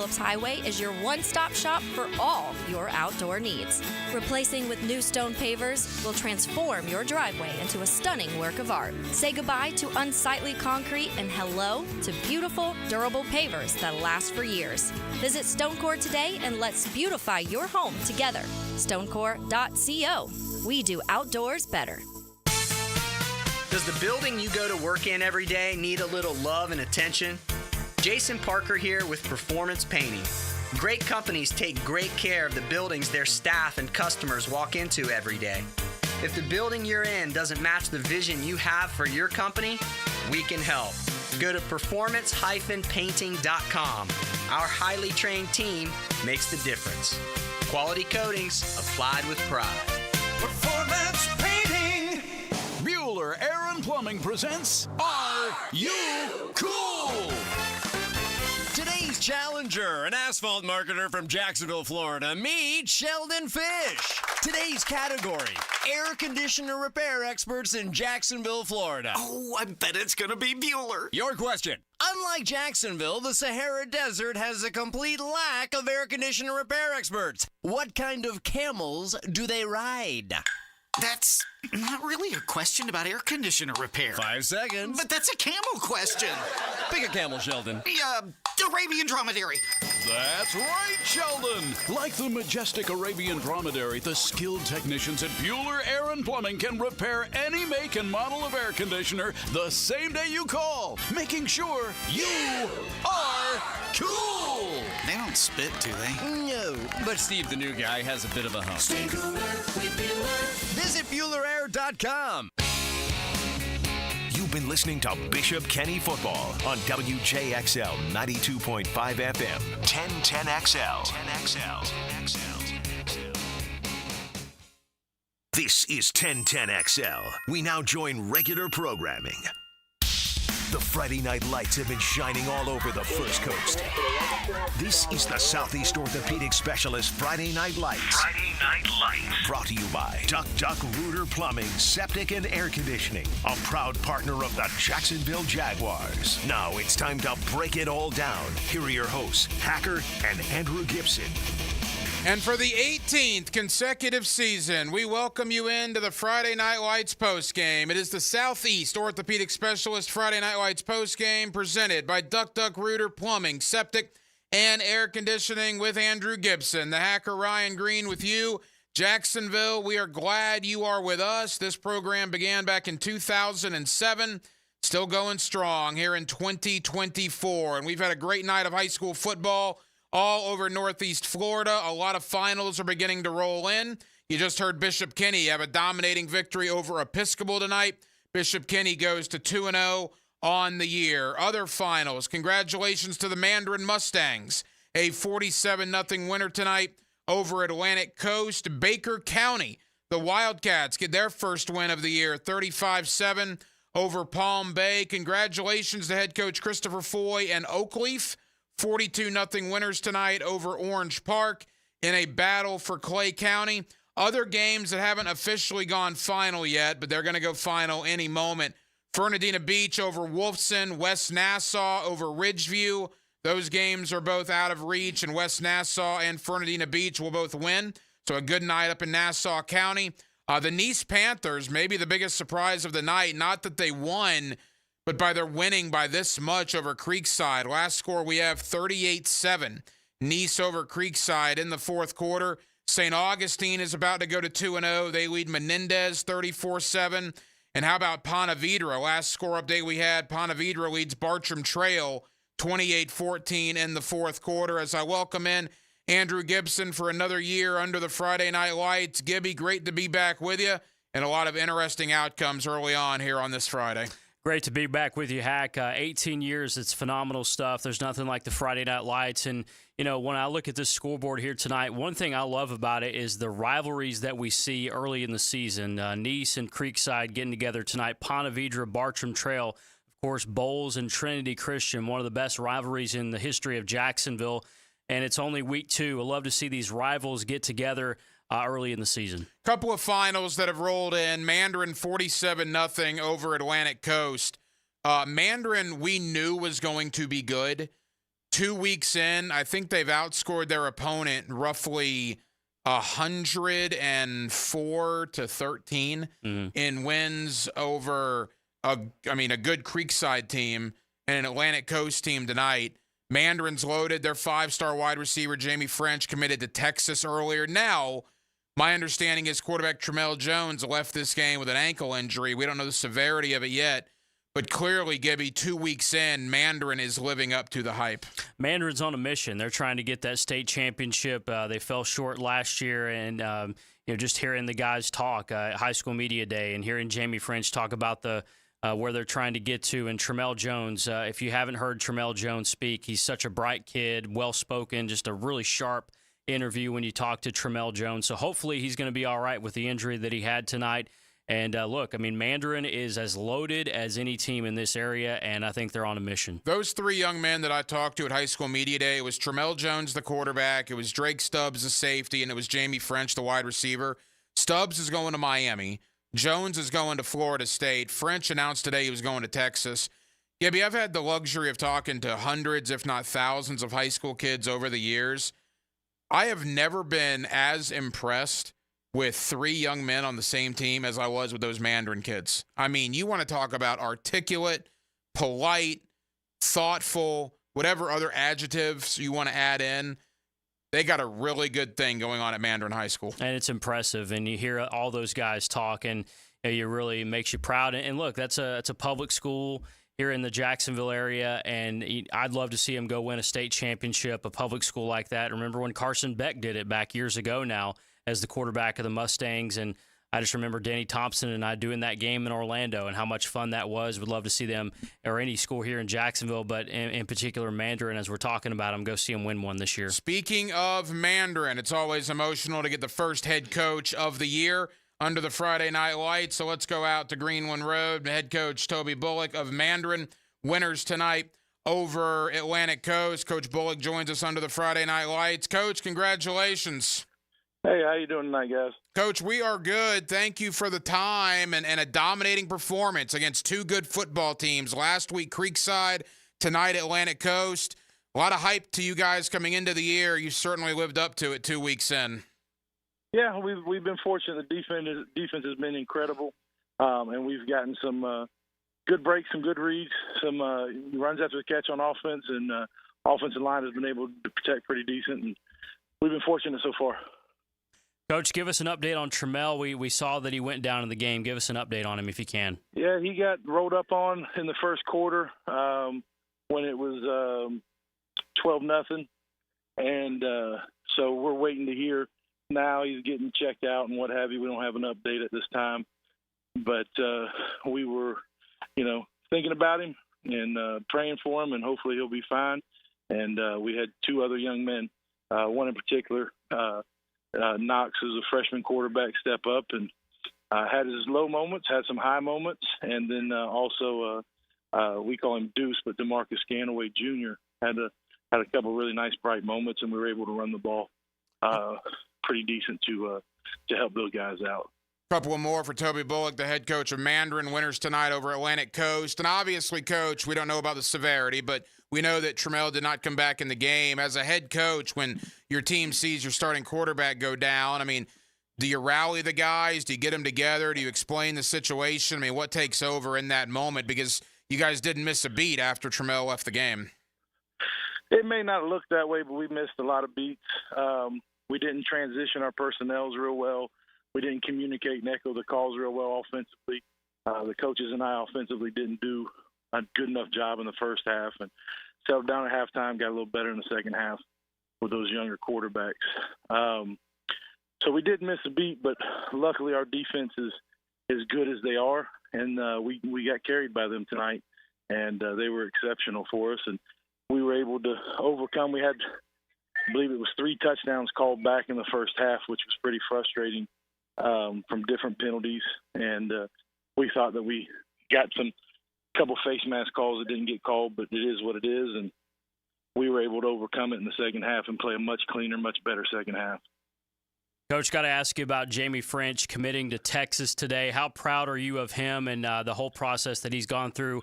Phillips Highway is your one-stop shop for all your outdoor needs. Replacing with new stone pavers will transform your driveway into a stunning work of art. Say goodbye to unsightly concrete and hello to beautiful, durable pavers that last for years. Visit StoneCore today and let's beautify your home together. StoneCore.co. We do outdoors better. Does the building you go to work in every day need a little love and attention? Jason Parker here with Performance Painting. Great companies take great care of the buildings their staff and customers walk into every day. If the building you're in doesn't match the vision you have for your company, we can help. Go to performance-painting.com. Our highly trained team makes the difference. Quality coatings applied with pride. Performance Painting! Bueller Air and Plumbing presents Are You Cool? Today's challenger, an asphalt marketer from Jacksonville, Florida. Meet Sheldon Fish. Today's category, air conditioner repair experts in Jacksonville, Florida. Oh, I bet it's going to be Bueller. Your question. Unlike Jacksonville, the Sahara Desert has a complete lack of air conditioner repair experts. What kind of camels do they ride? That's not really a question about air conditioner repair. 5 seconds. But that's a camel question. Pick a camel, Sheldon. The Arabian Dromedary. That's right, Sheldon. Like the majestic Arabian Dromedary, the skilled technicians at Bueller Air and Plumbing can repair any make and model of air conditioner the same day you call, making sure you are cool. They don't spit, do they? No, but Steve, the new guy, has a bit of a hump. Stay cooler with Bueller. Visit BuellerAir.com. You've been listening to Bishop Kenny Football on WJXL 92.5 FM, 1010XL. 10XL. This is 1010XL. We now join regular programming. The Friday Night Lights have been shining all over the First Coast. This is the Southeast Orthopedic Specialist Friday Night Lights. Friday Night Lights. Brought to you by Duck Rooter Plumbing, Septic and Air Conditioning, a proud partner of the Jacksonville Jaguars. Now it's time to break it all down. Here are your hosts, Hacker and Andrew Gibson. And for the 18th consecutive season, we welcome you into the Friday Night Lights postgame. It is the Southeast Orthopedic Specialist Friday Night Lights postgame presented by Duck Rooter Plumbing, Septic, and Air Conditioning with Andrew Gibson. The Hacker Ryan Green with you. Jacksonville, we are glad you are with us. This program began back in 2007, still going strong here in 2024. And we've had a great night of high school football all over Northeast Florida. A lot of finals are beginning to roll in. You just heard Bishop Kenny have a dominating victory over Episcopal tonight. Bishop Kenny goes to 2-0 on the year. Other finals, congratulations to the Mandarin Mustangs. A 47-0 winner tonight over Atlantic Coast. Baker County, the Wildcats, get their first win of the year, 35-7 over Palm Bay. Congratulations to head coach Christopher Foy and Oakleaf. 42-0 winners tonight over Orange Park in a battle for Clay County. Other games that haven't officially gone final yet, but they're going to go final any moment. Fernandina Beach over Wolfson, West Nassau over Ridgeview. Those games are both out of reach, and West Nassau and Fernandina Beach will both win. So a good night up in Nassau County. The Nice Panthers, maybe the biggest surprise of the night. Not that they won, but by their winning by this much over Creekside. Last score we have 38-7. Nice over Creekside in the fourth quarter. St. Augustine is about to go to 2-0. They lead Menendez 34-7. And how about Ponte Vedra? Last score update we had, Ponte Vedra leads Bartram Trail 28-14 in the fourth quarter. As I welcome in Andrew Gibson for another year under the Friday Night Lights. Gibby, great to be back with you, and a lot of interesting outcomes early on here on this Friday. Great to be back with you, Hack. 18 years, it's phenomenal stuff. There's nothing like the Friday Night Lights. And, you know, when I look at this scoreboard here tonight, one thing I love about it is the rivalries that we see early in the season. Nice and Creekside getting together tonight. Ponte Vedra, Bartram Trail, of course, Bowles and Trinity Christian, one of the best rivalries in the history of Jacksonville. And it's only week 2. I love to see these rivals get together early in the season. Couple of finals that have rolled in. Mandarin 47-0 over Atlantic Coast. Mandarin we knew was going to be good. 2 weeks in, I think they've outscored their opponent roughly 104-13 in wins over a good Creekside team and an Atlantic Coast team tonight. Mandarin's loaded. Their 5-star wide receiver, Jamie French, committed to Texas earlier. Now, my understanding is quarterback Tramel Jones left this game with an ankle injury. We don't know the severity of it yet. But clearly, Gibby, 2 weeks in, Mandarin is living up to the hype. Mandarin's on a mission. They're trying to get that state championship. They fell short last year, and just hearing the guys talk at High School Media Day and hearing Jamie French talk about the where they're trying to get to, and Tramel Jones. If you haven't heard Tramel Jones speak, he's such a bright kid, well-spoken, just a really sharp interview when you talk to Tramel Jones. So hopefully he's going to be all right with the injury that he had tonight. And look, Mandarin is as loaded as any team in this area, and I think they're on a mission. Those 3 young men that I talked to at High School Media Day, it was Tramel Jones, the quarterback, it was Drake Stubbs, the safety, and it was Jamie French, the wide receiver. Stubbs is going to Miami. Jones is going to Florida State. French announced today he was going to Texas. Gibby, I've had the luxury of talking to hundreds, if not thousands, of high school kids over the years. I have never been as impressed with 3 young men on the same team as I was with those Mandarin kids. You want to talk about articulate, polite, thoughtful, whatever other adjectives you want to add in. They got a really good thing going on at Mandarin High School. And it's impressive. And you hear all those guys talk, and it really makes you proud. And look, that's a public school here in the Jacksonville area, and I'd love to see him go win a state championship, a public school like that. Remember when Carson Beck did it back years ago now as the quarterback of the Mustangs, and I just remember Danny Thompson and I doing that game in Orlando and how much fun that was. Would love to see them, or any school here in Jacksonville, but in particular Mandarin, as we're talking about them, go see them win one this year. Speaking of Mandarin, it's always emotional to get the first head coach of the year under the Friday Night Lights. So let's go out to Greenland Road. Head coach Toby Bullock of Mandarin, winners tonight over Atlantic Coast. Coach Bullock joins us under the Friday Night Lights. Coach, congratulations. Hey, how you doing tonight, guys? Coach, we are good. Thank you for the time and a dominating performance against 2 good football teams. Last week, Creekside. Tonight, Atlantic Coast. A lot of hype to you guys coming into the year. You certainly lived up to it 2 weeks in. Yeah, we've been fortunate. The defense has been incredible, and we've gotten some good breaks, some good reads, some runs after the catch on offense, and offensive line has been able to protect pretty decent, and we've been fortunate so far. Coach, give us an update on Tramel. We saw that he went down in the game. Give us an update on him if you can. Yeah, he got rolled up on in the first quarter when it was 12-0, and so we're waiting to hear. Now he's getting checked out and what have you. We don't have an update at this time, but we were, thinking about him and praying for him, and hopefully he'll be fine. And we had 2 other young men, one in particular, Knox, is a freshman quarterback, step up and had his low moments, had some high moments, and then also we call him Deuce, but DeMarcus Scanaway Jr. had a couple really nice bright moments, and we were able to run the ball pretty decent to help those guys out. Couple more for Toby Bullock, the head coach of Mandarin, winners tonight over Atlantic Coast. And obviously, Coach, we don't know about the severity, but we know that Tramel did not come back in the game. As a head coach, when your team sees your starting quarterback go down, do you rally the guys? Do you get them together? Do you explain the situation? What takes over in that moment? Because you guys didn't miss a beat after Tramel left the game. It may not look that way, but we missed a lot of beats. We didn't transition our personnels real well. We didn't communicate and echo the calls real well offensively. The coaches and I offensively didn't do a good enough job in the first half, and settled down at halftime, got a little better in the second half with those younger quarterbacks. So we did miss a beat, but luckily our defense is as good as they are, and we got carried by them tonight, and they were exceptional for us, and we were able to overcome. We had, I believe it was 3 touchdowns called back in the first half, which was pretty frustrating from different penalties. And we thought that we got a couple face mask calls that didn't get called, but it is what it is. And we were able to overcome it in the second half and play a much cleaner, much better second half. Coach, got to ask you about Jamie French committing to Texas today. How proud are you of him and the whole process that he's gone through?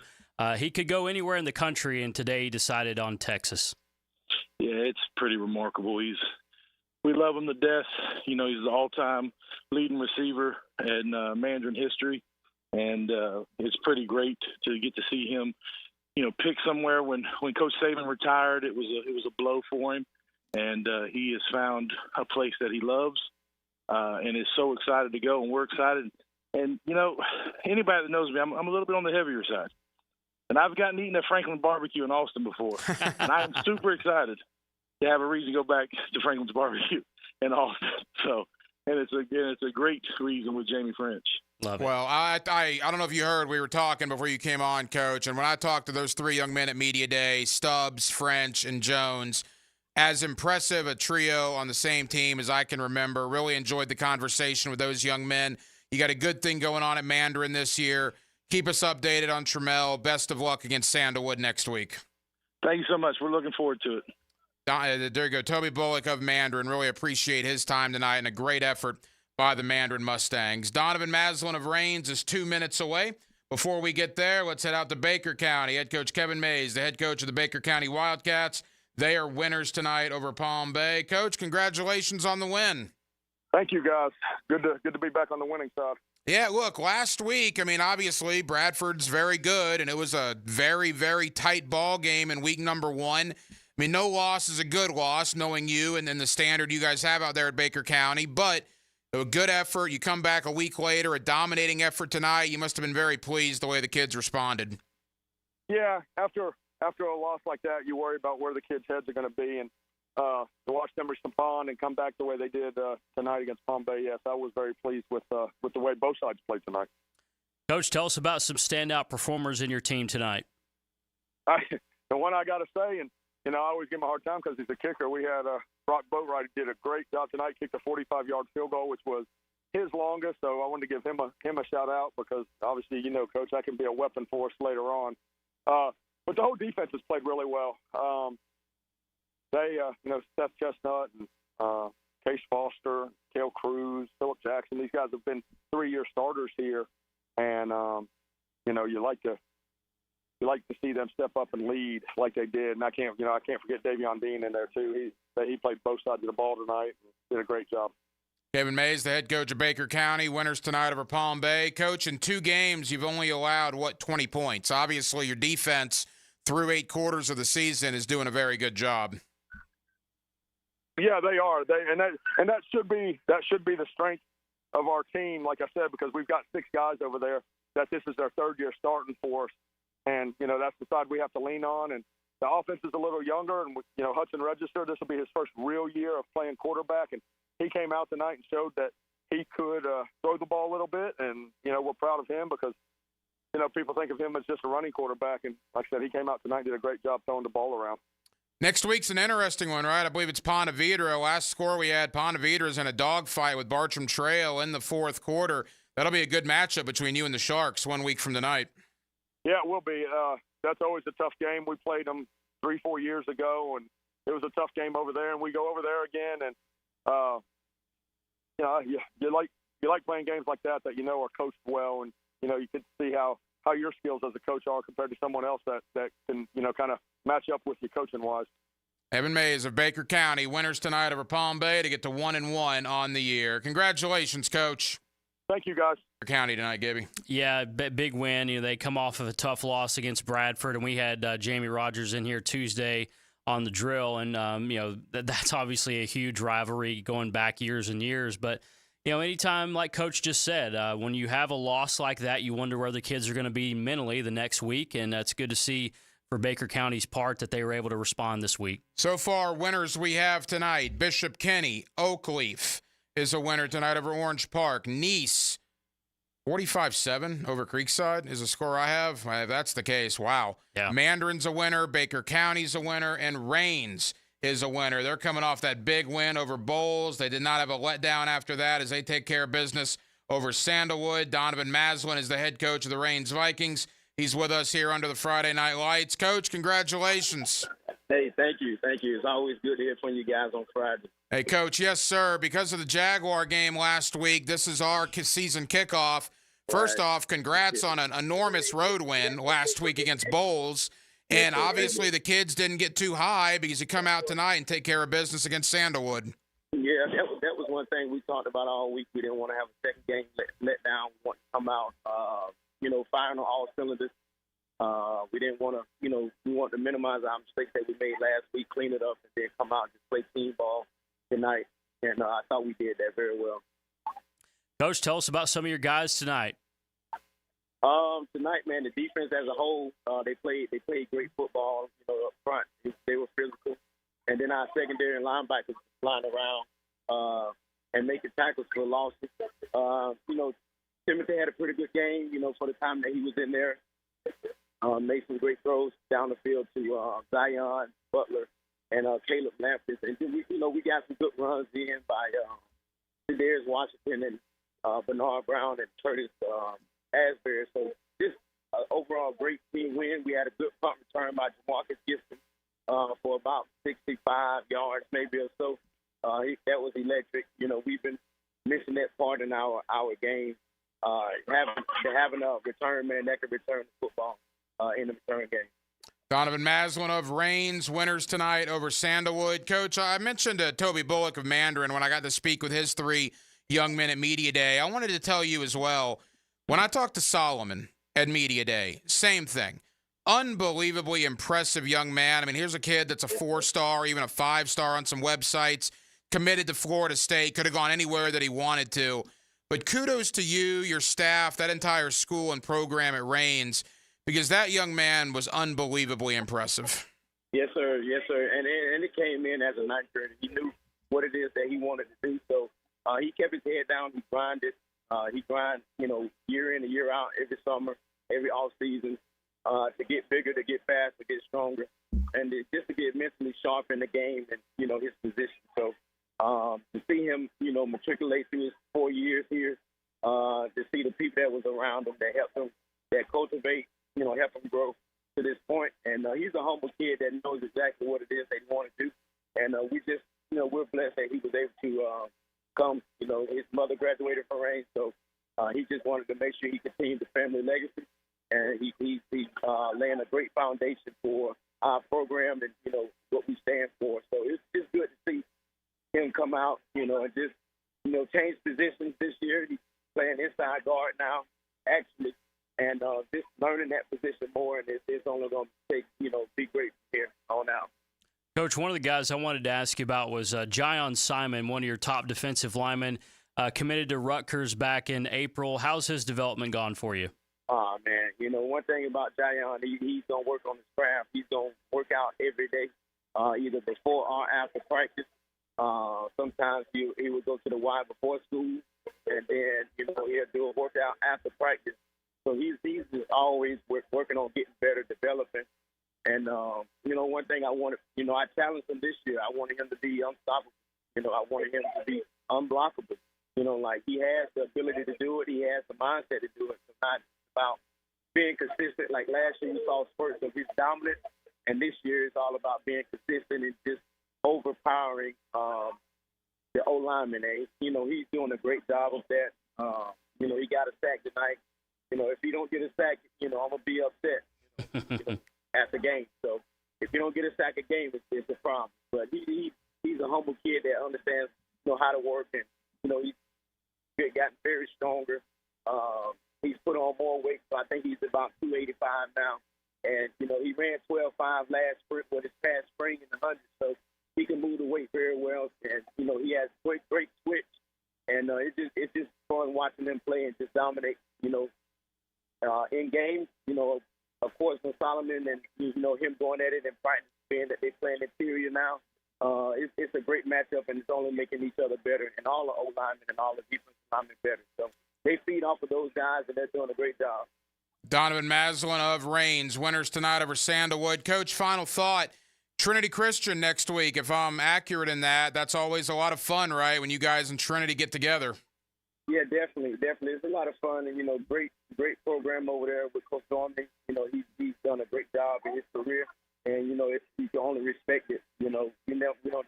He could go anywhere in the country, and today he decided on Texas. Yeah, it's pretty remarkable. We love him to death. You know, he's the all-time leading receiver in Mandarin history, and it's pretty great to get to see him, you know, pick somewhere. When Coach Saban retired, it was a blow for him, and he has found a place that he loves, and is so excited to go, and we're excited. And you know, anybody that knows me, I'm a little bit on the heavier side, and I've gotten eaten at Franklin Barbecue in Austin before, and I am super excited to have a reason to go back to Franklin's Barbecue in Austin. So, and it's a great reason with Jamie French. Love it. Well, I don't know if you heard, we were talking before you came on, Coach, and when I talked to those three young men at Media Day, Stubbs, French, and Jones, as impressive a trio on the same team as I can remember. Really enjoyed the conversation with those young men. You got a good thing going on at Mandarin this year. Keep us updated on Trammell. Best of luck against Sandalwood next week. Thank you so much. We're looking forward to it. There you go. Toby Bullock of Mandarin. Really appreciate his time tonight and a great effort by the Mandarin Mustangs. Donovan Maslin of Raines is 2 minutes away. Before we get there, let's head out to Baker County. Head coach Kevin Mays, the head coach of the Baker County Wildcats. They are winners tonight over Palm Bay. Coach, congratulations on the win. Thank you, guys. Good to be back on the winning side. Yeah, look, last week, I mean, obviously Bradford's very good, and it was a very, very tight ball game in week number 1. I mean, no loss is a good loss, knowing you and then the standard you guys have out there at Baker County. But a good effort. You come back a week later, a dominating effort tonight. You must have been very pleased the way the kids responded. Yeah, after a loss like that, you worry about where the kids' heads are going to be. And to watch them respond and come back the way they did tonight against Palm Bay, yes, I was very pleased with the way both sides played tonight. Coach, tell us about some standout performers in your team tonight. The one I got to say, and you know, I always give him a hard time because he's a kicker. We had Brock Boatwright did a great job tonight, kicked a 45-yard field goal, which was his longest. So I wanted to give him a shout-out because, obviously, you know, Coach, that can be a weapon for us later on. But the whole defense has played really well. They, you know, Seth Chestnut and Case Foster, Cale Cruz, Phillip Jackson, these guys have been 3-year starters here. And, you know, you like to see them step up and lead like they did. And I can't forget Davion Dean in there too. He played both sides of the ball tonight and did a great job. Kevin Mays, the head coach of Baker County, winners tonight over Palm Bay. Coach, in 2 games, you've only allowed, 20 points? Obviously, your defense through 8 quarters of the season is doing a very good job. Yeah, they are. That should be the strength of our team, like I said, because we've got 6 guys over there that this is their 3rd year starting for us. And, you know, that's the side we have to lean on. And the offense is a little younger. And, you know, Hudson Register, this will be his first real year of playing quarterback. And he came out tonight and showed that he could throw the ball a little bit. And, you know, we're proud of him because, you know, people think of him as just a running quarterback. And like I said, he came out tonight and did a great job throwing the ball around. Next week's an interesting one, right? I believe it's Ponte Vedra. Last score we had, Ponte Vedra's in a dogfight with Bartram Trail in the 4th quarter. That'll be a good matchup between you and the Sharks 1 week from tonight. Yeah, it will be. That's always a tough game. We played them 3-4 years ago, and it was a tough game over there. And we go over there again, and you know, you like playing games like that you know are coached well, and you know you can see how your skills as a coach are compared to someone else that can, you know, kind of match up with you coaching wise. Evan Mays of Baker County, winners tonight over Palm Bay to get to 1-1 on the year. Congratulations, Coach. Thank you, guys. County tonight, Gibby. Yeah, big win. You know, they come off of a tough loss against Bradford, and we had Jamie Rogers in here Tuesday on the drill, and you know that's obviously a huge rivalry going back years and years. But you know, anytime, like Coach just said, when you have a loss like that, you wonder where the kids are going to be mentally the next week, and it's good to see for Baker County's part that they were able to respond this week. So far, winners we have tonight: Bishop Kenny, Oakleaf is a winner tonight over Orange Park. Nice, 45-7 over Creekside is a score I have. If that's the case, wow. Yeah. Mandarin's a winner, Baker County's a winner, and Raines is a winner. They're coming off that big win over Bowles. They did not have a letdown after that as they take care of business over Sandalwood. Donovan Maslin is the head coach of the Raines Vikings. He's with us here under the Friday Night Lights. Coach, congratulations. Hey, thank you. Thank you. It's always good to hear from you guys on Friday. Hey, Coach, yes, sir. Because of the Jaguar game last week, this is our season kickoff. First off, congrats on an enormous road win last week against Bowles. And obviously the kids didn't get too high because you come out tonight and take care of business against Sandalwood. Yeah, that was one thing we talked about all week. We didn't want to have a second game let down. We want to come out, firing on all cylinders. We didn't want to, we wanted to minimize our mistakes that we made last week, clean it up, and then come out and just play team ball tonight. And I thought we did that very well. Coach, tell us about some of your guys tonight. Tonight, man, the defense as a whole, they played great football. Up front, they were physical, and then our secondary and linebackers flying around and making tackles for losses. Timothy had a pretty good game. For the time that he was in there, made some great throws down the field to Zion Butler and Caleb Lampus, and then we got some good runs in by Darius Washington and Bernard Brown and Curtis Asbury. So just overall great team win. We had a good punt return by Jamarcus Gibson for about 65 yards maybe or so. That was electric. We've been missing that part in our game. Having a return man that can return the football in the return game. Donovan Maslin of Reigns, winners tonight over Sandalwood. Coach, I mentioned Toby Bullock of Mandarin when I got to speak with his 3 young men at Media Day. I wanted to tell you as well, when I talked to Solomon at Media Day, same thing. Unbelievably impressive young man. I mean, here's a kid that's a 4-star, even a 5-star on some websites, committed to Florida State, could have gone anywhere that he wanted to. But kudos to you, your staff, that entire school and program at Reigns, because that young man was unbelievably impressive. Yes, sir. Yes, sir. And it came in as a 9th grader. He knew what it is that he wanted to do. So he kept his head down. He grinded. He grind, year in and year out, every summer, every off season, to get bigger, to get faster, to get stronger, and just to get mentally sharp in the game and his position. So to see him, matriculate through his 4 years here, to see the people that was around him that helped him, that cultivate, help him grow to this point. And he's a humble kid that knows exactly what it is that he wanted to do. And we just, we're blessed that he was able to come. His mother graduated from Reigns, so he just wanted to make sure he continued the family legacy. And he's laying a great foundation for our program and, what we stand for. So it's just good to see him come out, and just, change positions this year. He's playing inside guard now, actually, and just learning that position more, and it's only going to take, be great from here on out. Coach, one of the guys I wanted to ask you about was Jayon Simon, one of your top defensive linemen, committed to Rutgers back in April. How's his development gone for you? Oh, man, one thing about Jayon, he's going to work on his craft. He's going to work out every day, either before or after practice. Sometimes he would go to the Y before school, and then, he'll do a workout after practice. So he's just always working on getting better, developing. And, one thing I wanted, I challenged him this year. I wanted him to be unstoppable. I wanted him to be unblockable. Like he has the ability to do it. He has the mindset to do it. It's not about being consistent. Like last year, we saw spurts of his dominance, and this year it's all about being consistent and just overpowering the O-lineman. And, he's doing a great job of that. He got a sack tonight. If he don't get a sack, I'm going to be upset at the game. So if you don't get a sack a game, it's a problem. But he's a humble kid that understands, how to work. And, he's gotten very stronger. He's put on more weight, so I think he's about 285 now. And, he ran 12.5 last sprint with his past spring in the 100. So he can move the weight very well. And, he has great switch. And it's just fun watching him play and just dominate, in games. Of course, when Solomon and, him going at it and fighting, being that they're playing interior now, it's a great matchup, and it's only making each other better, and all the O-linemen and all the defensive linemen better. So they feed off of those guys, and they're doing a great job. Donovan Maslin of Reigns, winners tonight over Sandalwood. Coach, final thought. Trinity Christian next week. If I'm accurate in that, that's always a lot of fun, right, when you guys and Trinity get together? Yeah, definitely. It's a lot of fun, and, great program over there with Coach Dorman. He's done a great job in his career, and, you can only respect it. We don't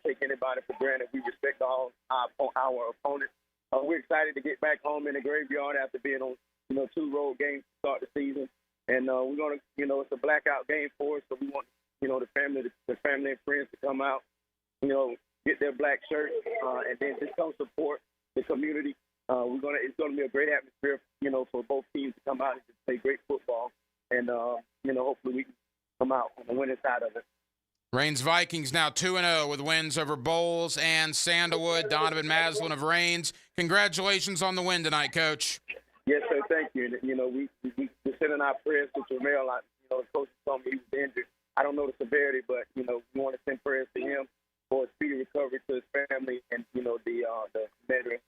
take anybody for granted. We respect all our opponents. We're excited to get back home in the graveyard after being on, 2 road games to start the season. And we're going to, it's a blackout game for us, so we want, the family and friends to come out, get their black shirts, and then just come support the community. It's going to be a great atmosphere, for both teams to come out and just play great football. And, hopefully we can come out on the winning side of it. Raines Vikings now 2-0 with wins over Bowles and Sandalwood. Donovan Maslin of Raines, congratulations on the win tonight, Coach. Yes, sir. Thank you. We're sending our prayers to Terrell. The coach told me he was injured. I don't know the severity, but, we want to send prayers to him for a speedy recovery to his family and, the veteran.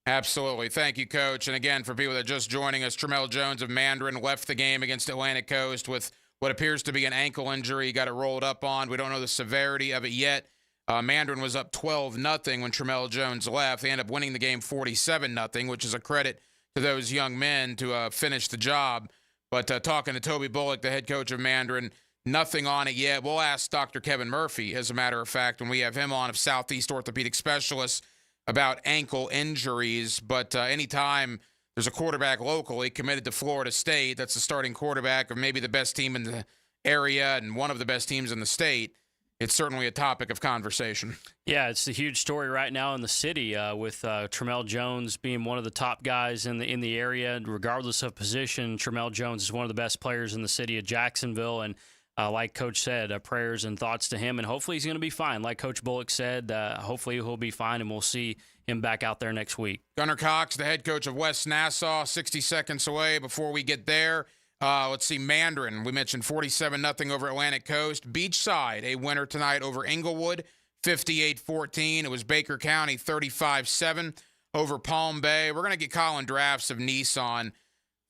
Absolutely. Thank you, Coach. And again, for people that are just joining us, Tramell Jones of Mandarin left the game against Atlantic Coast with what appears to be an ankle injury. He got it rolled up on. We don't know the severity of it yet. Mandarin was up 12-0 when Tramell Jones left. They ended up winning the game 47-0, which is a credit to those young men to finish the job. But talking to Toby Bullock, the head coach of Mandarin, nothing on it yet. We'll ask Dr. Kevin Murphy, as a matter of fact, when we have him on, of Southeast Orthopedic Specialists, about ankle injuries. But anytime there's a quarterback locally committed to Florida State, that's the starting quarterback of maybe the best team in the area and one of the best teams in the state, it's certainly a topic of conversation. Yeah, it's a huge story right now in the city with Tramell Jones being one of the top guys in the area. Regardless of position, Tramell Jones is one of the best players in the city of Jacksonville. And like Coach said, prayers and thoughts to him. And hopefully he's going to be fine. Like Coach Bullock said, hopefully he'll be fine, and we'll see him back out there next week. Gunnar Cox, the head coach of West Nassau, 60 seconds away before we get there. Let's see, Mandarin, we mentioned 47-0 over Atlantic Coast. Beachside, a winner tonight over Inglewood, 58-14. It was Baker County, 35-7 over Palm Bay. We're going to get Colin Drafts of Nissan,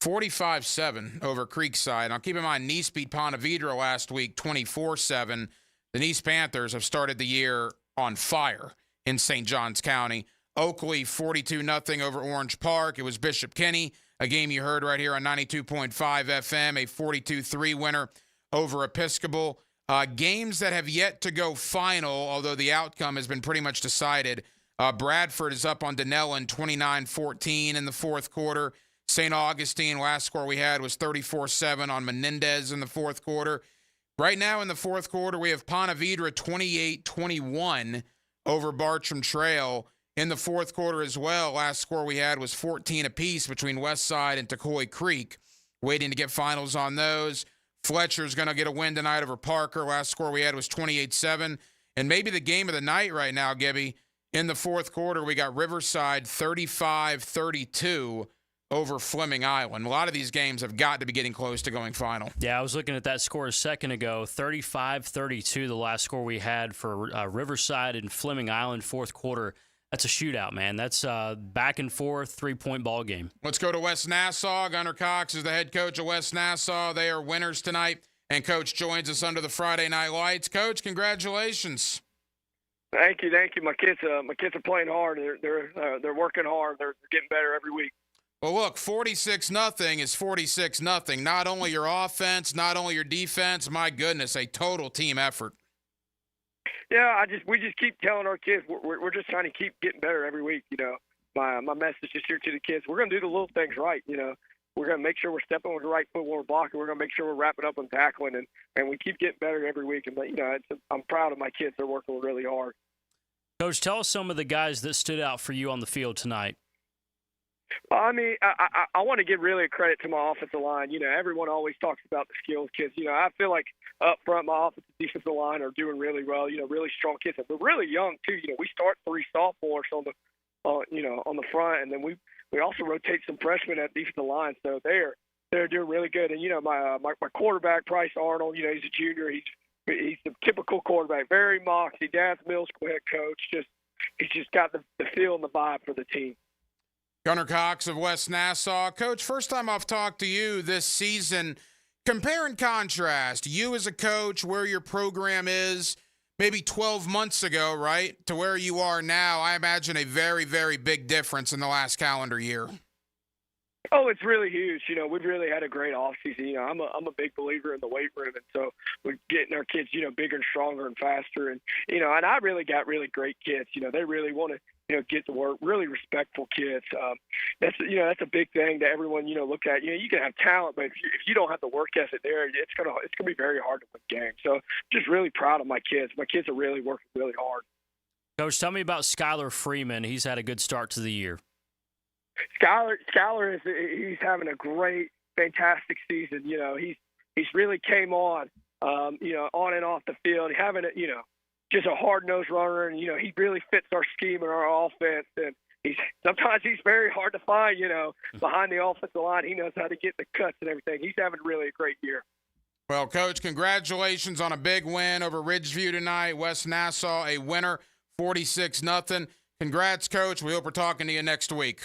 45-7 over Creekside. Now, keep in mind, Nice beat Ponte Vedra last week, 24-7. The Nice Panthers have started the year on fire in St. Johns County. Oakley, 42-0 over Orange Park. It was Bishop Kenny, a game you heard right here on 92.5 FM, a 42-3 winner over Episcopal. Games that have yet to go final, although the outcome has been pretty much decided. Bradford is up on Denellen, 29-14 in the fourth quarter. St. Augustine, last score we had was 34-7 on Menendez in the fourth quarter. Right now in the fourth quarter, we have Ponte Vedra 28-21 over Bartram Trail. In the fourth quarter as well, last score we had was 14 apiece between Westside and Tacoy Creek. Waiting to get finals on those. Fletcher's going to get a win tonight over Parker. Last score we had was 28-7. And maybe the game of the night right now, Gibby, in the fourth quarter, we got Riverside 35-32 over Fleming Island. A lot of these games have got to be getting close to going final. Yeah, I was looking at that score a second ago. 35-32, the last score we had for Riverside and Fleming Island fourth quarter. That's a shootout, man. That's back and forth, 3-point ball game. Let's go to West Nassau. Gunnar Cox is the head coach of West Nassau. They are winners tonight, and Coach joins us under the Friday Night Lights. Coach, congratulations. Thank you. My kids are playing hard. They're working hard. They're getting better every week. Well, look, 46-0 is 46-0. Not only your offense, not only your defense. My goodness, a total team effort. Yeah, we just keep telling our kids we're just trying to keep getting better every week. My message is here to the kids: we're going to do the little things right. We're going to make sure we're stepping with the right foot when we're blocking. We're going to make sure we're wrapping up and tackling, and we keep getting better every week. And I'm proud of my kids. They're working really hard. Coach, tell us some of the guys that stood out for you on the field tonight. I mean, I want to give really a credit to my offensive line. Everyone always talks about the skills kids. I feel like up front, my offensive defensive line are doing really well. Really strong kids. They're really young too. We start 3 sophomores on the front, and then we also rotate some freshmen at defensive line. So they're doing really good. And my quarterback Bryce Arnold. He's a junior. He's the typical quarterback, very moxie. Dad's middle school head coach. He's just got the feel and the vibe for the team. Gunnar Cox of West Nassau. Coach, first time I've talked to you this season. Compare and contrast you as a coach, where your program is maybe 12 months ago, right, to where you are now. I imagine a very, very big difference in the last calendar year. Oh, it's really huge. We've really had a great offseason. I'm a big believer in the weight room, and so we're getting our kids, bigger and stronger and faster. And I really got really great kids. They really want to get to work. Really respectful kids. That's a big thing that everyone look at. You can have talent, but if you don't have the work ethic there, it's gonna be very hard to win games. So just really proud of my kids. My kids are really working really hard. Coach, tell me about Skylar Freeman. He's had a good start to the year. Skylar he's having a great, fantastic season. He's really came on, on and off the field. Having just a hard-nosed runner, and he really fits our scheme and our offense. And sometimes he's very hard to find. Behind the offensive line, he knows how to get the cuts and everything. He's having really a great year. Well, Coach, congratulations on a big win over Ridgeview tonight. West Nassau, a winner, 46-0. Congrats, Coach. We hope we're talking to you next week.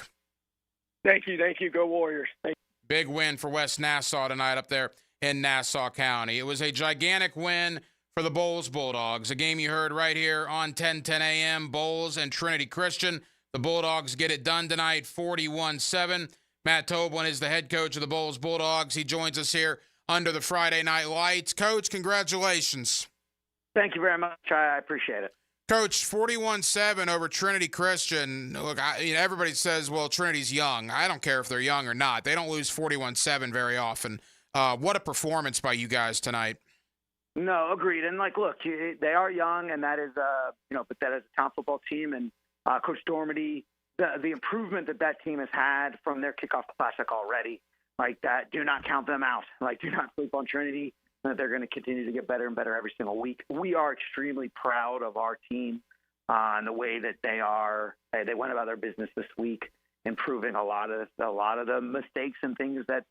Thank you. Go Warriors. Thank you. Big win for West Nassau tonight up there in Nassau County. It was a gigantic win for the Bolles Bulldogs, a game you heard right here on 10:10 a.m., Bolles and Trinity Christian. The Bulldogs get it done tonight, 41-7. Matt Toblin is the head coach of the Bolles Bulldogs. He joins us here under the Friday Night Lights. Coach, congratulations. Thank you very much. I appreciate it. Coach, 41-7 over Trinity Christian. Look, everybody says, well, Trinity's young. I don't care if they're young or not. They don't lose 41-7 very often. What a performance by you guys tonight. No, agreed. And, look, they are young, and that is, but that is a town football team. And Coach Dormady, the improvement that team has had from their kickoff classic already, that, do not count them out. Do not sleep on Trinity. That they're going to continue to get better and better every single week. We are extremely proud of our team and the way that they went about their business this week, improving a lot of the mistakes and things that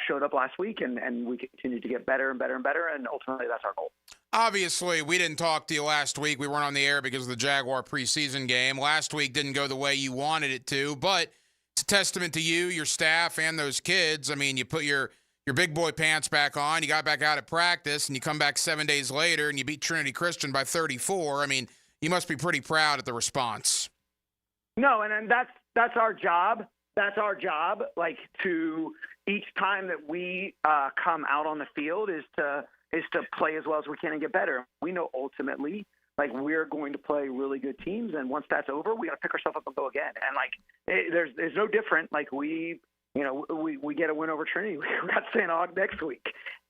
showed up last week, and we continue to get better and better and better, and ultimately that's our goal. Obviously, we didn't talk to you last week. We weren't on the air because of the Jaguar preseason game. Last week didn't go the way you wanted it to, but it's a testament to you, your staff, and those kids. I mean, you put your big boy pants back on, you got back out at practice, and you come back 7 days later and you beat Trinity Christian by 34. I mean, you must be pretty proud at the response. No, and that's our job. That's our job, to each time that we come out on the field is to play as well as we can and get better. We know ultimately, we're going to play really good teams, and once that's over, we got to pick ourselves up and go again. And there's no different. We get a win over Trinity. We got St. Aug next week.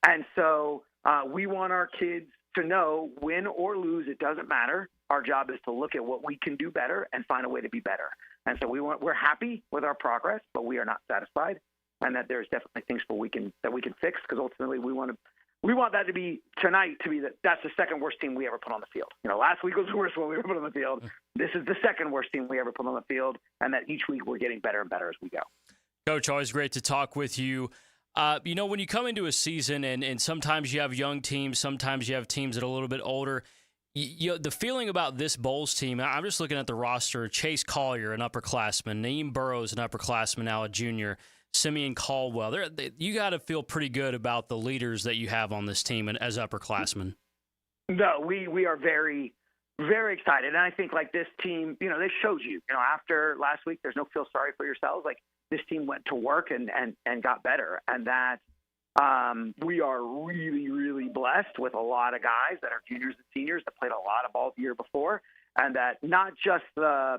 And so we want our kids to know, win or lose, it doesn't matter. Our job is to look at what we can do better and find a way to be better. And so we're happy with our progress, but we are not satisfied, and that there's definitely things that we can fix, because ultimately we want that to be tonight to be that's the second worst team we ever put on the field. Last week was the worst one we ever put on the field. This is the second worst team we ever put on the field, and that each week we're getting better and better as we go. Coach, always great to talk with you. When you come into a season and sometimes you have young teams, sometimes you have teams that are a little bit older, the feeling about this Bolles team, I'm just looking at the roster, Chase Collier, an upperclassman, Naeem Burrows, an upperclassman, now a junior, Simeon Caldwell. You got to feel pretty good about the leaders that you have on this team as upperclassmen. No, we are very, very excited. And I think this team, they showed you, after last week, there's no feel sorry for yourselves. This team went to work and got better, and that we are really, really blessed with a lot of guys that are juniors and seniors that played a lot of ball the year before, and that not just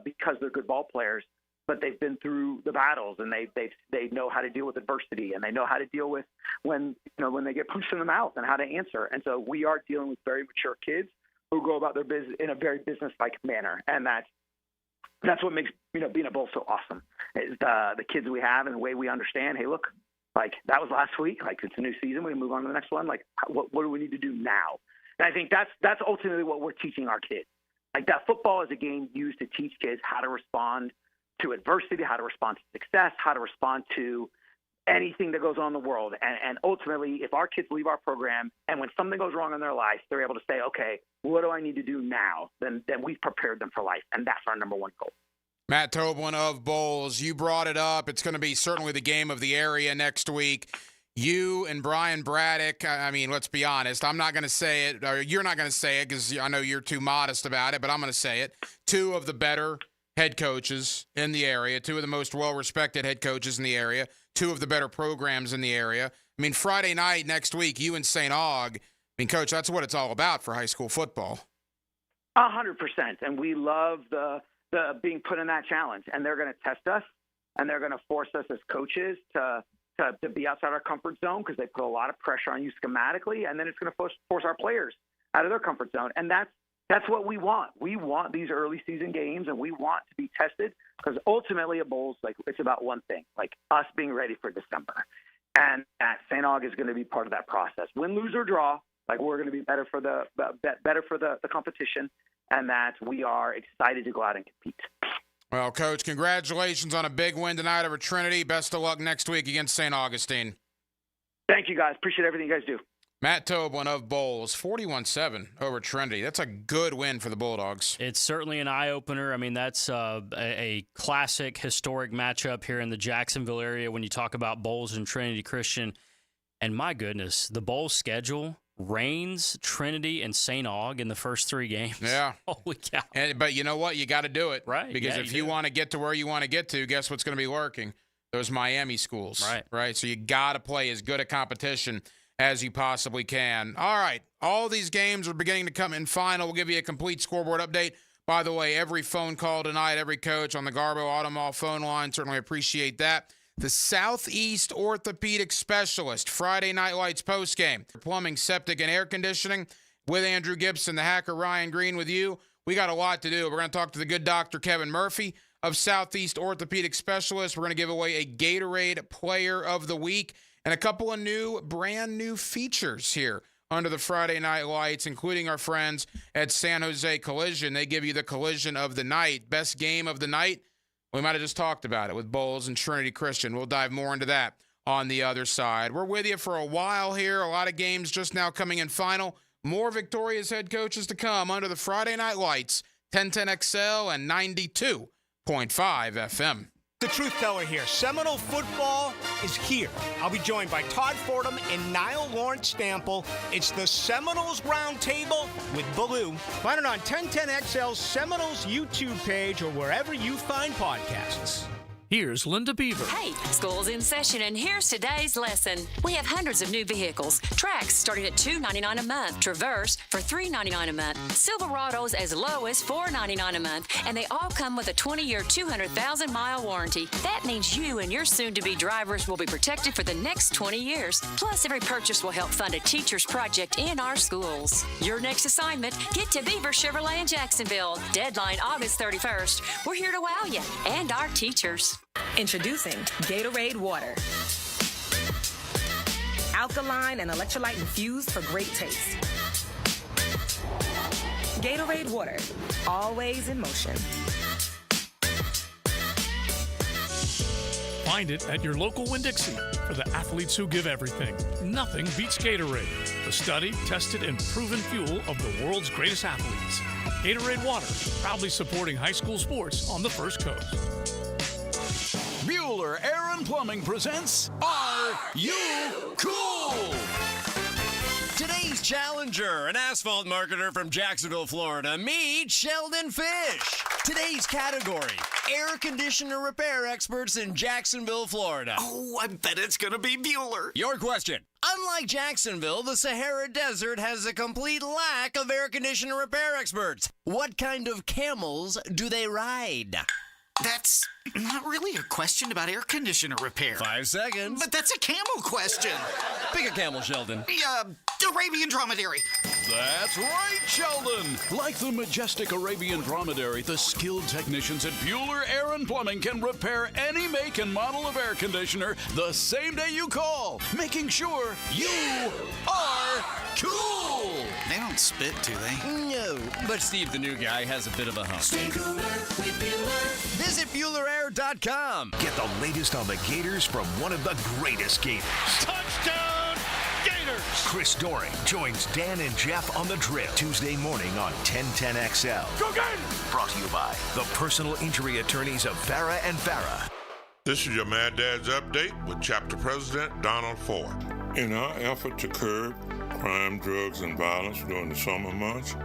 because they're good ball players, but they've been through the battles, and they know how to deal with adversity, and they know how to deal with when they get punched in the mouth and how to answer. And so we are dealing with very mature kids who go about their business in a very business-like manner, and that's what makes being a Bull so awesome. Is the kids we have and the way we understand. Hey, look, that was last week. It's a new season. We move on to the next one. What do we need to do now? And I think that's ultimately what we're teaching our kids. That football is a game used to teach kids how to respond to adversity, how to respond to success, how to respond to anything that goes on in the world. And ultimately, if our kids leave our program and when something goes wrong in their life, they're able to say, okay, what do I need to do now? Then we've prepared them for life. And that's our number one goal. Matt Toblin of Bolles, you brought it up. It's going to be certainly the game of the area next week. You and Brian Braddock, I mean, let's be honest. I'm not going to say it, or you're not going to say it because I know you're too modest about it, but I'm going to say it. Two of the better head coaches in the area, two of the most well-respected head coaches in the area, two of the better programs in the area. I mean, Friday night next week, you and St. Aug. I mean, Coach, that's what it's all about for high school football. 100%. And we love the being put in that challenge, and they're going to test us, and they're going to force us as coaches to be outside our comfort zone because they put a lot of pressure on you schematically, and then it's going to force our players out of their comfort zone, and that's what we want. We want these early season games, and we want to be tested because ultimately a bowl's like it's about one thing, like us being ready for December, and that St. Aug is going to be part of that process. Win, lose, or draw, like we're going to be better for the competition, and that we are excited to go out and compete. Well, Coach, congratulations on a big win tonight over Trinity. Best of luck next week against St. Augustine. Thank you, guys. Appreciate everything you guys do. Matt Toblin of Bowls, 41-7 over Trinity. That's a good win for the Bulldogs. It's certainly an eye-opener. I mean, that's a classic, historic matchup here in the Jacksonville area when you talk about Bowls and Trinity Christian. And my goodness, the Bowls schedule, Rains, Trinity, and St. Aug in the first 3 games. Yeah. Holy cow. But you know what? You got to do it. Right. Because yeah, if you want to get to where you want to get to, guess what's going to be lurking? Those Miami schools. Right. So you got to play as good a competition as you possibly can. All right. All these games are beginning to come in final. We'll give you a complete scoreboard update. By the way, every phone call tonight, every coach on the Garbo Automall phone line, certainly appreciate that. The Southeast Orthopedic Specialist, Friday Night Lights postgame. Plumbing, septic, and air conditioning with Andrew Gibson, the hacker Ryan Green with you. We got a lot to do. We're going to talk to the good doctor Kevin Murphy of Southeast Orthopedic Specialist. We're going to give away a Gatorade Player of the Week and a couple of brand new features here under the Friday Night Lights, including our friends at San Jose Collision. They give you the collision of the night. Best game of the night? We might have just talked about it with Bowls and Trinity Christian. We'll dive more into that on the other side. We're with you for a while here. A lot of games just now coming in final. More victorious head coaches to come under the Friday Night Lights, 1010XL and 92.5 FM. The Truth Teller here. Seminole football is here. I'll be joined by Todd Fordham and Niall Lawrence Stample. It's the Seminoles Roundtable with Baloo. Find it on 1010XL's Seminoles YouTube page or wherever you find podcasts. Here's Linda Beaver. Hey, school's in session, and here's today's lesson. We have hundreds of new vehicles. Trax starting at $2.99 a month. Traverse for $3.99 a month. Silverados as low as $4.99 a month. And they all come with a 20-year, 200,000-mile warranty. That means you and your soon-to-be drivers will be protected for the next 20 years. Plus, every purchase will help fund a teacher's project in our schools. Your next assignment, get to Beaver Chevrolet in Jacksonville. Deadline August 31st. We're here to wow you and our teachers. Introducing Gatorade Water. Alkaline and electrolyte infused for great taste. Gatorade Water, always in motion. Find it at your local Winn-Dixie. For the athletes who give everything, nothing beats Gatorade. The studied, tested, and proven fuel of the world's greatest athletes. Gatorade Water, proudly supporting high school sports on the First Coast. Bueller Air & Plumbing presents Are You Cool? Today's challenger, an asphalt marketer from Jacksonville, Florida. Meet Sheldon Fish. Today's category, air conditioner repair experts in Jacksonville, Florida. Oh, I bet it's going to be Bueller. Your question. Unlike Jacksonville, the Sahara Desert has a complete lack of air conditioner repair experts. What kind of camels do they ride? That's not really a question about air conditioner repair. 5 seconds. But that's a camel question. Pick a camel, Sheldon. Arabian dromedary. That's right, Sheldon. Like the majestic Arabian dromedary, the skilled technicians at Bueller Air & Plumbing can repair any make and model of air conditioner the same day you call, making sure you are cool. They don't spit, do they? No, but Steve, the new guy, has a bit of a hump. Stay cooler with Bueller. Visit BuellerAir.com. Get the latest on the Gators from one of the greatest Gators. Touchdown, Gators! Chris Doring joins Dan and Jeff on the Drill Tuesday morning on 1010XL. Go Gators! Brought to you by the personal injury attorneys of Farah and Farah. This is your Mad Dad's Update with Chapter President Donald Ford. In our effort to curb crime, drugs, and violence during the summer months,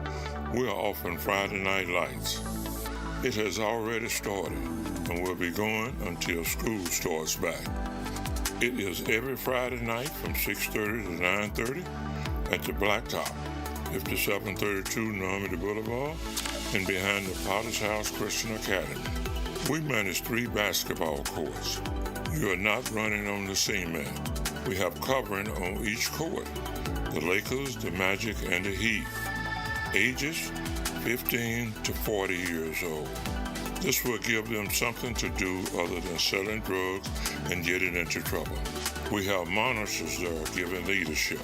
we are offering Friday Night Lights. It has already started and will be going until school starts back. It is every Friday night from 6:30 to 9:30 at the Blacktop, 5732 Normandy Boulevard, and behind the Potter's House Christian Academy. We manage 3 basketball courts. You are not running on the cement. We have covering on each court. The Lakers, the Magic, and the Heat. Ages 15 to 40 years old. This will give them something to do other than selling drugs and getting into trouble. We have monitors there giving leadership.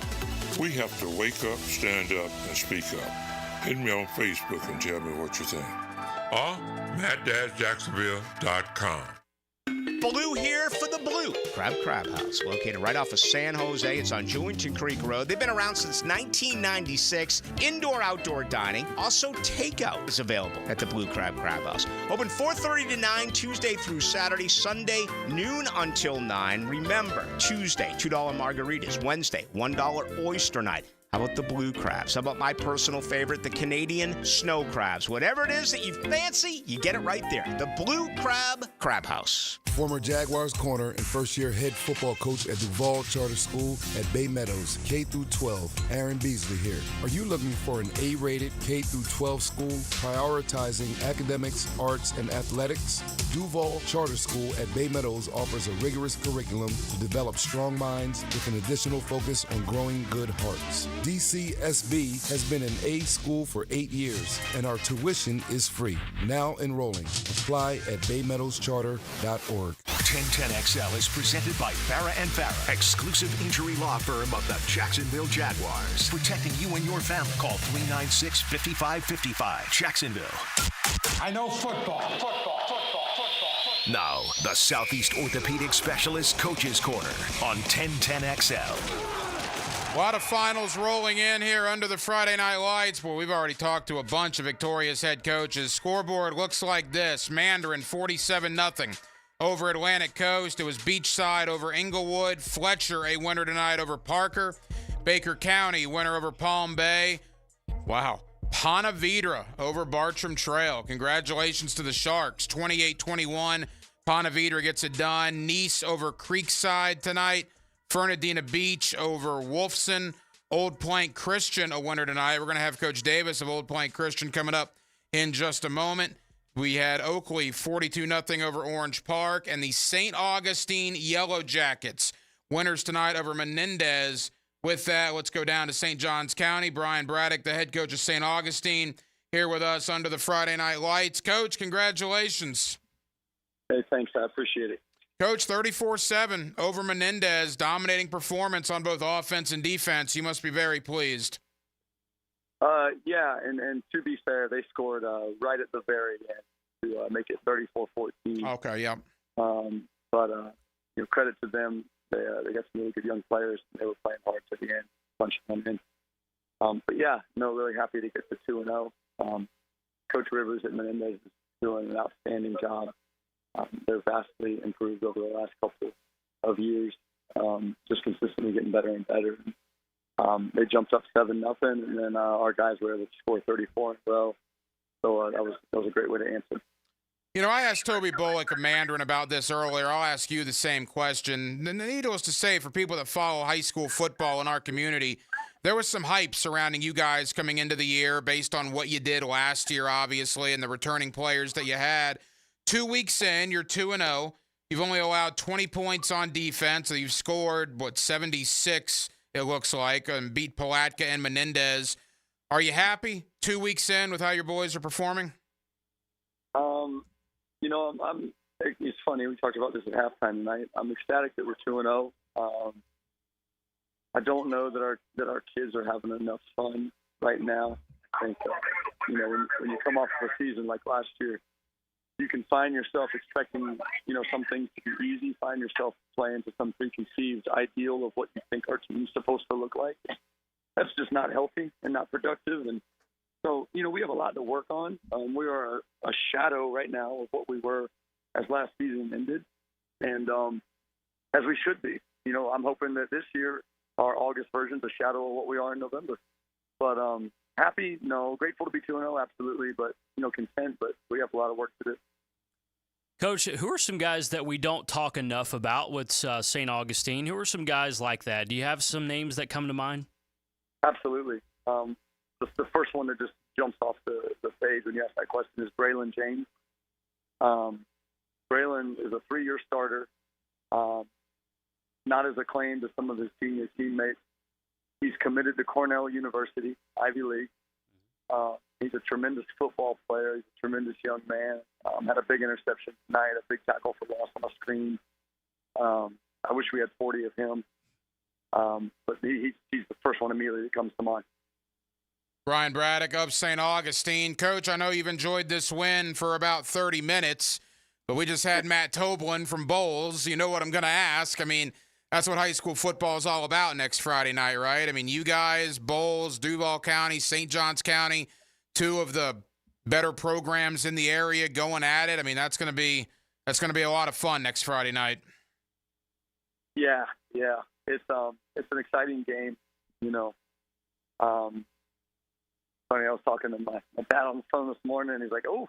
We have to wake up, stand up, and speak up. Hit me on Facebook and tell me what you think. Or MattDadJacksonville.com. Blue here for the Blue Crab House, located right off of San Jose. It's on Julington Creek Road. They've been around since 1996. Indoor-outdoor dining. Also, takeout is available at the Blue Crab House. Open 4:30 to 9, Tuesday through Saturday. Sunday, noon until 9. Remember, Tuesday, $2 margaritas. Wednesday, $1 oyster night. How about the blue crabs? How about my personal favorite, the Canadian snow crabs? Whatever it is that you fancy, you get it right there. The Blue Crab House. Former Jaguars corner and first-year head football coach at Duval Charter School at Bay Meadows, K-12, Aaron Beasley here. Are you looking for an A-rated K-12 school prioritizing academics, arts, and athletics? Duval Charter School at Bay Meadows offers a rigorous curriculum to develop strong minds with an additional focus on growing good hearts. DCSB has been an A school for 8 years, and our tuition is free. Now enrolling. Apply at baymeadowscharter.org. 1010XL is presented by Farah & Farah, exclusive injury law firm of the Jacksonville Jaguars. Protecting you and your family. Call 396-5555. Jacksonville. I know football. Now, the Southeast Orthopedic Specialist Coaches Corner on 1010XL. A lot of finals rolling in here under the Friday Night Lights. Well, we've already talked to a bunch of victorious head coaches. Scoreboard looks like this. Mandarin 47-0 over Atlantic Coast. It was Beachside over Inglewood. Fletcher, a winner tonight over Parker. Baker County, winner over Palm Bay. Wow. Ponte Vedra over Bartram Trail. Congratulations to the Sharks. 28-21. Ponte Vedra gets it done. Nice over Creekside tonight. Fernandina Beach over Wolfson. Old Plank Christian, a winner tonight. We're going to have Coach Davis of Old Plank Christian coming up in just a moment. We had Oakley 42-0 over Orange Park. And the St. Augustine Yellow Jackets, winners tonight over Menendez. With that, let's go down to St. Johns County. Brian Braddock, the head coach of St. Augustine, here with us under the Friday Night Lights. Coach, congratulations. Hey, thanks. I appreciate it. Coach, 34-7 over Menendez, dominating performance on both offense and defense. You must be very pleased. Yeah, and to be fair, they scored right at the very end to make it 34-14. Okay, yeah. But credit to them. They got some really good young players. They were playing hard to the end, bunch of them in. But yeah, really happy to get the 2-0. Coach Rivers at Menendez is doing an outstanding job. They're vastly improved over the last couple of years, just consistently getting better and better. They jumped up 7-0, and then our guys were able to score 34 in a row. So that was a great way to answer. You know, I asked Toby Bullock of Mandarin about this earlier. I'll ask you the same question. And needless to say, for people that follow high school football in our community, there was some hype surrounding you guys coming into the year based on what you did last year, obviously, and the returning players that you had. 2 weeks in, you're 2-0. You've only allowed 20 points on defense. So you've scored, 76, it looks like, and beat Palatka and Menendez. Are you happy 2 weeks in with how your boys are performing? It's funny. We talked about this at halftime tonight. I'm ecstatic that we're 2-0. I don't know that our kids are having enough fun right now. I think when you come off of a season like last year, you can find yourself expecting some things to be easy. Find yourself playing to some preconceived ideal of what you think our team's supposed to look like. That's just not healthy and not productive. And so we have a lot to work on. We are a shadow right now of what we were as last season ended, and as we should be. I'm hoping that this year our August version's a shadow of what we are in November. But happy, no. Grateful to be 2-0, absolutely. But content. But we have a lot of work to do. Coach, who are some guys that we don't talk enough about with St. Augustine? Who are some guys like that? Do you have some names that come to mind? Absolutely. The first one that just jumps off the page when you ask that question is Braylon James. Braylon is a 3-year starter, not as acclaimed as some of his senior teammates. He's committed to Cornell University, Ivy League. He's a tremendous football player. He's a tremendous young man. Had a big interception tonight, a big tackle for loss on a screen. I wish we had 40 of him. But he's the first one immediately that comes to mind. Brian Braddock of St. Augustine. Coach, I know you've enjoyed this win for about 30 minutes, but we just had Matt Toblin from Bowles. You know what I'm going to ask. I mean, that's what high school football is all about next Friday night, right? I mean, you guys, Bowles, Duval County, St. Johns County, two of the better programs in the area going at it. I mean, that's going to be a lot of fun next Friday night. Yeah. It's an exciting game, you know. Funny, I was talking to my dad on the phone this morning, and he's like, "Oh,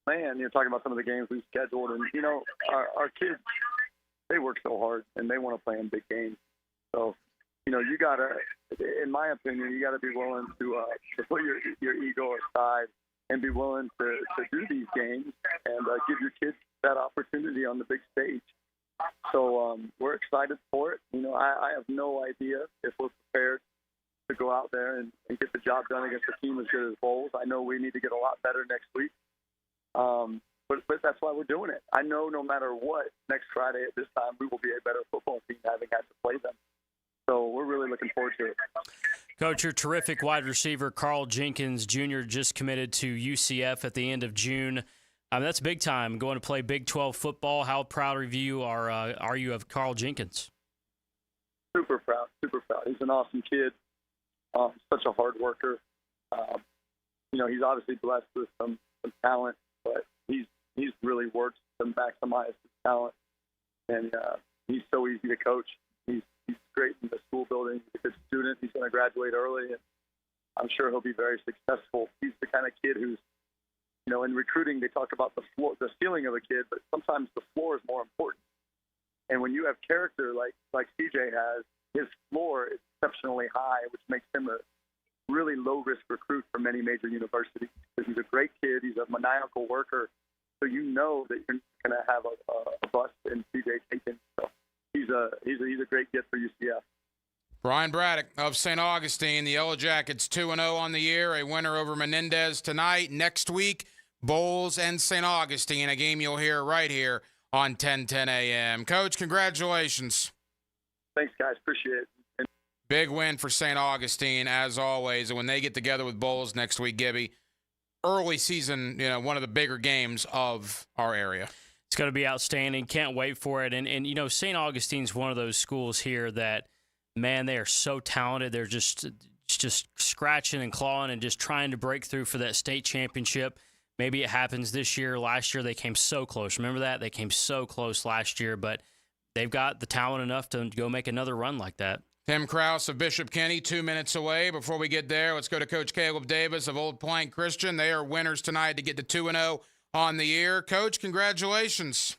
man, you're talking about some of the games we've scheduled, and you know, our kids, they work so hard, and they want to play in big games. So, you know, you gotta, in my opinion, you gotta be willing to put your ego aside and be willing to do these games and give your kids that opportunity on the big stage. So we're excited for it. You know, I have no idea if we're prepared to go out there and get the job done against a team as good as Bowles. I know we need to get a lot better next week. But that's why we're doing it. I know no matter what, next Friday at this time, we will be a better football team having had to play them. So we're really looking forward to it. Coach, your terrific wide receiver, Carl Jenkins Jr., just committed to UCF at the end of June. That's big time, going to play Big 12 football. How proud of you are you of Carl Jenkins? Super proud. He's an awesome kid, such a hard worker. You know, he's obviously blessed with some talent, but he's really worked to maximize his talent, and he's so easy to coach. He's great in the school building. He's a good student. He's going to graduate early, and I'm sure he'll be very successful. He's the kind of kid who's, you know, in recruiting, they talk about the ceiling of a kid, but sometimes the floor is more important. And when you have character like CJ has, his floor is exceptionally high, which makes him a really low-risk recruit for many major universities. Because he's a great kid. He's a maniacal worker. So you know that you're going to have a bust in CJ Jenkins. So he's a great get for UCF. Brian Braddock of St. Augustine, the Yellow Jackets 2-0 on the year, a winner over Menendez tonight. Next week, Bowles and St. Augustine, a game you'll hear right here on 10:10 a.m. Coach, congratulations. Thanks, guys. Appreciate it. Big win for St. Augustine, as always. And when they get together with Bowles next week, Gibby, early season, you know, one of the bigger games of our area. It's going to be outstanding. Can't wait for it. And you know, St. Augustine's one of those schools here that, man, they are so talented. They're just scratching and clawing and just trying to break through for that state championship. Maybe it happens this year. Last year, they came so close. Remember that? They came so close last year, but they've got the talent enough to go make another run like that. Tim Krause of Bishop Kenny, 2 minutes away. Before we get there, let's go to Coach Caleb Davis of Old Plank Christian. They are winners tonight to get to 2-0 on the year. Coach, congratulations.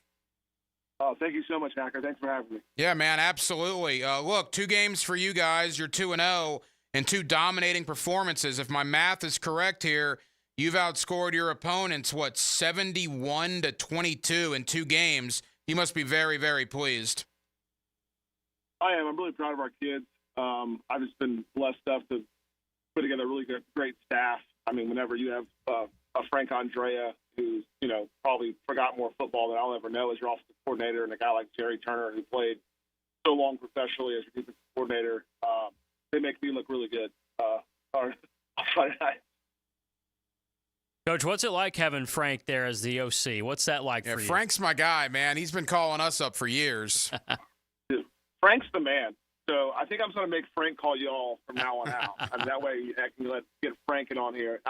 Oh, thank you so much, Hacker. Thanks for having me. Yeah, man, absolutely. Look, 2 games for you guys. You're 2-0 and 2 dominating performances. If my math is correct here, you've outscored your opponents, 71-22 in 2 games. You must be very, very pleased. I am. I'm really proud of our kids. I've just been blessed enough to put together a really great staff. I mean, whenever you have a Frank Andrea, who's, you know, probably forgot more football than I'll ever know as your offensive coordinator, and a guy like Jerry Turner, who played so long professionally as your defensive coordinator, they make me look really good on Friday night. Coach, what's it like having Frank there as the OC? What's that like for you? Frank's my guy, man. He's been calling us up for years. Dude, Frank's the man. So I think I'm going to make Frank call y'all from now on out. I mean, that way I can get Frank on here.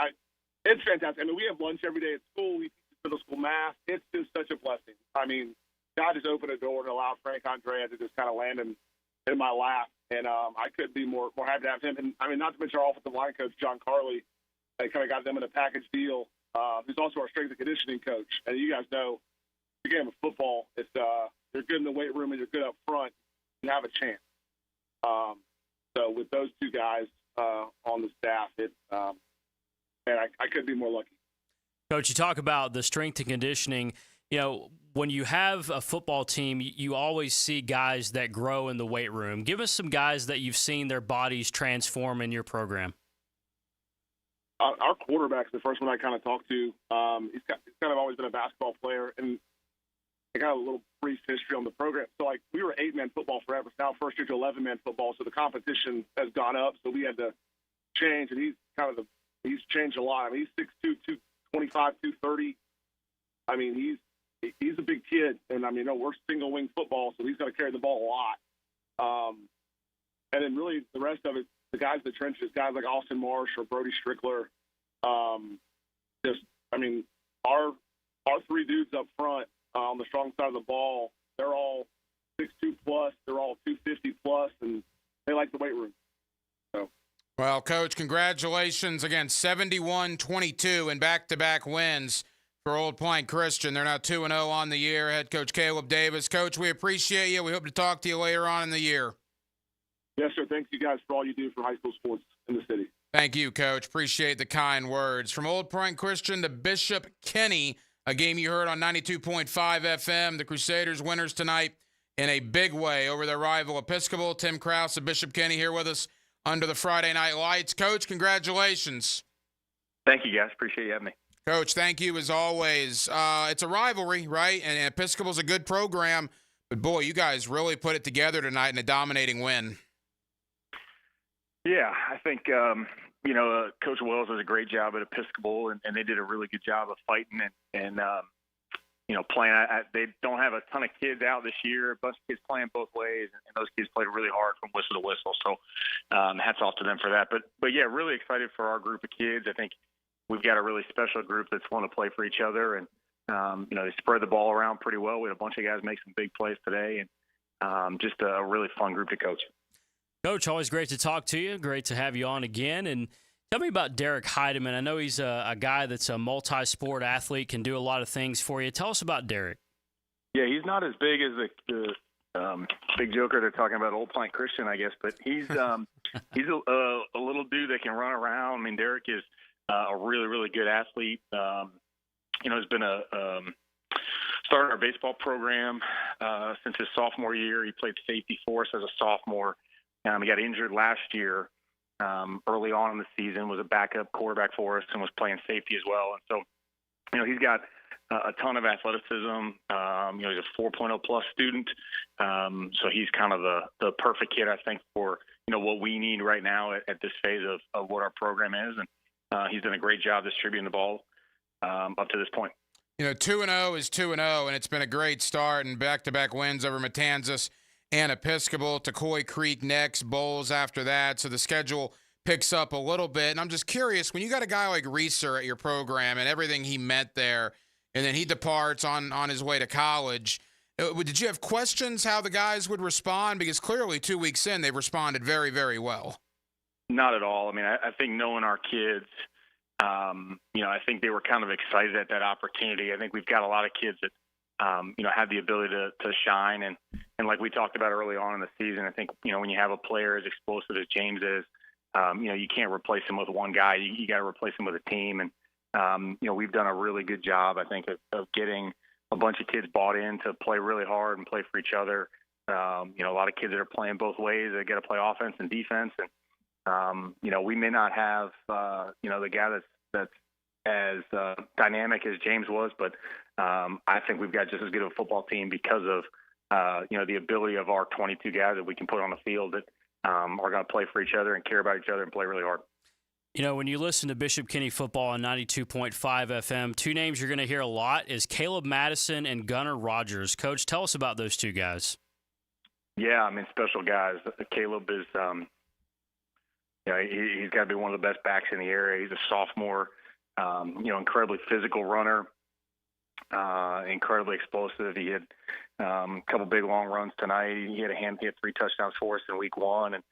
It's fantastic. I mean, we have lunch every day at school. We teach middle school math. It's just such a blessing. I mean, God just opened a door and allowed Frank Andrea to just kind of land in my lap. And I couldn't be more happy to have him. And, I mean, not to mention our offensive line coach, John Carley. They kind of got them in a package deal. He's also our strength and conditioning coach. And you guys know, the game of football, it's you're good in the weight room and you're good up front, you have a chance. So with those 2 guys on the staff, and I couldn't be more lucky. Coach, you talk about the strength and conditioning. You know, when you have a football team, you always see guys that grow in the weight room. Give us some guys that you've seen their bodies transform in your program. Our quarterback's the first one I kind of talked to. He's kind of always been a basketball player, and I got a little brief history on the program. So, like, we were 8-man football forever. So now first year to 11-man football. So the competition has gone up. So we had to change, and he's changed a lot. I mean, he's 6'2", 225, 230. I mean, he's a big kid, and I mean, we're single wing football, so he's got to carry the ball a lot. And then really the rest of it, the guys in the trenches, guys like Austin Marsh or Brody Strickler. Our three dudes up front on the strong side of the ball, they're all 6'2 plus, they're all 250 plus, and they like the weight room. So. Well, Coach, congratulations again, 71-22 in back-to-back wins for Old Point Christian. They're now 2-0 on the year. Head coach Caleb Davis. Coach, we appreciate you. We hope to talk to you later on in the year. Yes, sir. Thank you guys for all you do for high school sports in the city. Thank you, Coach. Appreciate the kind words. From Old Point Christian to Bishop Kenny, a game you heard on 92.5 FM. The Crusaders winners tonight in a big way over their rival Episcopal. Tim Krause of Bishop Kenny here with us under the Friday Night Lights. Coach, congratulations. Thank you, guys. Appreciate you having me. Coach, thank you as always. It's a rivalry, right? And Episcopal's a good program. But, boy, you guys really put it together tonight in a dominating win. Yeah, I think, Coach Wells does a great job at Episcopal, and they did a really good job of fighting and playing. They don't have a ton of kids out this year, a bunch of kids playing both ways, and those kids played really hard from whistle to whistle. So hats off to them for that. But yeah, really excited for our group of kids. I think we've got a really special group that's want to play for each other, and they spread the ball around pretty well. We had a bunch of guys make some big plays today, and just a really fun group to coach. Coach, always great to talk to you. Great to have you on again. And tell me about Derek Heidemann. I know he's a guy that's a multi-sport athlete, can do a lot of things for you. Tell us about Derek. Yeah, he's not as big as the big joker they're talking about, Old Point Christian, I guess, but he's he's a little dude that can run around. I mean, Derek is a really, really good athlete. He's been started our baseball program since his sophomore year. He played safety for us as a sophomore. He got injured last year early on in the season, was a backup quarterback for us, and was playing safety as well. And so, he's got a ton of athleticism. He's a 4.0 plus student. So he's kind of the perfect kid, I think, for, what we need right now at this phase of what our program is. And he's done a great job distributing the ball up to this point. 2-0 is 2-0, and it's been a great start and back-to-back wins over Matanzas and Episcopal. Coy Creek next, Bowles after that. So the schedule picks up a little bit. And I'm just curious, when you got a guy like Reeser at your program and everything he meant there, and then he departs on his way to college, did you have questions how the guys would respond? Because clearly 2 weeks in, they've responded very, very well. Not at all. I mean, I think knowing our kids, I think they were kind of excited at that opportunity. I think we've got a lot of kids that, have the ability to shine. And like we talked about early on in the season, I think, when you have a player as explosive as James is, you can't replace him with one guy. You got to replace him with a team. And, we've done a really good job, I think, of getting a bunch of kids bought in to play really hard and play for each other. A lot of kids that are playing both ways. They got to play offense and defense. And, we may not have, the guy that's as dynamic as James was, but I think we've got just as good of a football team because of, the ability of our 22 guys that we can put on the field that are going to play for each other and care about each other and play really hard. When you listen to Bishop Kenny football on 92.5 FM, two names you're going to hear a lot is Caleb Madison and Gunnar Rogers. Coach, tell us about those two guys. Yeah, I mean, special guys. Caleb is, he's got to be one of the best backs in the area. He's a sophomore, incredibly physical runner, incredibly explosive. He had a couple big long runs tonight. He had 3 touchdowns for us in week 1. And,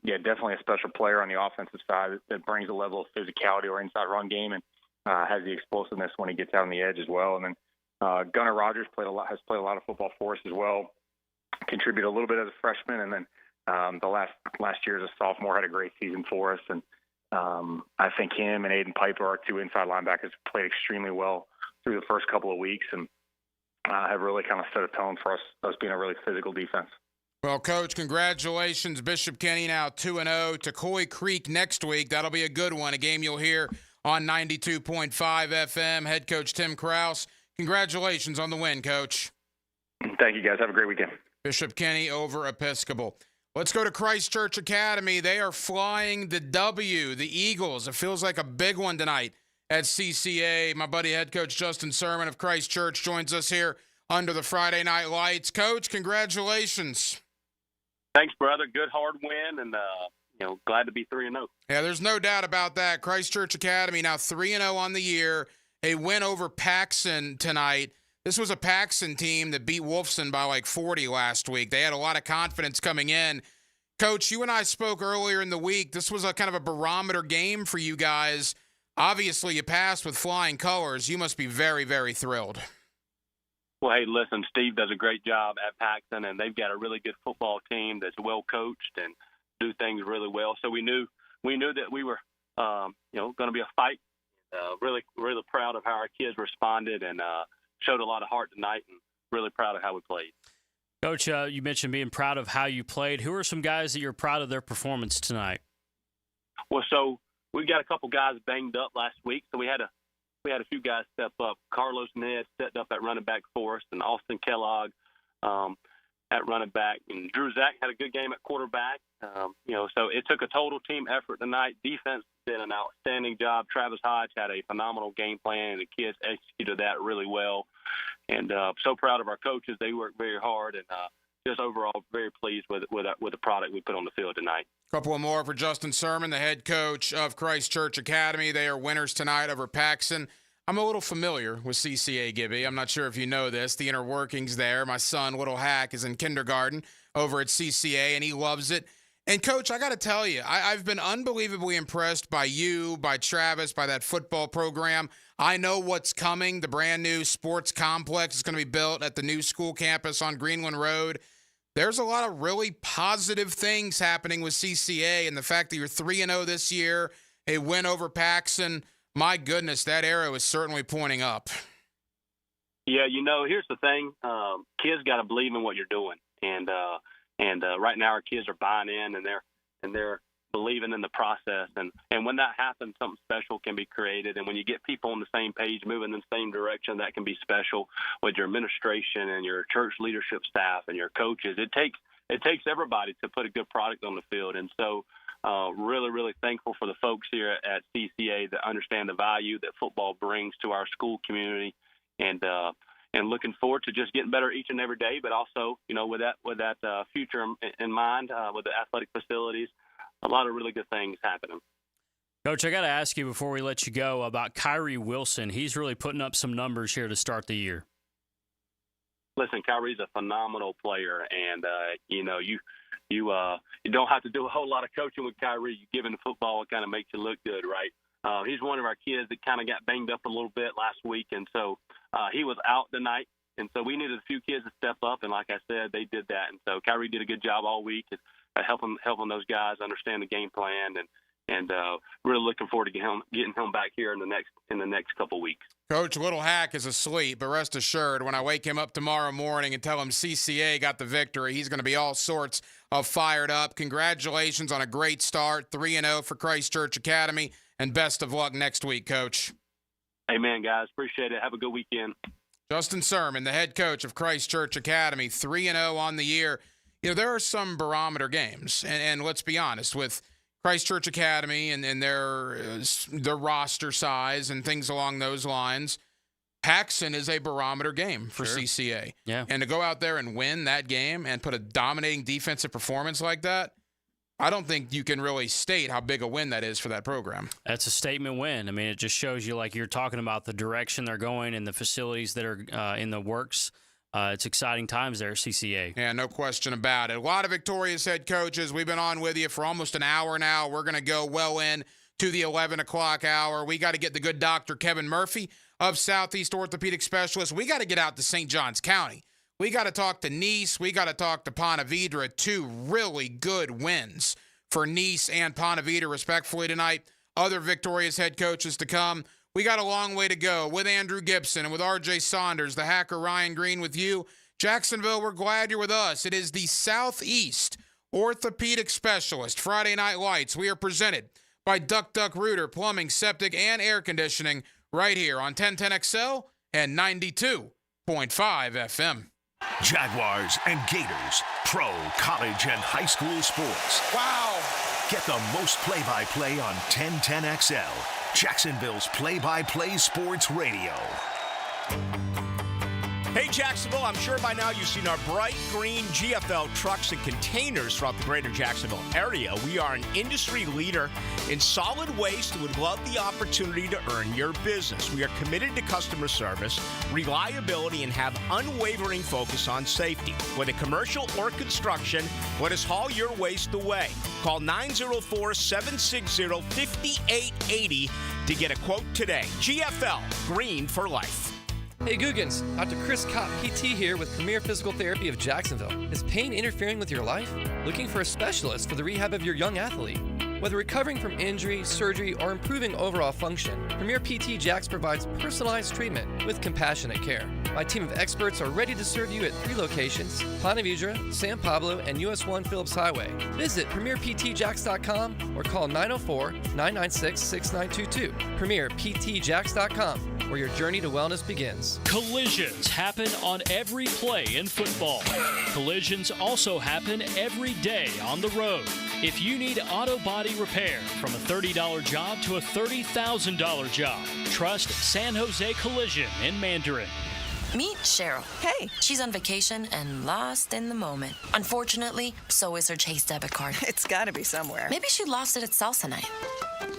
definitely a special player on the offensive side that brings a level of physicality or inside run game and has the explosiveness when he gets out on the edge as well. And then Gunnar Rogers has played a lot of football for us as well, contributed a little bit as a freshman, and then the last year as a sophomore had a great season for us. And I think him and Aiden Piper, our two inside linebackers, played extremely well through the first couple of weeks and have really kind of set a tone for us being a really physical defense. Well, Coach, congratulations. Bishop Kenny now 2-0. Coy Creek next week. That'll be a good one, a game you'll hear on 92.5 FM. Head coach Tim Kraus, congratulations on the win, Coach. Thank you, guys. Have a great weekend. Bishop Kenny over Episcopal. Let's go to Christ Church Academy. They are flying the W, the Eagles. It feels like a big one tonight at CCA. My buddy head coach Justin Sermon of Christ Church joins us here under the Friday Night Lights. Coach, congratulations. Thanks, brother. Good, hard win, and glad to be 3-0. Yeah, there's no doubt about that. Christ Church Academy now 3-0 on the year. A win over Paxson tonight. This was a Paxson team that beat Wolfson by like 40 last week. They had a lot of confidence coming in. Coach, you and I spoke earlier in the week. This was a kind of a barometer game for you guys. Obviously, you passed with flying colors. You must be very, very thrilled. Well, hey, listen, Steve does a great job at Paxton, and they've got a really good football team that's well coached and do things really well. So we knew that we were, going to be a fight. Really proud of how our kids responded and showed a lot of heart tonight, and really proud of how we played. Coach, you mentioned being proud of how you played. Who are some guys that you're proud of their performance tonight? Well, so we got a couple guys banged up last week, so we had a few guys step up. Carlos Ned stepped up at running back for us, and Austin Kellogg at running back. And Drew Zach had a good game at quarterback. So it took a total team effort tonight. Defense did an outstanding job. Travis Hodge had a phenomenal game plan, and the kids executed that really well. And so proud of our coaches. They worked very hard, and just overall very pleased with the product we put on the field tonight. Couple more for Justin Sermon, the head coach of Christ Church Academy. They are winners tonight over Paxson. I'm a little familiar with CCA, Gibby. I'm not sure if you know this, the inner workings there. My son, Little Hack, is in kindergarten over at CCA, and he loves it. And, Coach, I got to tell you, I've been unbelievably impressed by you, by Travis, by that football program. I know what's coming. The brand-new sports complex is going to be built at the new school campus on Greenland Road. There's a lot of really positive things happening with CCA, and the fact that you're 3-0 this year, a win over Paxson, my goodness, that arrow is certainly pointing up. Yeah, here's the thing. Kids got to believe in what you're doing, and right now our kids are buying in, and they're believing in the process, and when that happens, something special can be created. And when you get people on the same page, moving in the same direction, that can be special with your administration and your church leadership staff and your coaches. It takes everybody to put a good product on the field, and so really, really thankful for the folks here at CCA that understand the value that football brings to our school community, and looking forward to just getting better each and every day. But also, with that future in mind, with the athletic facilities, a lot of really good things happening. Coach, I got to ask you before we let you go about Kyrie Wilson. He's really putting up some numbers here to start the year. Listen, Kyrie's a phenomenal player, and you don't have to do a whole lot of coaching with Kyrie. You give him the football, it kind of makes you look good, right? He's one of our kids that kind of got banged up a little bit last week, and so he was out tonight, and so we needed a few kids to step up, and like I said, they did that, and so Kyrie did a good job all week at helping those guys understand the game plan, and really looking forward to getting him back here in the next couple weeks. Coach, Little Hack is asleep, but rest assured, when I wake him up tomorrow morning and tell him CCA got the victory, he's going to be all sorts of fired up. Congratulations on a great start, 3-0 for Christ Church Academy, and best of luck next week, Coach. Amen, guys. Appreciate it. Have a good weekend. Justin Sermon, the head coach of Christ Church Academy, 3-0 on the year. There are some barometer games, and let's be honest, with Christ Church Academy and their roster size and things along those lines, Paxson is a barometer game for CCA. Yeah. And to go out there and win that game and put a dominating defensive performance like that, I don't think you can really state how big a win that is for that program. That's a statement win. I mean, it just shows you, like you're talking about, the direction they're going and the facilities that are in the works. It's exciting times there at CCA. Yeah, no question about it. A lot of victorious head coaches. We've been on with you for almost an hour now. We're going to go well in to the 11 o'clock hour. We got to get the good Dr. Kevin Murphy of Southeast Orthopedic Specialists. We got to get out to St. Johns County. We got to talk to Nice. We got to talk to Ponte Vedra. Two really good wins for Nice and Ponte Vedra, respectfully, tonight. other victorious head coaches to come. We got a long way to go with Andrew Gibson and with R.J. Saunders, the hacker Ryan Green with you. Jacksonville, we're glad you're with us. It is the Southeast Orthopedic Specialist Friday Night Lights. We are presented by Duck Duck Rooter Plumbing, Septic, and Air Conditioning right here on 1010XL and 92.5 FM. Jaguars and Gators, pro, college, and high school sports. Wow. Get the most play-by-play on 1010XL, Jacksonville's play-by-play sports radio. Hey, Jacksonville, I'm sure by now you've seen our bright green GFL trucks and containers throughout the greater Jacksonville area. We are an industry leader in solid waste and would love the opportunity to earn your business. We are committed to customer service, reliability, and have unwavering focus on safety. Whether commercial or construction, let us haul your waste away. Call 904-760-5880 to get a quote today. GFL, green for life. Hey Googans, Dr. Chris Kopp, PT here with Premier Physical Therapy of Jacksonville. Is pain interfering with your life? Looking for a specialist for the rehab of your young athlete? Whether recovering from injury, surgery, or improving overall function, Premier PT Jax provides personalized treatment with compassionate care. My team of experts are ready to serve you at 3 locations, Ponte Vedra, San Pablo, and US 1 Phillips Highway. Visit PremierPTJax.com or call 904-996-6922. PremierPTJax.com, where your journey to wellness begins. Collisions happen on every play in football. Collisions also happen every day on the road. If you need auto body repair, from a $30 job to a $30,000 job, trust San Jose Collision in Mandarin. Meet Cheryl. Hey. She's on vacation and lost in the moment. Unfortunately, so is her Chase debit card. It's got to be somewhere. Maybe she lost it at salsa night.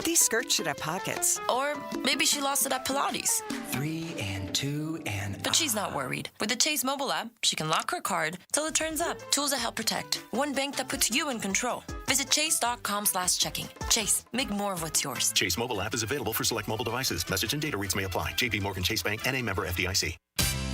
These skirts should have pockets. Or maybe she lost it at Pilates. 3 and 2 and... But she's not worried. With the Chase mobile app, she can lock her card till it turns up. Tools that help protect. One bank that puts you in control. Visit chase.com/checking. Chase, make more of what's yours. Chase mobile app is available for select mobile devices. Message and data rates may apply. JP Morgan Chase Bank, N.A. member FDIC.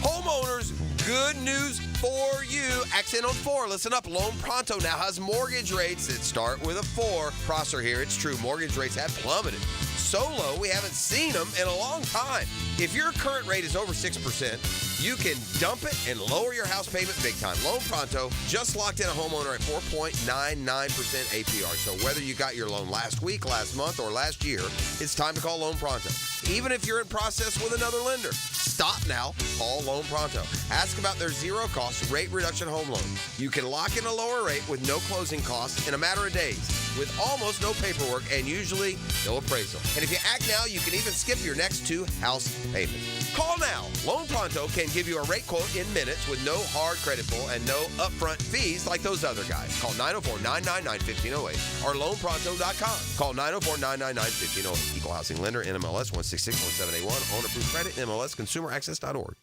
Homeowners, good news for you. Accent on 4. Listen up. Loan Pronto now has mortgage rates that start with a 4. Prosser here. It's true. Mortgage rates have plummeted. So low, we haven't seen them in a long time. If your current rate is over 6%, you can dump it and lower your house payment big time. Loan Pronto just locked in a homeowner at 4.99% APR. So whether you got your loan last week, last month, or last year, it's time to call Loan Pronto. Even if you're in process with another lender, stop now. Call Loan Pronto. Ask about their zero-cost rate reduction home loan. You can lock in a lower rate with no closing costs in a matter of days, with almost no paperwork and usually no appraisal. And if you act now, you can even skip your next 2 house payments. Call now. Loan Pronto can give you a rate quote in minutes with no hard credit pull and no upfront fees like those other guys. Call 904-999-1508 or loanpronto.com. Call 904-999-1508. Equal housing lender, NMLS 1661781. Owner approved credit, NMLSconsumeraccess.org.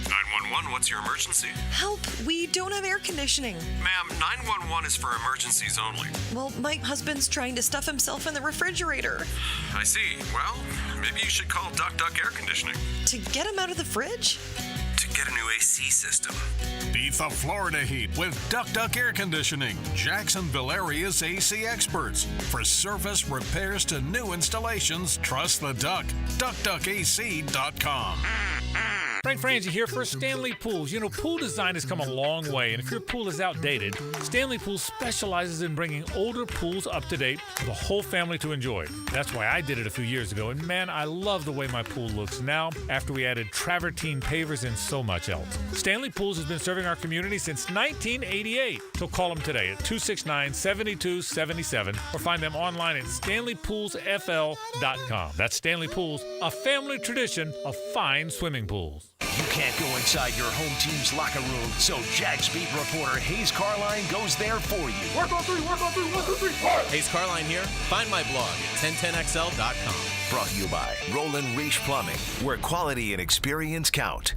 911, what's your emergency? Help, we don't have air conditioning. Ma'am, 911 is for emergencies only. Well, my husband's trying to stuff himself in the refrigerator. I see. Well, maybe you should call Duck Duck Air Conditioning. To get him out of the fridge? To get a new AC system. Beat the Florida heat with Duck Duck Air Conditioning, Jacksonville area's AC experts. For service, repairs to new installations, trust the Duck. DuckDuckAC.com. Frank Frangie here for Stanley Pools. You know, pool design has come a long way, and if your pool is outdated, Stanley Pools specializes in bringing older pools up to date for the whole family to enjoy. That's why I did it a few years ago, and man, I love the way my pool looks now after we added travertine pavers and so much else. Stanley Pools has been serving our community since 1988. So call them today at 269-7277 or find them online at StanleyPoolsFL.com. That's Stanley Pools, a family tradition of fine swimming pools. You can't go inside your home team's locker room, so Jags beat reporter Hayes Carline goes there for you. Work on 3, work on 3, 1, 2, 3, 4. Hayes Carline here. Find my blog at 1010XL.com. Brought to you by Roland Reach Plumbing, where quality and experience count.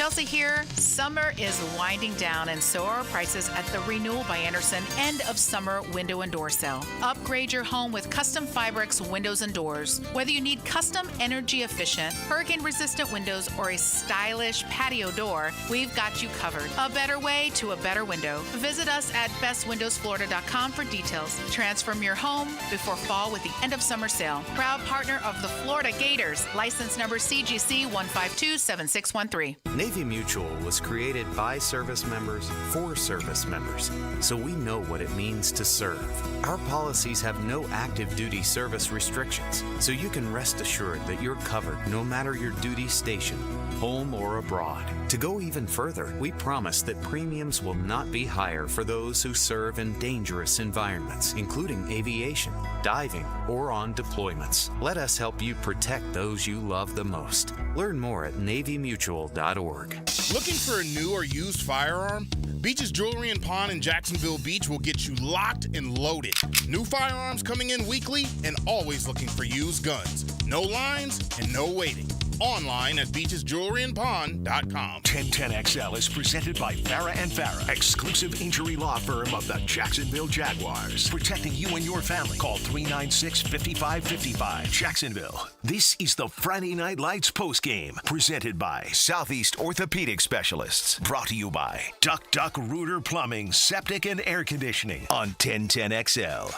Chelsea here. Summer is winding down, and so are prices at the Renewal by Andersen end of summer window and door sale. Upgrade your home with custom Fibrex windows and doors. Whether you need custom energy efficient, hurricane resistant windows, or a stylish patio door, we've got you covered. A better way to a better window. Visit us at bestwindowsflorida.com for details. Transform your home before fall with the end of summer sale. Proud partner of the Florida Gators. License number CGC 1527613. Navy Mutual was created by service members for service members, so we know what it means to serve. Our policies have no active duty service restrictions, so you can rest assured that you're covered no matter your duty station, home or abroad. To go even further, we promise that premiums will not be higher for those who serve in dangerous environments, including aviation, diving, or on deployments. Let us help you protect those you love the most. Learn more at NavyMutual.org. Looking for a new or used firearm? Beach's Jewelry and Pawn in Jacksonville Beach will get you locked and loaded. New firearms coming in weekly and always looking for used guns. No lines and no waiting. Online at beachesjewelryandpawn.com. 1010XL is presented by Farah & Farah, exclusive injury law firm of the Jacksonville Jaguars. Protecting you and your family. Call 396-5555. Jacksonville. This is the Friday Night Lights postgame, presented by Southeast Orthopedic Specialists. Brought to you by Duck Duck Rooter Plumbing, Septic and Air Conditioning on 1010XL.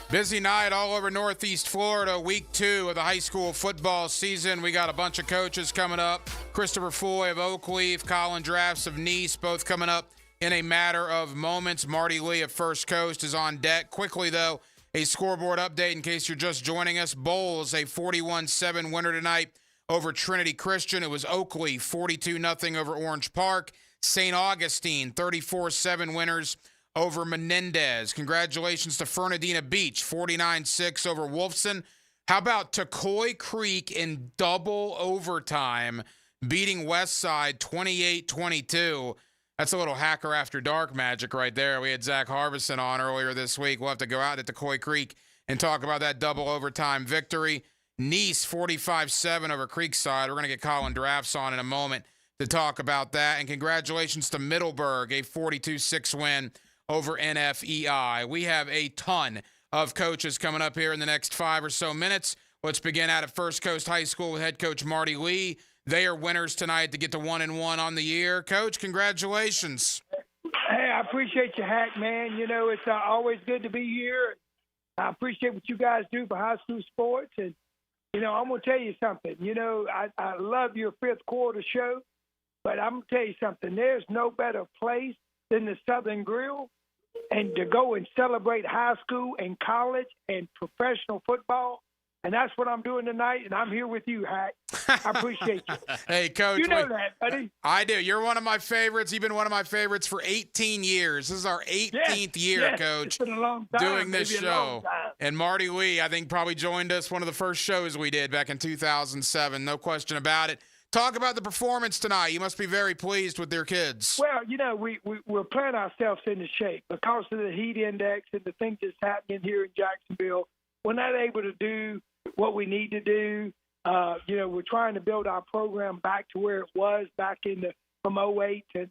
Busy night all over Northeast Florida, week 2 of the high school football season. We got a bunch of coaches coming up. Christopher Foy of Oakleaf, Colin Drafts of Nice, both coming up in a matter of moments. Marty Lee of First Coast is on deck. Quickly, though, a scoreboard update in case you're just joining us. Bowles, a 41-7 winner tonight over Trinity Christian. It was Oakleaf, 42-0 over Orange Park. St. Augustine, 34-7 winners over Menendez. Congratulations to Fernandina Beach, 49-6 over Wolfson. How about Tocoi Creek in double overtime, beating Westside 28-22? That's a little Hacker After Dark magic right there. We had Zach Harbison on earlier this week. We'll have to go out to Tocoi Creek and talk about that double overtime victory. Nice, 45-7 over Creekside. We're going to get Colin Drafts on in a moment to talk about that. And congratulations to Middleburg, a 42-6 win over NFEI. We have a ton of coaches coming up here in the next 5 or so minutes. Let's begin out at First Coast High School with head coach Marty Lee. They are winners tonight to get to 1-1 on the year. Coach, congratulations. Hey, I appreciate you, Hack, man. You know, it's always good to be here. I appreciate what you guys do for high school sports. And, you know, I'm going to tell you something. You know, I love your fifth quarter show, but I'm going to tell you something. There's no better place than the Southern Grill, and to go and celebrate high school and college and professional football. And that's what I'm doing tonight, and I'm here with you, Hack. I appreciate you. Hey, Coach. You know that, buddy. I do. You're one of my favorites. You've been one of my favorites for 18 years. This is our 18th year, Coach, it's been a long time, doing this show. And Marty Lee, I think, probably joined us one of the first shows we did back in 2007. No question about it. Talk about the performance tonight. You must be very pleased with their kids. Well, you know, we're playing ourselves into shape because of the heat index and the things that's happening here in Jacksonville. We're not able to do what we need to do. You know, we're trying to build our program back to where it was back from 08 to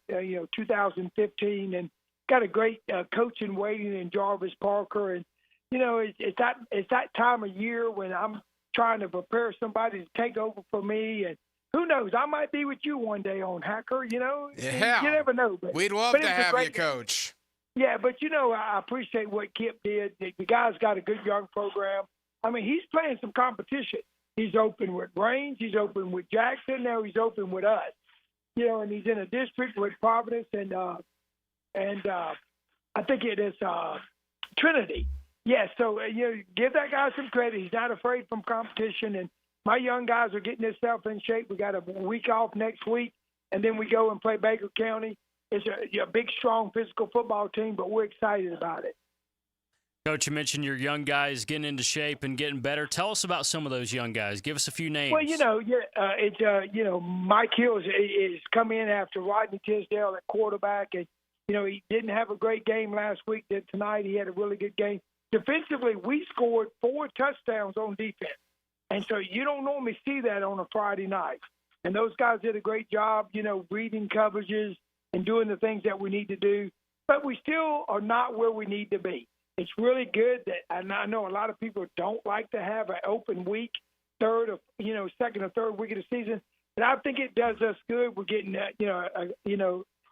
2015, and got a great coach in waiting in Jarvis Parker. And you know, it's that time of year when I'm trying to prepare somebody to take over for me. And who knows? I might be with you one day on Hacker, you know? Yeah. You never know. We'd love to have you, Coach. Yeah, but, you know, I appreciate what Kip did. The guy's got a good young program. I mean, he's playing some competition. He's open with Brains. He's open with Jackson. Now he's open with us. You know, and he's in a district with Providence and I think it is Trinity. Yeah, so, you know, give that guy some credit. He's not afraid from competition, and my young guys are getting themselves in shape. We got a week off next week, and then we go and play Baker County. It's a big, strong, physical football team, but we're excited about it. Coach, you mentioned your young guys getting into shape and getting better. Tell us about some of those young guys. Give us a few names. Well, you know, Mike Hill is come in after Rodney Tisdale at quarterback, and you know he didn't have a great game last week. That tonight he had a really good game. Defensively, we scored 4 touchdowns on defense. And so you don't normally see that on a Friday night. And those guys did a great job, reading coverages and doing the things that we need to do. But we still are not where we need to be. It's really good and I know a lot of people don't like to have an open week, second or third week of the season. But I think it does us good. We're getting,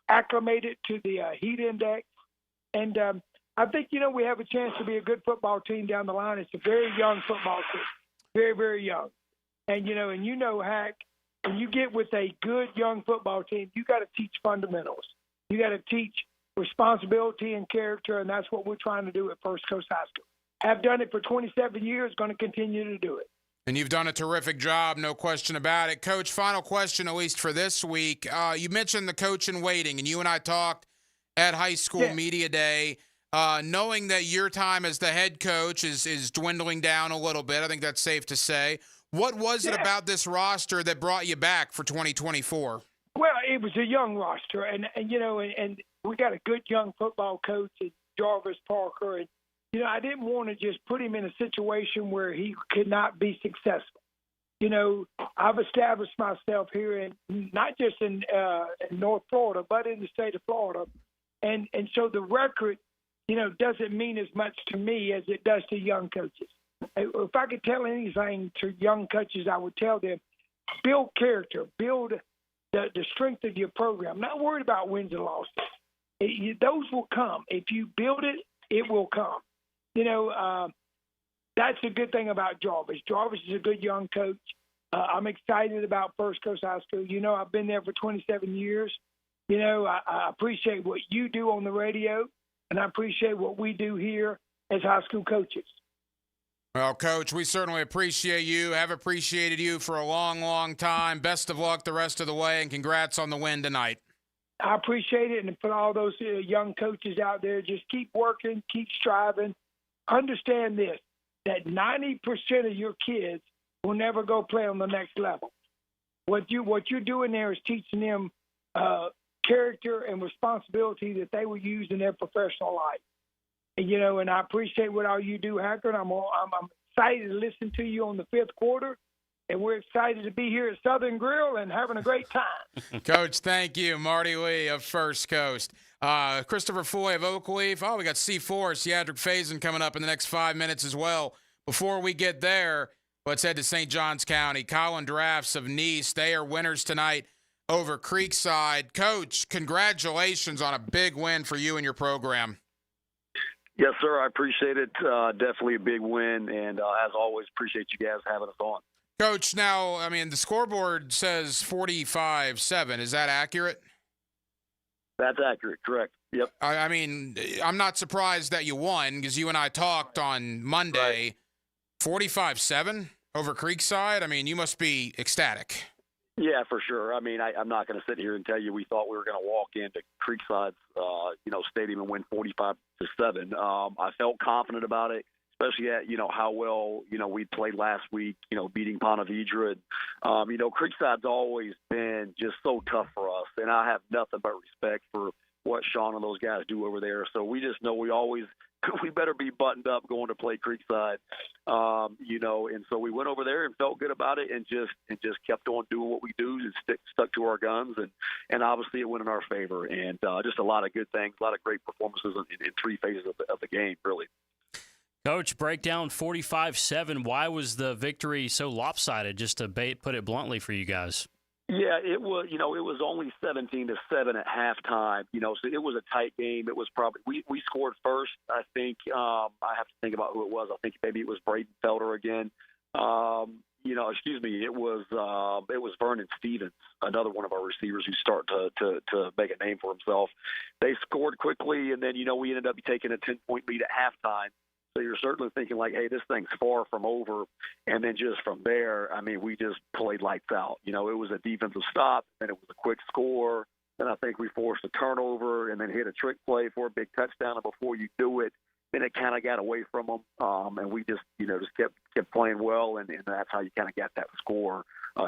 acclimated to the heat index. And I think, we have a chance to be a good football team down the line. It's a very young football team, very, very young. And, Hack, when you get with a good young football team, you got to teach fundamentals. You got to teach responsibility and character, and that's what we're trying to do at First Coast High School. Have done it for 27 years, going to continue to do it. And you've done a terrific job, no question about it. Coach, final question, at least for this week. You mentioned the coach in waiting, and you and I talked at high school media day. Knowing that your time as the head coach is dwindling down a little bit, I think that's safe to say. What was it about this roster that brought you back for 2024? Well, it was a young roster, and we got a good young football coach in Jarvis Parker, and I didn't want to just put him in a situation where he could not be successful. I've established myself here in not just in North Florida, but in the state of Florida, and so the record, doesn't mean as much to me as it does to young coaches. If I could tell anything to young coaches, I would tell them, build character, build the strength of your program. I'm not worried about wins and losses. Those will come. If you build it, it will come. That's a good thing about Jarvis. Jarvis is a good young coach. I'm excited about First Coast High School. I've been there for 27 years. I appreciate what you do on the radio, and I appreciate what we do here as high school coaches. Well, Coach, we certainly appreciate you, have appreciated you for a long, long time. Best of luck the rest of the way, and congrats on the win tonight. I appreciate it, and for all those young coaches out there, just keep working, keep striving. Understand this, that 90% of your kids will never go play on the next level. What you're doing there is teaching them character and responsibility that they will use in their professional life. And I appreciate what all you do, Hacker. And I'm excited to listen to you on the fifth quarter. And we're excited to be here at Southern Grill and having a great time. Coach, thank you. Marty Lee of First Coast. Christopher Foy of Oakleaf. Oh, we got C4, Cedric Faison coming up in the next 5 minutes as well. Before we get there, let's head to St. Johns County. Colin Drafts of Nice. They are winners tonight over Creekside. Coach, congratulations on a big win for you and your program. Yes, sir. I appreciate it. Definitely a big win. And as always, appreciate you guys having us on. Coach, now, the scoreboard says 45-7. Is that accurate? That's accurate. Correct. Yep. I'm not surprised that you won because you and I talked on Monday. Right. 45-7 over Creekside? You must be ecstatic. Yeah, for sure. I'm not going to sit here and tell you we thought we were going to walk into Creekside's, stadium and win 45-7. I felt confident about it, especially at, how well, we played last week, beating Ponte Vedra. And, Creekside's always been just so tough for us. And I have nothing but respect for what Sean and those guys do over there. So we just know we better be buttoned up going to play Creekside, and so we went over there and felt good about it and just kept on doing what we do and stuck to our guns, and obviously it went in our favor, and just a lot of good things, a lot of great performances in three phases of the game, really. Coach, breakdown 45-7. Why was the victory so lopsided, just to put it bluntly for you guys? Yeah, it was. It was only 17-7 at halftime. So it was a tight game. It was probably we scored first. I think I have to think about who it was. I think maybe it was Braden Felder again. It was Vernon Stevens, another one of our receivers who's starting to make a name for himself. They scored quickly, and then we ended up taking a 10-point lead at halftime. So you're certainly thinking like, hey, this thing's far from over. And then just from there, we just played lights out. It was a defensive stop, and it was a quick score. Then I think we forced a turnover and then hit a trick play for a big touchdown. And before you do it, then it kind of got away from them. And we just kept playing well. And that's how you kind of got that score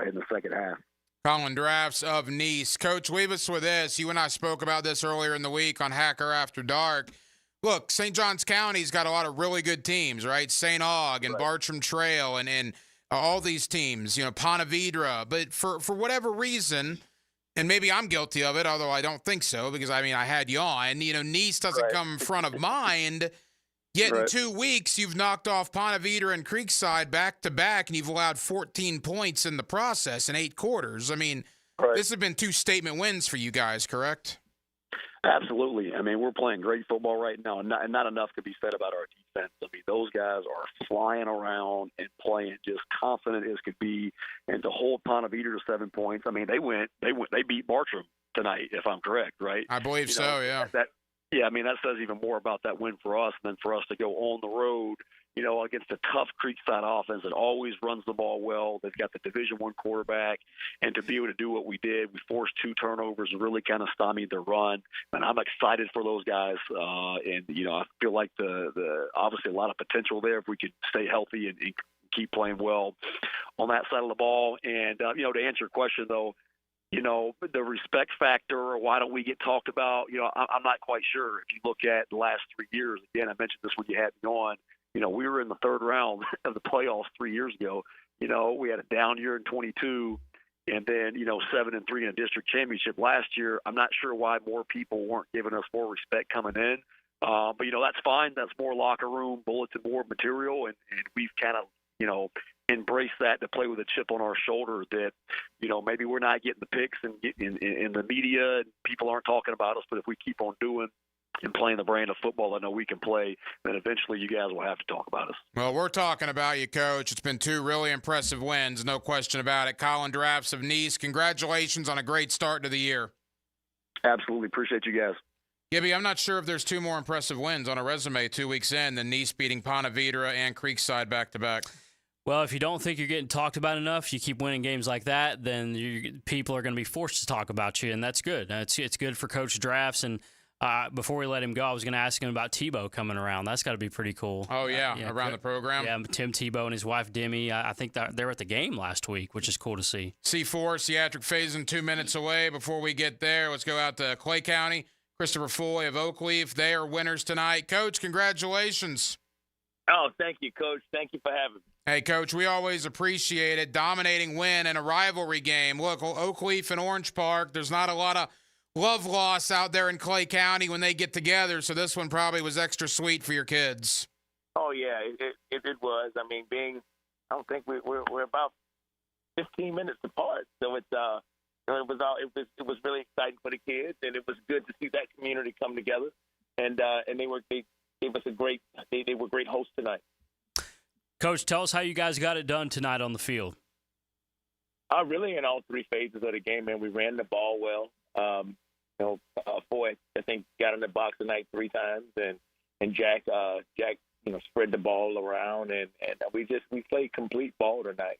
in the second half. Colin Drafts of Nice. Coach, leave us with this. You and I spoke about this earlier in the week on Hacker After Dark. Look, St. Johns County's got a lot of really good teams, right? St. Aug and Bartram Trail and all these teams, Ponte Vedra, but for whatever reason, and maybe I'm guilty of it, although I don't think so, because, I had you on, Nice doesn't come in front of mind. Yet in 2 weeks, you've knocked off Ponte Vedra and Creekside back-to-back, and you've allowed 14 points in the process in 8 quarters. This has been 2 statement wins for you guys, correct? Absolutely. We're playing great football right now, and not enough could be said about our defense. Those guys are flying around and playing just confident as could be. And to hold Ponte Vedra to 7 points, they beat Bartram tonight, if I'm correct, right? I believe so, yeah. That says even more about that win for us than for us to go on the road, against a tough Creekside offense that always runs the ball well. They've got the Division I quarterback, and to be able to do what we did, we forced 2 turnovers and really kind of stymied their run. And I'm excited for those guys, I feel like the obviously a lot of potential there if we could stay healthy and keep playing well on that side of the ball. And to answer your question though. The respect factor, or why don't we get talked about, I'm not quite sure. If you look at the last 3 years, again, I mentioned this when you had me on, we were in the 3rd round of the playoffs 3 years ago. We had a down year in 22 and then, 7-3 in a district championship last year. I'm not sure why more people weren't giving us more respect coming in. But that's fine. That's more locker room, bulletin board material. And we've kind of, embrace that to play with a chip on our shoulder that, maybe we're not getting the picks and in the media and people aren't talking about us, but if we keep on doing and playing the brand of football I know we can play, then eventually you guys will have to talk about us. Well, we're talking about you, Coach. It's been 2 really impressive wins, no question about it. Colin Drafts of Nice, congratulations on a great start to the year. Absolutely. Appreciate you guys. Gibby, I'm not sure if there's 2 more impressive wins on a resume 2 weeks in than Nice beating Ponte Vedra and Creekside back-to-back. Well, if you don't think you're getting talked about enough, you keep winning games like that, then people are going to be forced to talk about you, and that's good. It's good for Coach Drafts. And before we let him go, I was going to ask him about Tebow coming around. That's got to be pretty cool. Oh, yeah, around the program? Yeah, Tim Tebow and his wife, Demi. I think that they were at the game last week, which is cool to see. C4, Seatric Faison, 2 minutes away. Before we get there, let's go out to Clay County. Christopher Foy of Oakleaf. They are winners tonight. Coach, congratulations. Oh, thank you, Coach. Thank you for having me. Hey, Coach, we always appreciate it. Dominating win in a rivalry game. Look, Oakleaf and Orange Park, there's not a lot of love loss out there in Clay County when they get together, so this one probably was extra sweet for your kids. Oh, yeah, it was. I don't think we're about 15 minutes apart, so it was really exciting for the kids, and it was good to see that community come together, and they gave us they were great hosts tonight. Coach, tell us how you guys got it done tonight on the field. Really in all 3 phases of the game, man. We ran the ball well. Foy, I think, got in the box tonight 3 times, and Jack, spread the ball around, and we played complete ball tonight.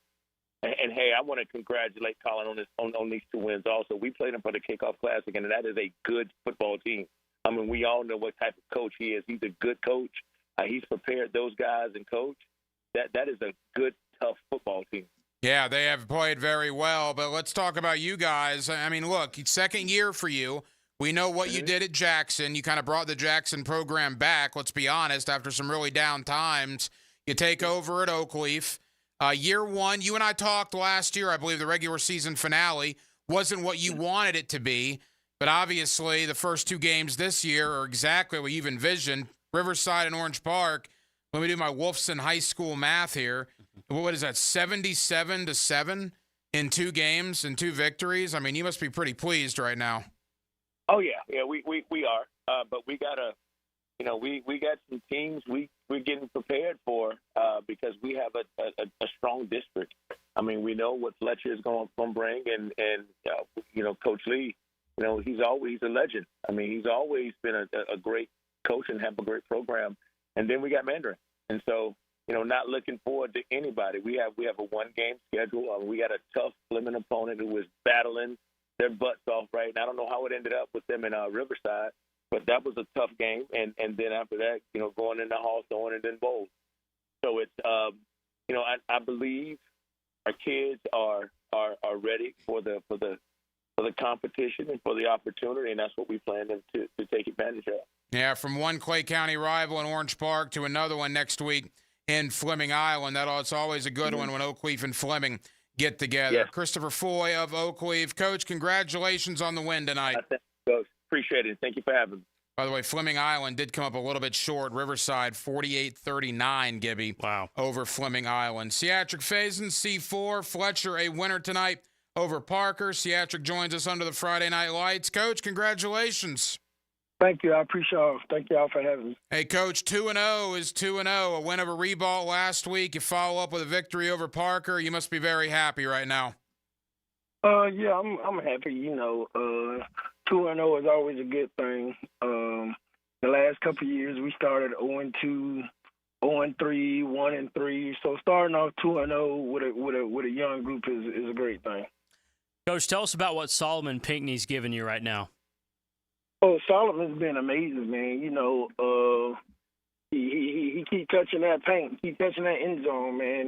And hey, I want to congratulate Colin on these 2 wins. Also, we played him for the Kickoff Classic, and that is a good football team. We all know what type of coach he is. He's a good coach. He's prepared those guys and coach. That is a good, tough football team. Yeah, they have played very well, but let's talk about you guys. Look, 2nd year for you. We know what you did at Jackson. You kind of brought the Jackson program back, let's be honest, after some really down times. You take over at Oakleaf. Year 1, you and I talked last year, I believe the regular season finale wasn't what you wanted it to be, but obviously the first 2 games this year are exactly what you've envisioned. Riverside and Orange Park. Let me do my Wolfson High School math here. What is that, 77-7 in 2 games and 2 victories? You must be pretty pleased right now. Oh, yeah, we are. But we got we got some teams we're getting prepared for because we have a strong district. We know what Fletcher is going to bring, and Coach Lee, he's always a legend. He's always been a great coach and have a great program. And then we got Mandarin. And so, not looking forward to anybody. We have a 1-game schedule. We got a tough Fleming opponent who was battling their butts off, right? And I don't know how it ended up with them in Riverside, but that was a tough game. And then after that, going into Hawthorne and then Bowles. So it's, I believe our kids are ready for the competition and for the opportunity, and that's what we plan to take advantage of. Yeah, from one Clay County rival in Orange Park to another one next week in Fleming Island. It's always a good one when Oakleaf and Fleming get together. Yes. Christopher Foy of Oakleaf. Coach, congratulations on the win tonight. Thank you, Coach. Appreciate it. Thank you for having me. By the way, Fleming Island did come up a little bit short. Riverside 48-39, Gibby. Wow. Over Fleming Island. Seatric Faison, C4. Fletcher, a winner tonight over Parker. Seatric joins us under the Friday Night Lights. Coach, congratulations. Thank you. I appreciate it. Thank you all for having me. Hey, Coach, 2-0 is 2-0. A win over Ribault last week. You follow up with a victory over Parker. You must be very happy right now. Yeah, I'm happy. 2-0 is always a good thing. The last couple of years, we started 0-2, 0-3, 1-3. So starting off 2-0 with a young group is a great thing. Coach, tell us about what Solomon Pinckney's giving you right now. Oh, Solomon's been amazing, man. He keep touching that paint, keep touching that end zone, man.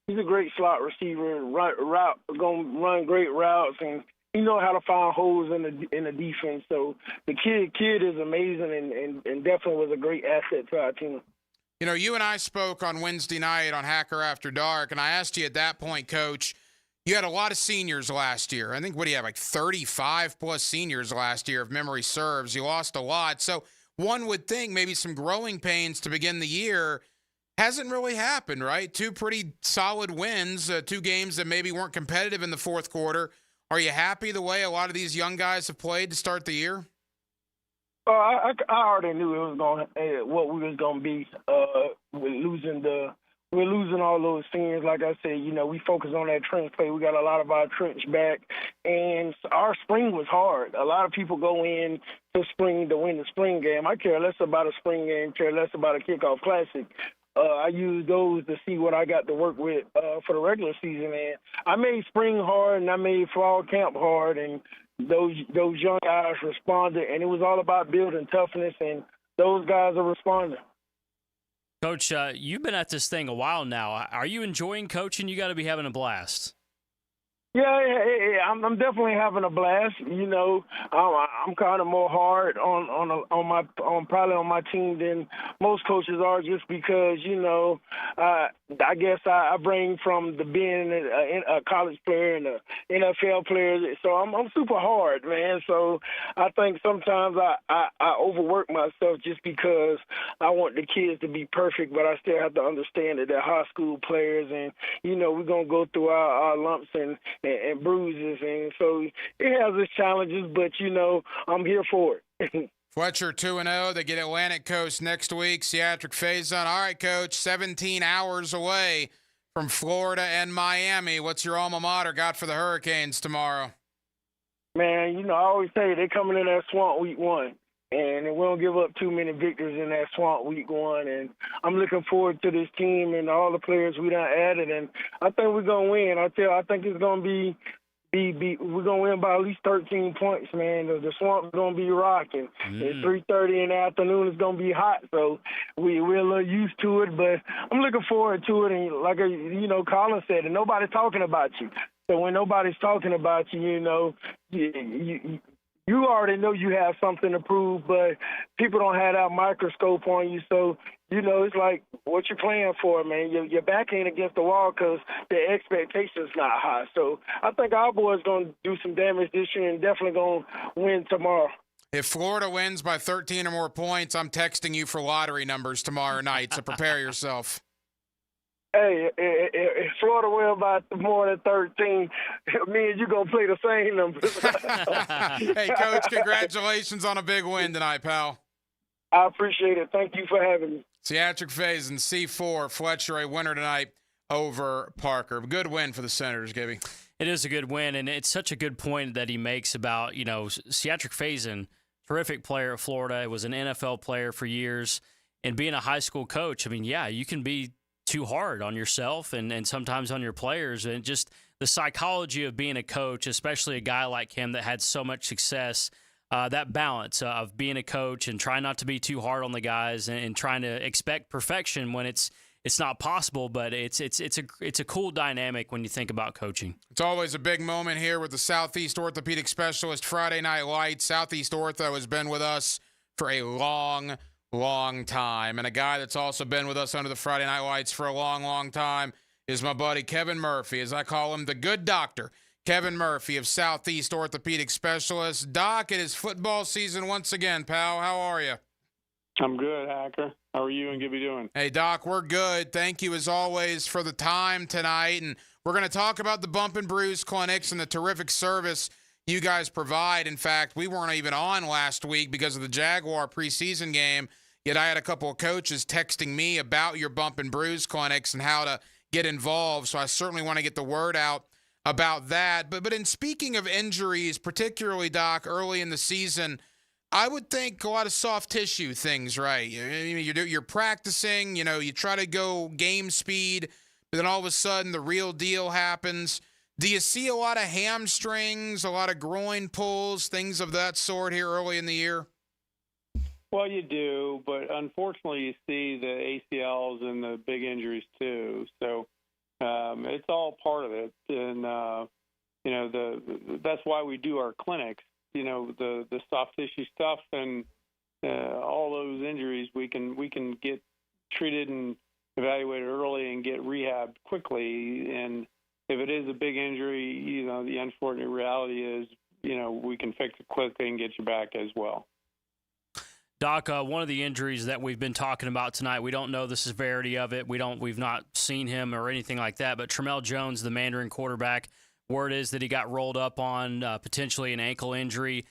He's a great slot receiver, gonna run great routes, and he know how to find holes in the defense. So the kid is amazing, and definitely was a great asset to our team. You and I spoke on Wednesday night on Hacker After Dark, and I asked you at that point, Coach, you had a lot of seniors last year. I think, what do you have, like 35-plus seniors last year, if memory serves. You lost a lot. So one would think maybe some growing pains to begin the year. Hasn't really happened, right? 2 pretty solid wins, 2 games that maybe weren't competitive in the fourth quarter. Are you happy the way a lot of these young guys have played to start the year? I already knew it was what we was going to be We're losing all those seniors. Like I said, we focus on that trench play. We got a lot of our trench back, and our spring was hard. A lot of people go in to spring to win the spring game. I care less about a spring game, care less about a kickoff classic. I use those to see what I got to work with for the regular season. And I made spring hard, and I made fall camp hard, and those young guys responded, and it was all about building toughness, and those guys are responding. Coach, you've been at this thing a while now. Are you enjoying coaching? You got to be having a blast. Yeah, I'm definitely having a blast. I'm kind of more hard on my team than most coaches are, just because I guess I bring from the being a college player and an NFL player, so I'm super hard, man. So I think sometimes I overwork myself just because I want the kids to be perfect, but I still have to understand that they're high school players, and we're gonna go through our lumps and bruises, and so it has its challenges, but I'm here for it. Fletcher 2-0. They get Atlantic Coast next week. Seatric Faison. All right, Coach, 17 hours away from Florida and Miami. What's your alma mater got for the Hurricanes tomorrow? Man, I always say they're coming in that swamp week 1. And we don't give up too many victories in that swamp week 1. And I'm looking forward to this team and all the players we done added. And I think we're going to win. I think it's going to be we're going to win by at least 13 points, man. The swamp's going to be rocking. At 3:30 in the afternoon, it's going to be hot. So we're a little used to it, but I'm looking forward to it. And like, Colin said, and nobody's talking about you. So when nobody's talking about you, you already know you have something to prove, but people don't have that microscope on you. So, it's like what you're playing for, man. Your back ain't against the wall because the expectation's not high. So I think our boys going to do some damage this year and definitely going to win tomorrow. If Florida wins by 13 or more points, I'm texting you for lottery numbers tomorrow night, so prepare yourself. Hey, if Florida win by more than 13, me and you going to play the same numbers. Hey, Coach, congratulations on a big win tonight, pal. I appreciate it. Thank you for having me. Seatric Faison, C4, Fletcher, a winner tonight over Parker. Good win for the Senators, Gibby. It is a good win, and it's such a good point that he makes about, Seatric Faison, terrific player at Florida, was an NFL player for years, and being a high school coach, you can be too hard on yourself and sometimes on your players, and just the psychology of being a coach, especially a guy like him that had so much success, that balance of being a coach and trying not to be too hard on the guys and trying to expect perfection when it's not possible, but it's a cool dynamic when you think about coaching. It's always a big moment here with the Southeast Orthopedic Specialist Friday Night Lights. Southeast Ortho has been with us for a long long time. And a guy that's also been with us under the Friday Night Lights for a long, long time is my buddy Kevin Murphy, as I call him, the good doctor. Kevin Murphy of Southeast Orthopedic Specialists. Doc, it is football season once again, pal. How are you? I'm good, Hacker. How are you and Gibby doing? Hey, Doc, we're good. Thank you, as always, for the time tonight. And we're going to talk about the Bump and Bruise clinics and the terrific service you guys provide. In fact, we weren't even on last week because of the Jaguar preseason game, yet I had a couple of coaches texting me about your Bump and Bruise clinics and how to get involved. So I certainly want to get the word out about that. But in speaking of injuries, particularly, Doc, early in the season, I would think a lot of soft tissue things, right? You're practicing, you try to go game speed, but then all of a sudden the real deal happens. Do you see a lot of hamstrings, a lot of groin pulls, things of that sort here early in the year? Well, you do, but unfortunately you see the ACLs and the big injuries too. So it's all part of it. And, that's why we do our clinics, the soft tissue stuff and all those injuries we can get treated and evaluated early and get rehab quickly. And if it is a big injury, the unfortunate reality is, we can fix it quickly and get you back as well. Doc, one of the injuries that we've been talking about tonight, we don't know the severity of it. We've not seen him or anything like that, but Tramel Jones, the Mandarin quarterback, word is that he got rolled up on potentially an ankle injury.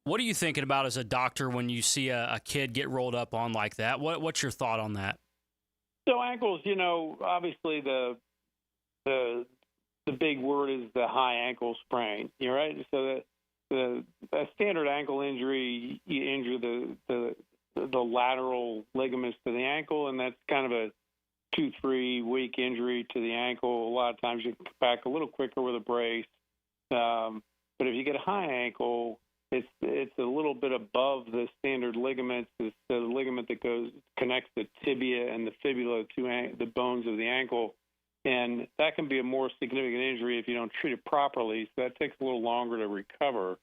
What are you thinking about as a doctor when you see a kid get rolled up on like that? What's your thought on that? So ankles, obviously the big word is the high ankle sprain. You're right. So a standard ankle injury, you injure the lateral ligaments to the ankle, and that's kind of a 2-3 week injury to the ankle. A lot of times you can come back a little quicker with a brace. But if you get a high ankle, it's a little bit above the standard ligaments. It's the ligament that connects the tibia and the fibula to the bones of the ankle. And that can be a more significant injury if you don't treat it properly. So that takes a little longer to recover.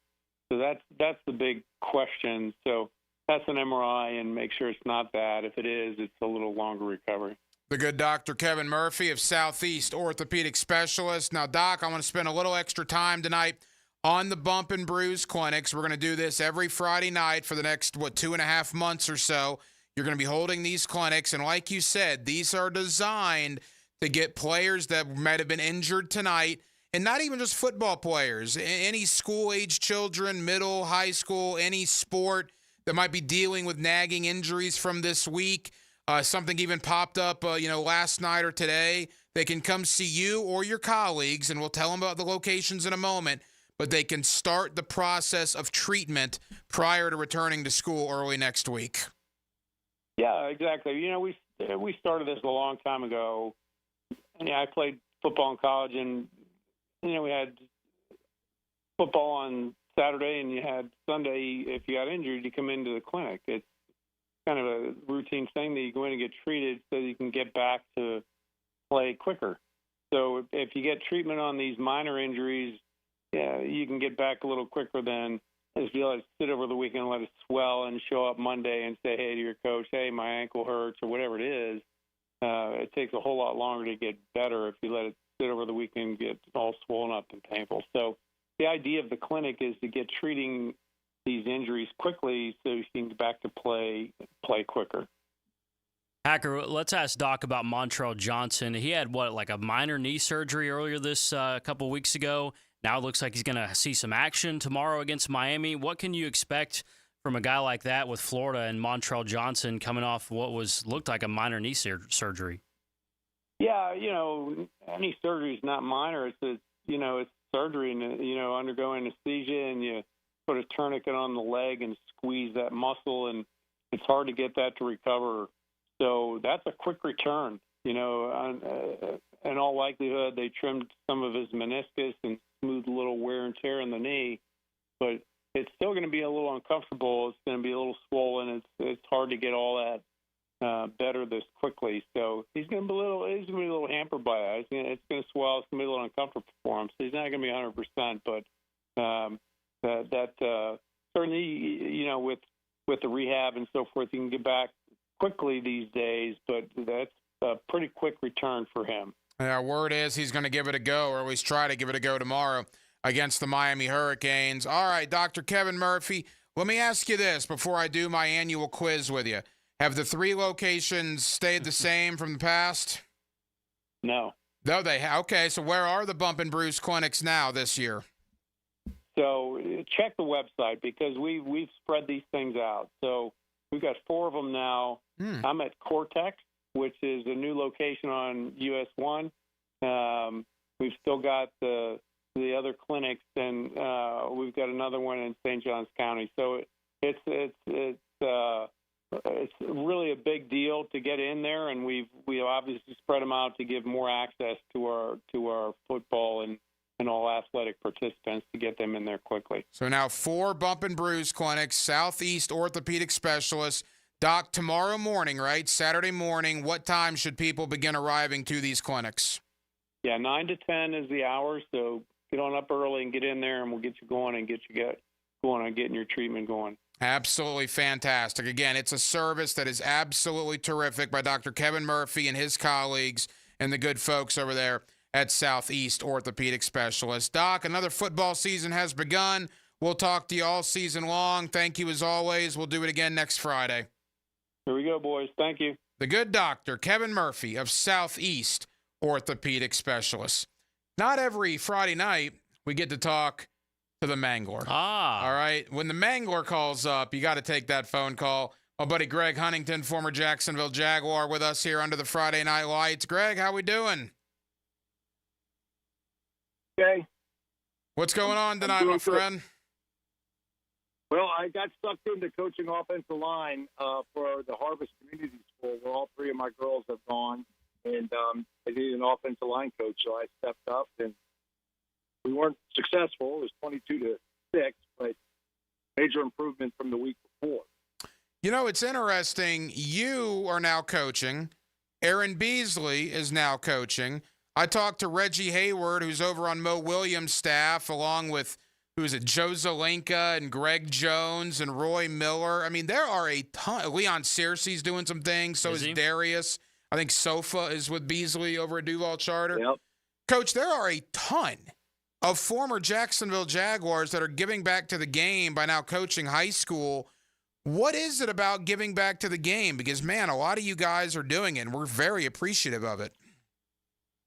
So that's the big question. So that's an MRI and make sure it's not that. If it is, it's a little longer recovery. The good Dr. Kevin Murphy of Southeast Orthopedic Specialists. Now, Doc, I want to spend a little extra time tonight on the Bump and Bruise clinics. We're going to do this every Friday night for the next, 2.5 months or so. You're going to be holding these clinics. And like you said, these are designed to get players that might have been injured tonight, and not even just football players, any school-age children, middle, high school, any sport that might be dealing with nagging injuries from this week. Something even popped up, last night or today. They can come see you or your colleagues, and we'll tell them about the locations in a moment, but they can start the process of treatment prior to returning to school early next week. Yeah, exactly. We started this a long time ago. I played football in college, and we had football on Saturday, and you had Sunday. If you got injured, you come into the clinic. It's kind of a routine thing that you go in and get treated so you can get back to play quicker. So if you get treatment on these minor injuries, you can get back a little quicker than if you let it sit over the weekend and let it swell and show up Monday and say, hey, to your coach, hey, my ankle hurts or whatever it is. It takes a whole lot longer to get better if you let it sit over the weekend and get all swollen up and painful. So the idea of the clinic is to get treating these injuries quickly so you can get back to play quicker. Hacker, let's ask Doc about Montrell Johnson. He had, a minor knee surgery earlier this couple weeks ago. Now it looks like he's going to see some action tomorrow against Miami. What can you expect from a guy like that with Florida and Montrell Johnson coming off what looked like a minor knee surgery? Yeah, any surgery is not minor. It's surgery and, undergo anesthesia and you put a tourniquet on the leg and squeeze that muscle, and it's hard to get that to recover. So that's a quick return. In all likelihood, they trimmed some of his meniscus and smoothed a little wear and tear in the knee, but it's still going to be a little uncomfortable. It's going to be a little swollen. It's hard to get all that better this quickly. So he's going to be a little hampered by that. It's going to swell. It's going to be a little uncomfortable for him. So he's not going to be 100%. But certainly, with the rehab and so forth, you can get back quickly these days, but that's a pretty quick return for him. Yeah, word is he's going to give it a go, or at least try to give it a go tomorrow against the Miami Hurricanes. All right, Dr. Kevin Murphy, let me ask you this before I do my annual quiz with you. Have the 3 locations stayed the same from the past? No. No, they have. Okay, so where are the Bump and Bruise clinics now this year? So check the website because we've spread these things out. So we've got 4 of them now. I'm at Cortex, which is a new location on US 1. We've still got the other clinics, and we've got another one in St. Johns County. So it's really a big deal to get in there, and we obviously spread them out to give more access to our football and all athletic participants to get them in there quickly. So now 4 Bump and Bruise clinics, Southeast Orthopedic Specialists. Doc, tomorrow morning, right? Saturday morning, what time should people begin arriving to these clinics? Yeah, 9 to 10 is the hour, so get on up early and get in there, and we'll get you going and get going on getting your treatment going. Absolutely fantastic. Again, it's a service that is absolutely terrific by Dr. Kevin Murphy and his colleagues and the good folks over there at Southeast Orthopedic Specialists. Doc, another football season has begun. We'll talk to you all season long. Thank you as always. We'll do it again next Friday. Here we go, boys. Thank you. The good doctor, Kevin Murphy of Southeast Orthopedic Specialists. Not every Friday night we get to talk to the Mangler. All right. When the Mangler calls up, you got to take that phone call. My buddy Greg Huntington, former Jacksonville Jaguar, with us here under the Friday Night Lights. Greg, how we doing? Okay. What's going on tonight, my friend? Well, I got sucked into coaching offensive line for the Harvest Community School, where all 3 of my girls have gone, and I needed an offensive line coach, so I stepped up, and we weren't successful. It was 22-6, but major improvement from the week before. You know, it's interesting. You are now coaching. Aaron Beasley is now coaching. I talked to Reggie Hayward, who's over on Mo Williams' staff, along with Joe Zelenka and Greg Jones and Roy Miller. I mean, there are a ton. Leon Searcy's doing some things. So is Darius. I think Sofa is with Beasley over at Duval Charter. Yep. Coach, there are a ton of former Jacksonville Jaguars that are giving back to the game by now coaching high school. What is it about giving back to the game? Because, man, a lot of you guys are doing it, and we're very appreciative of it.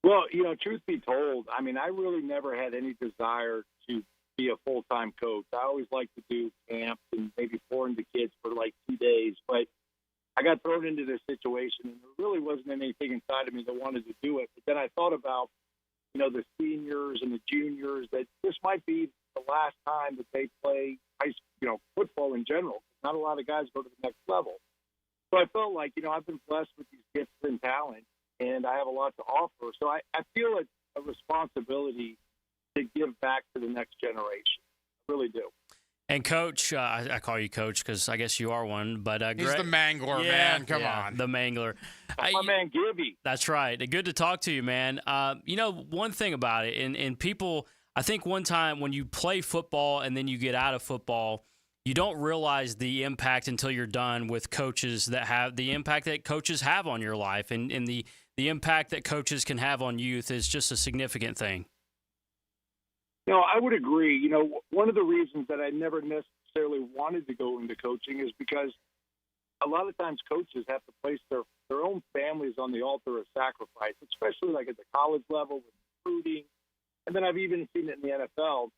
Well, truth be told, I mean, I really never had any desire to be a full-time coach. I always liked to do camps and maybe pouring the kids for like 2 days. But I got thrown into this situation, and there really wasn't anything inside of me that wanted to do it. But then I thought about, the seniors and the juniors, that this might be the last time that they play football in general. Not a lot of guys go to the next level. So I felt like, I've been blessed with these gifts and talent, and I have a lot to offer. So I feel it's a responsibility to give back to the next generation. I really do. And Coach, I call you Coach because I guess you are one. But he's Greg, the Mangler, man. Come on. The Mangler. My man Gibby. That's right. Good to talk to you, man. One thing about it, and people, I think one time when you play football and then you get out of football, you don't realize the impact until you're done with coaches that have the impact that coaches have on your life. And the impact that coaches can have on youth is just a significant thing. I would agree. One of the reasons that I never necessarily wanted to go into coaching is because a lot of times coaches have to place their own families on the altar of sacrifice, especially like at the college level with recruiting. And then I've even seen it in the NFL.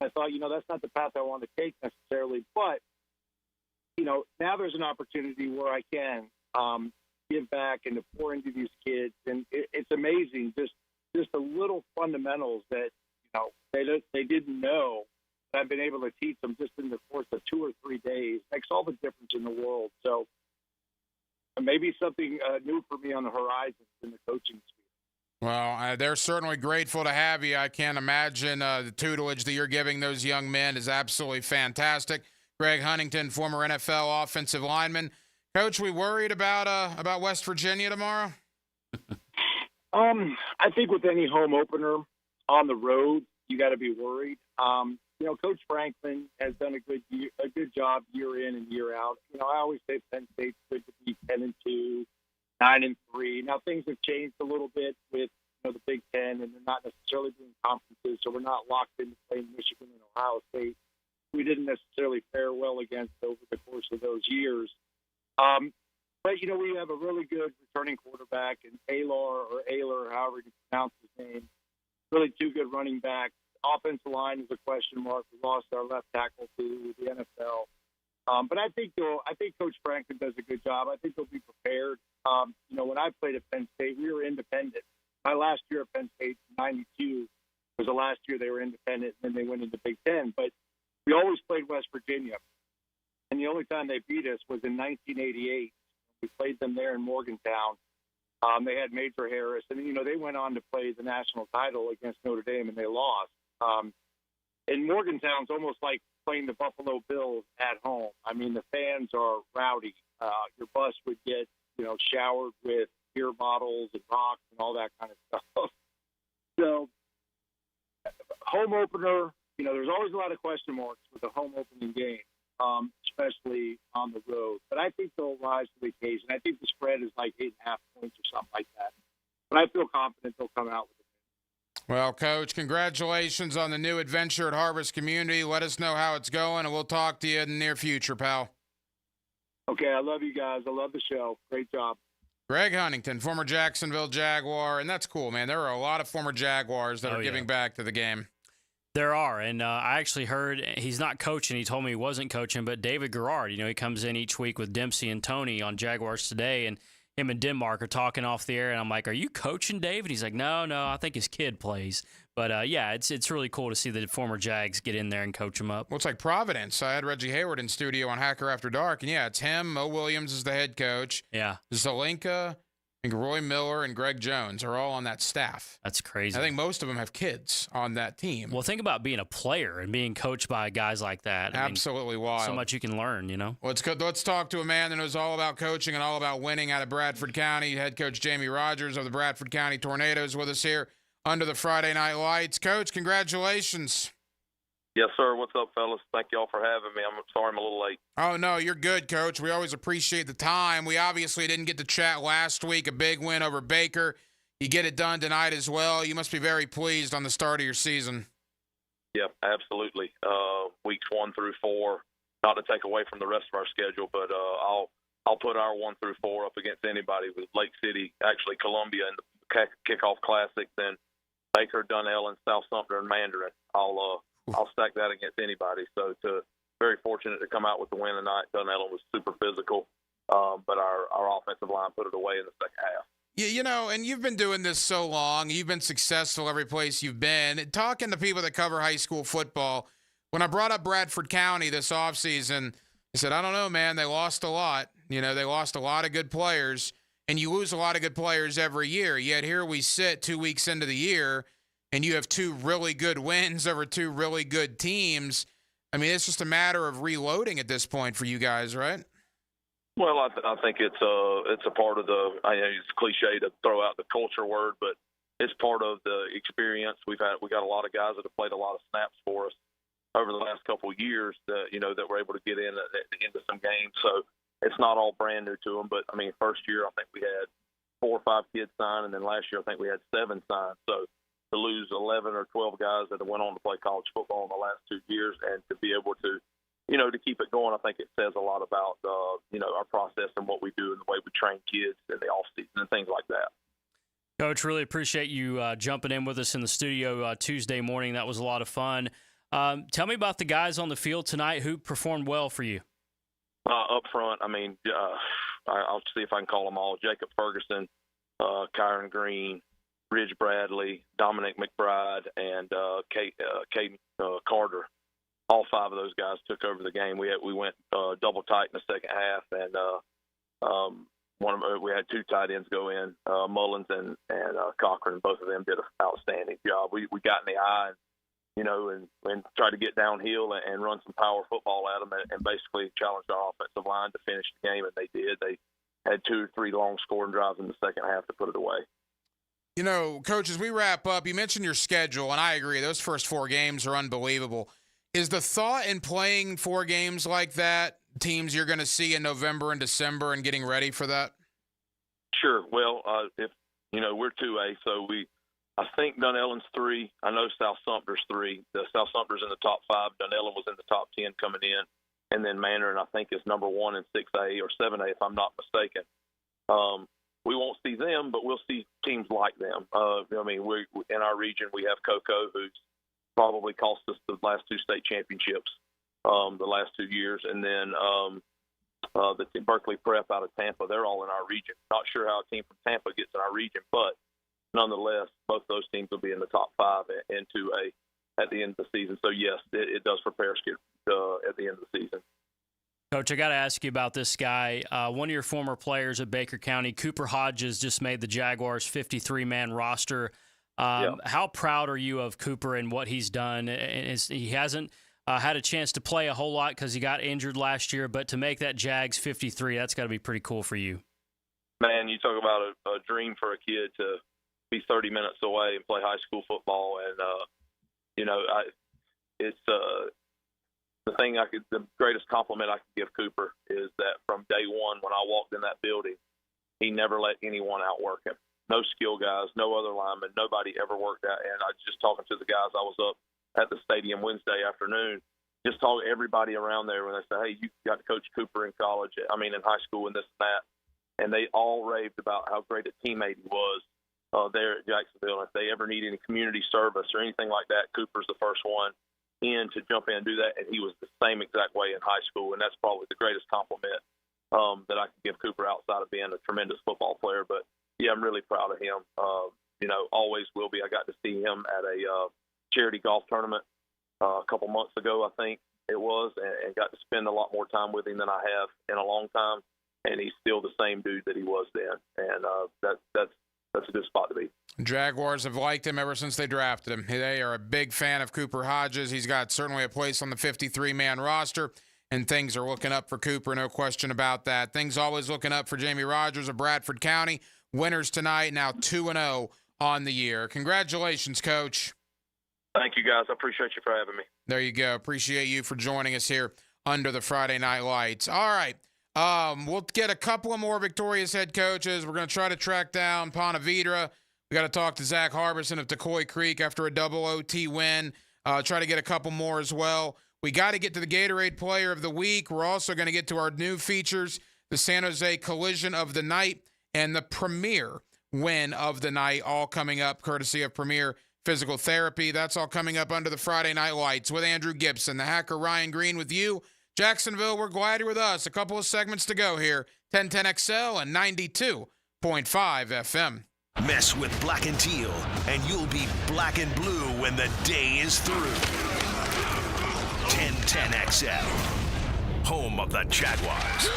I thought, that's not the path I want to take necessarily. But, now there's an opportunity where I can give back and to pour into these kids. And it's amazing, just the little fundamentals that, they didn't know that I've been able to teach them just in the course of 2 or 3 days. Makes all the difference in the world. So maybe something new for me on the horizon in the coaching sphere. Well, they're certainly grateful to have you. I can't imagine the tutelage that you're giving those young men is absolutely fantastic. Greg Huntington, former NFL offensive lineman. Coach, we worried about West Virginia tomorrow? I think with any home opener on the road, you got to be worried. Coach Franklin has done a good job year in and year out. I always say Penn State's good to be 10-2, 9-3. Now things have changed a little bit with the Big Ten, and they're not necessarily doing conferences, so we're not locked into playing Michigan and Ohio State. We didn't necessarily fare well against over the course of those years. But we have a really good returning quarterback in Ayler, however you pronounce his name. Really two good running backs. Offensive line is a question mark. We lost our left tackle to the NFL. But I think Coach Franklin does a good job. I think they'll be prepared. When I played at Penn State, we were independent. My last year at Penn State, '92, was the last year they were independent, and then they went into Big Ten. But we always played West Virginia. And the only time they beat us was in 1988. We played them there in Morgantown. They had Major Harris. And, they went on to play the national title against Notre Dame, and they lost. And Morgantown's almost like playing the Buffalo Bills at home. I mean, the fans are rowdy. Your bus would get, showered with beer bottles and rocks and all that kind of stuff. So, home opener, there's always a lot of question marks with a home opening game, especially on the road. But I think they'll rise to the occasion. I think the spread is like 8.5 points or something like that. But I feel confident they'll come out with it. Well, Coach, congratulations on the new adventure at Harvest Community. Let us know how it's going, and we'll talk to you in the near future, pal. Okay, I love you guys. I love the show. Great job. Greg Huntington, former Jacksonville Jaguar, and that's cool, man. There are a lot of former Jaguars that are giving back to the game. There are, and I actually heard he's not coaching. He told me he wasn't coaching, but David Garrard, he comes in each week with Dempsey and Tony on Jaguars Today, and him and Denmark are talking off the air, and I'm like, are you coaching, Dave? And he's like, no, I think his kid plays. But, it's really cool to see the former Jags get in there and coach them up. Well, it's like Providence. I had Reggie Hayward in studio on Hacker After Dark, and, it's him. Mo Williams is the head coach. Yeah. Zelinka and Roy Miller and Greg Jones are all on that staff. That's crazy. I think most of them have kids on that team. Well, think about being a player and being coached by guys like that. Absolutely wild. So much you can learn, Well, let's talk to a man that knows all about coaching and all about winning out of Bradford County. Head coach Jamie Rogers of the Bradford County Tornadoes with us here under the Friday Night Lights. Coach, congratulations. Yes, sir. What's up, fellas? Thank y'all for having me. I'm sorry I'm a little late. Oh, no, you're good, Coach. We always appreciate the time. We obviously didn't get to chat last week. A big win over Baker. You get it done tonight as well. You must be very pleased on the start of your season. Yeah, absolutely. Weeks 1 through 4, not to take away from the rest of our schedule, but I'll put our 1 through 4 up against anybody with Lake City, actually Columbia in the kickoff classic, then Baker, Dunnellon, South Sumter, and Mandarin. I'll stack that against anybody. So very fortunate to come out with the win tonight. Dunnellon was super physical, but our offensive line put it away in the second half. Yeah, and you've been doing this so long. You've been successful every place you've been. Talking to people that cover high school football, when I brought up Bradford County this offseason, I said, I don't know, man. They lost a lot. They lost a lot of good players, and you lose a lot of good players every year. Yet here we sit 2 weeks into the year, and you have 2 really good wins over 2 really good teams. I mean, it's just a matter of reloading at this point for you guys, right? Well, I think it's a part of it's cliche to throw out the culture word, but it's part of the experience. We got a lot of guys that have played a lot of snaps for us over the last couple of years that were able to get in at the end of some games. So it's not all brand new to them, but I mean, first year I think we had 4 or 5 kids sign, and then last year I think we had 7 signed. So to lose 11 or 12 guys that have went on to play college football in the last 2 years, and to be able to, to keep it going, I think it says a lot about, our process and what we do and the way we train kids in the off season and things like that. Coach, really appreciate you jumping in with us in the studio Tuesday morning. That was a lot of fun. Tell me about the guys on the field tonight who performed well for you. Up front, I mean, I'll see if I can call them all. Jacob Ferguson, Kyron Green, Ridge Bradley, Dominic McBride, and Caden Carter. All 5 of those guys took over the game. We went double tight in the second half, and we had 2 tight ends go in, Mullins and Cochran. Both of them did an outstanding job. We got in the eye, and tried to get downhill and run some power football at them, and basically challenged our offensive line to finish the game, and they did. They had 2 or 3 long scoring drives in the second half to put it away. Coach, as we wrap up, you mentioned your schedule, and I agree. Those first 4 games are unbelievable. Is the thought in playing 4 games like that teams you're going to see in November and December and getting ready for that? Sure. Well, if we're 2A, so I think Dunellen's 3. I know South Sumter's 3. The South Sumter's in the top 5. Dunellen was in the top 10 coming in, and then Mandarin I think is number 1 in 6A or 7A if I'm not mistaken. We won't see them, but we'll see teams like them. We in our region we have Cocoa, who's probably cost us the last 2 state championships the last 2 years, and then the Berkeley Prep out of Tampa. They're all in our region. Not sure how a team from Tampa gets in our region, but nonetheless, both those teams will be in the top 5 and 2A at the end of the season. So yes, it does prepare us at the end of the season. Coach, I got to ask you about this guy. One of your former players at Baker County, Cooper Hodges, just made the Jaguars' 53-man roster. How proud are you of Cooper and what he's done? He hasn't had a chance to play a whole lot because he got injured last year, but to make that Jags 53, that's got to be pretty cool for you. Man, you talk about a dream for a kid to be 30 minutes away and play high school football, and the greatest compliment I could give Cooper is that from day one when I walked in that building, he never let anyone outwork him. No skill guys, no other linemen, nobody ever worked out. And I was just talking to the guys. I was up at the stadium Wednesday afternoon, just talking to everybody around there when they said, hey, you got to coach Cooper in high school and this and that. And they all raved about how great a teammate he was there at Jacksonville. And if they ever need any community service or anything like that, Cooper's the first one in to jump in and do that. And he was the same exact way in high school. And that's probably the greatest compliment that I could give Cooper outside of being a tremendous football player. But yeah, I'm really proud of him. Always will be. I got to see him at a charity golf tournament a couple months ago, I think it was, and got to spend a lot more time with him than I have in a long time. And he's still the same dude that he was then. And that's a good spot to be. Jaguars have liked him ever since they drafted him. They are a big fan of Cooper Hodges. He's got certainly a place on the 53-man roster, and things are looking up for Cooper, no question about that. Things always looking up for Jamie Rogers of Bradford County. Winners tonight, now 2-0 on the year. Congratulations, Coach. Thank you, guys. I appreciate you for having me. There you go. Appreciate you for joining us here under the Friday Night Lights. All right. We'll get a couple of more victorious head coaches. We're going to try to track down Ponte Vedra. We got to talk to Zach Harbison of Decoy Creek after a double OT win. Try to get a couple more as well. We got to get to the Gatorade Player of the Week. We're also going to get to our new features, the San Jose Collision of the Night, and the Premier Win of the Night, all coming up courtesy of Premier Physical Therapy. That's all coming up under the Friday Night Lights with Andrew Gibson, the hacker Ryan Green with you. Jacksonville, we're glad you're with us. A couple of segments to go here. 1010XL and 92.5 FM. Mess with black and teal, and you'll be black and blue when the day is through. 1010XL, home of the Jaguars.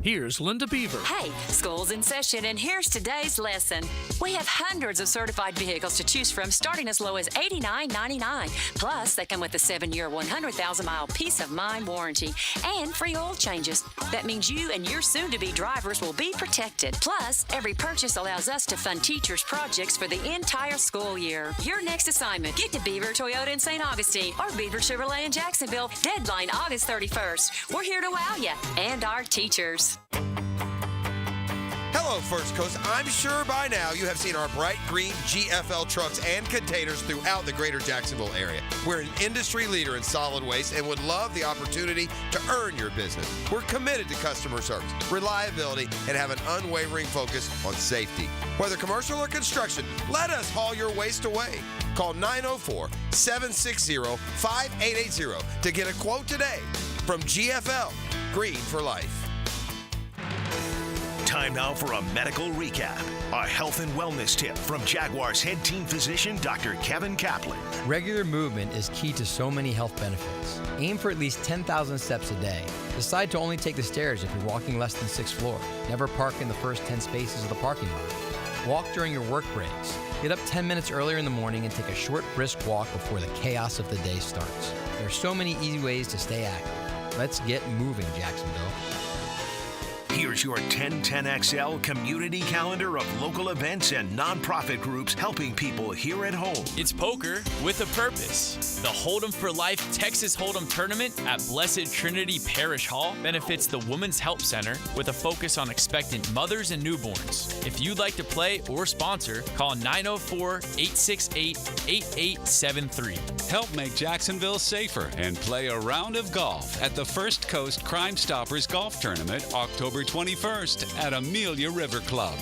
Here's Linda Beaver. Hey, school's in session, and here's today's lesson. We have hundreds of certified vehicles to choose from, starting as low as $89.99. Plus, they come with a 7-year, 100,000-mile peace of mind warranty and free oil changes. That means you and your soon-to-be drivers will be protected. Plus, every purchase allows us to fund teachers' projects for the entire school year. Your next assignment, get to Beaver Toyota in St. Augustine or Beaver Chevrolet in Jacksonville. Deadline August 31st. We're here to wow you and our teachers. Hello, First Coast. I'm sure by now you have seen our bright green GFL trucks and containers throughout the greater Jacksonville area. We're an industry leader in solid waste and would love the opportunity to earn your business. We're committed to customer service, reliability, and have an unwavering focus on safety. Whether commercial or construction, let us haul your waste away. Call 904-760-5880 to get a quote today from GFL, Green for Life. Time now for a medical recap. A health and wellness tip from Jaguars head team physician, Dr. Kevin Kaplan. Regular movement is key to so many health benefits. Aim for at least 10,000 steps a day. Decide to only take the stairs if you're walking less than 6th floor. Never park in the first 10 spaces of the parking lot. Walk during your work breaks. Get up 10 minutes earlier in the morning and take a short, brisk walk before the chaos of the day starts. There are so many easy ways to stay active. Let's get moving, Jacksonville. Here's your 1010XL community calendar of local events and nonprofit groups helping people here at home. It's poker with a purpose. The Hold'em for Life Texas Hold'em Tournament at Blessed Trinity Parish Hall benefits the Women's Help Center with a focus on expectant mothers and newborns. If you'd like to play or sponsor, call 904-868-8873. Help make Jacksonville safer and play a round of golf at the First Coast Crime Stoppers Golf Tournament, October 21st at Amelia River Club.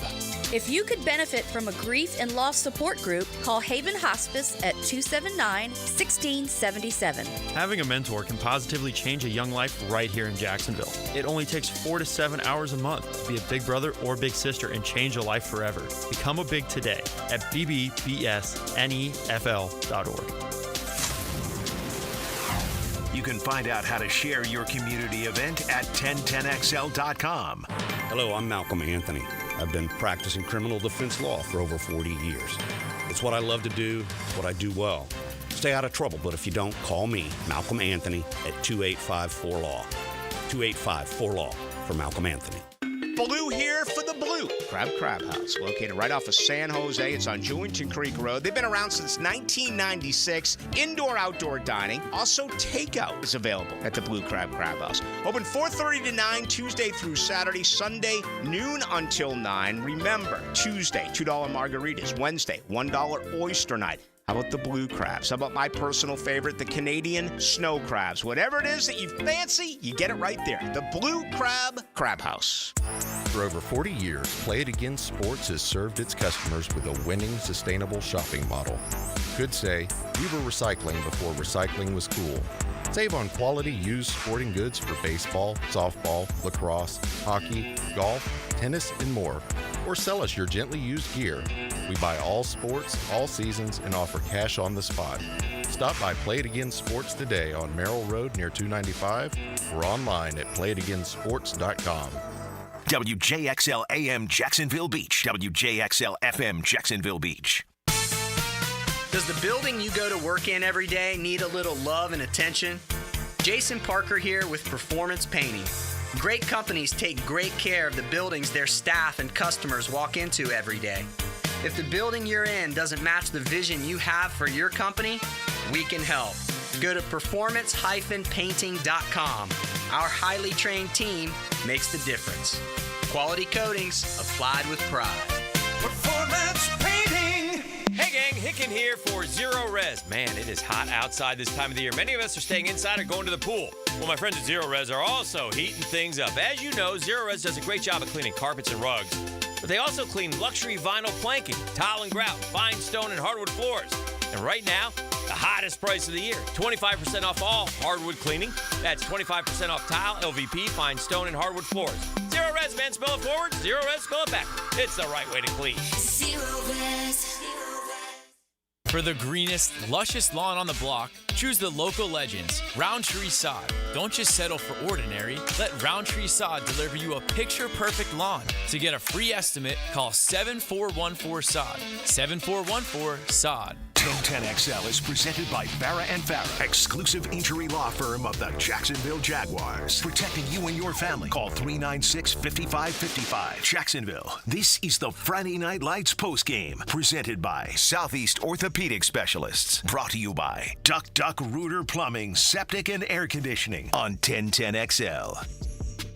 If you could benefit from a grief and loss support group, call Haven Hospice at 279-1677. Having a mentor can positively change a young life right here in Jacksonville. It only takes 4 to 7 hours a month to be a big brother or big sister and change a life forever. Become a big today at bbbsnefl.org. You can find out how to share your community event at 1010XL.com. Hello, I'm Malcolm Anthony. I've been practicing criminal defense law for over 40 years. It's what I love to do, it's what I do well. Stay out of trouble, but if you don't, call me, Malcolm Anthony, at 2854-LAW. 2854-LAW for Malcolm Anthony. Blue here for the Blue Crab House, located right off of San Jose. It's on Jewington Creek Road. They've been around since 1996. Indoor-outdoor dining. Also, takeout is available at the Blue Crab House. Open 4:30 to 9, Tuesday through Saturday. Sunday, noon until 9. Remember, Tuesday, $2 margaritas. Wednesday, $1 oyster night. How about the blue crabs? How about my personal favorite, the Canadian snow crabs? Whatever it is that you fancy, you get it right there. The Blue Crab House. For over 40 years, Play It Again Sports has served its customers with a winning, sustainable shopping model. Could say, we were recycling before recycling was cool. Save on quality used sporting goods for baseball, softball, lacrosse, hockey, golf, tennis, and more. Or sell us your gently used gear. We buy all sports, all seasons, and offer cash on the spot. Stop by Play It Again Sports today on Merrill Road near 295 or online at playitagainsports.com. WJXL AM Jacksonville Beach. WJXL FM Jacksonville Beach. Does the building you go to work in every day need a little love and attention? Jason Parker here with Performance Painting. Great companies take great care of the buildings their staff and customers walk into every day. If the building you're in doesn't match the vision you have for your company, we can help. Go to performance-painting.com. Our highly trained team makes the difference. Quality coatings applied with pride. Performance Painting! Hey gang, Hicken here for Zero Res. Man, it is hot outside this time of the year. Many of us are staying inside or going to the pool. Well, my friends at Zero Res are also heating things up. As you know, Zero Res does a great job of cleaning carpets and rugs. But they also clean luxury vinyl planking, tile and grout, fine stone and hardwood floors. And right now, the hottest price of the year, 25% off all hardwood cleaning. That's 25% off tile, LVP, fine stone, and hardwood floors. Zero Res, man, spell it forward. Zero Res, spell it backward. It's the right way to clean. Zero Res. For the greenest, luscious lawn on the block, choose the local legends, Roundtree Sod. Don't just settle for ordinary. Let Roundtree Sod deliver you a picture-perfect lawn. To get a free estimate, call 7414-SOD. 7414-SOD. 1010XL is presented by Farah & Farah, exclusive injury law firm of the Jacksonville Jaguars. Protecting you and your family. Call 396-5555. Jacksonville, this is the Friday Night Lights postgame, presented by Southeast Orthopedic Specialists. Brought to you by Duck Duck Rooter Plumbing, Septic and Air Conditioning on 1010XL.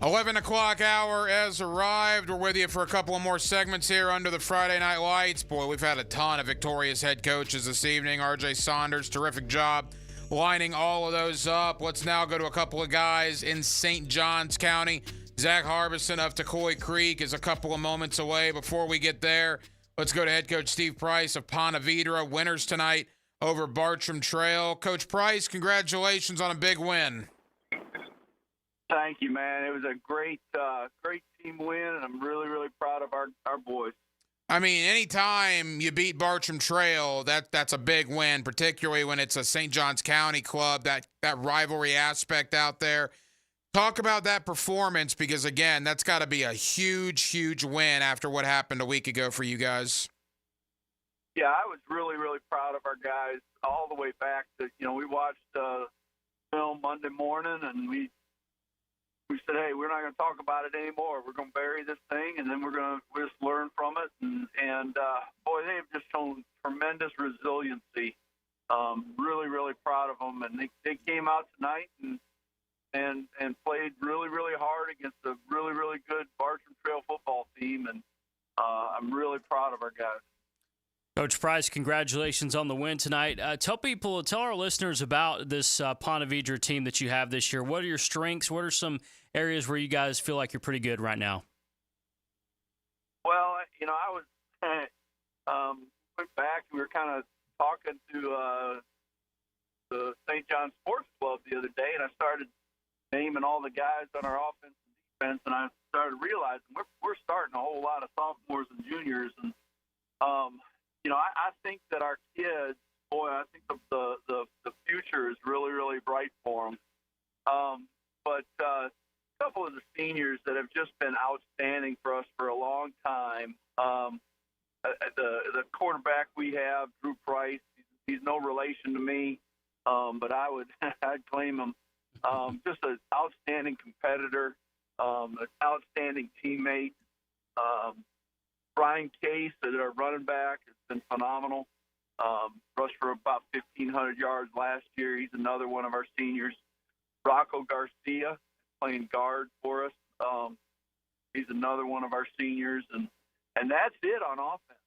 11 o'clock hour has arrived. We're with you for a couple of more segments here under the Friday Night Lights. Boy, we've had a ton of victorious head coaches this evening. RJ Saunders, terrific job lining all of those up. Let's now go to a couple of guys in St. Johns County. Zach Harbison of Tecoy Creek is a couple of moments away. Before we get there, let's go to head coach Steve Price of Ponte Vedra. Winners tonight over Bartram Trail. Coach Price, congratulations on a big win. Thank you, man. It was a great team win, and I'm really, really proud of our boys. I mean, anytime you beat Bartram Trail, that's a big win, particularly when it's a St. Johns County club, that rivalry aspect out there. Talk about that performance because, again, that's got to be a huge, huge win after what happened a week ago for you guys. Yeah, I was really, really proud of our guys all the way back to, we watched film Monday morning, and we we said, hey, we're not going to talk about it anymore. We're going to bury this thing, and then we're going to just learn from it. And boy, they have just shown tremendous resiliency. Really, really proud of them. And they came out tonight and played really, really hard against a really, really good Bartram Trail football team. And I'm really proud of our guys. Coach Price, congratulations on the win tonight. Tell our listeners about this Ponte Vedra team that you have this year. What are your strengths? What are some areas where you guys feel like you're pretty good right now? Well, I was went back. We were kind of talking to the St. John Sports Club the other day, and I started naming all the guys on our offense and defense, and I started realizing we're starting a whole lot of sophomores and juniors, and I think that our kids, boy, I think the future is really, really bright for them. But a couple of the seniors that have just been outstanding for us for a long time. The quarterback we have, Drew Price, he's no relation to me, but I'd claim him. Just an outstanding competitor, an outstanding teammate. Brian Case, our running back, has been phenomenal. Rushed for about 1,500 yards last year. He's another one of our seniors. Rocco Garcia, playing guard for us. He's another one of our seniors, and that's it on offense.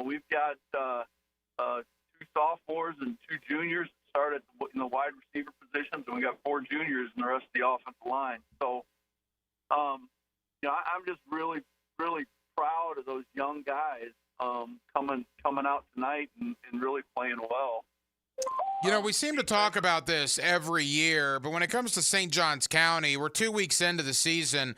We've got 2 sophomores and 2 juniors that start in the wide receiver positions, and we got 4 juniors in the rest of the offensive line. So, I'm just really, really proud of those young guys coming out tonight and really playing well. We seem to talk about this every year, but when it comes to St. Johns County, we're 2 weeks into the season.